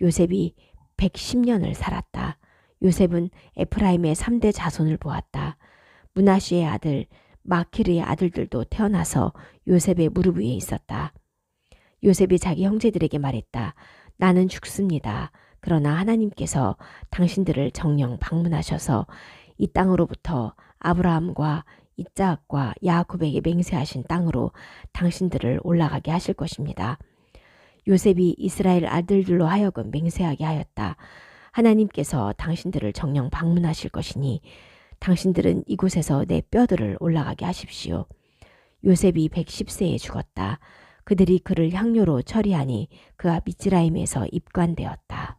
요셉이 110년을 살았다. 요셉은 에프라임의 3대 자손을 보았다. 므낫시의 아들 마키르의 아들들도 태어나서 요셉의 무릎 위에 있었다. 요셉이 자기 형제들에게 말했다. 나는 죽습니다. 그러나 하나님께서 당신들을 정령 방문하셔서 이 땅으로부터 아브라함과 이삭과 야곱에게 맹세하신 땅으로 당신들을 올라가게 하실 것입니다. 요셉이 이스라엘 아들들로 하여금 맹세하게 하였다. 하나님께서 당신들을 정령 방문하실 것이니 당신들은 이곳에서 내 뼈들을 올라가게 하십시오. 요셉이 110세에 죽었다. 그들이 그를 향료로 처리하니 그가 미즈라임에서 입관되었다.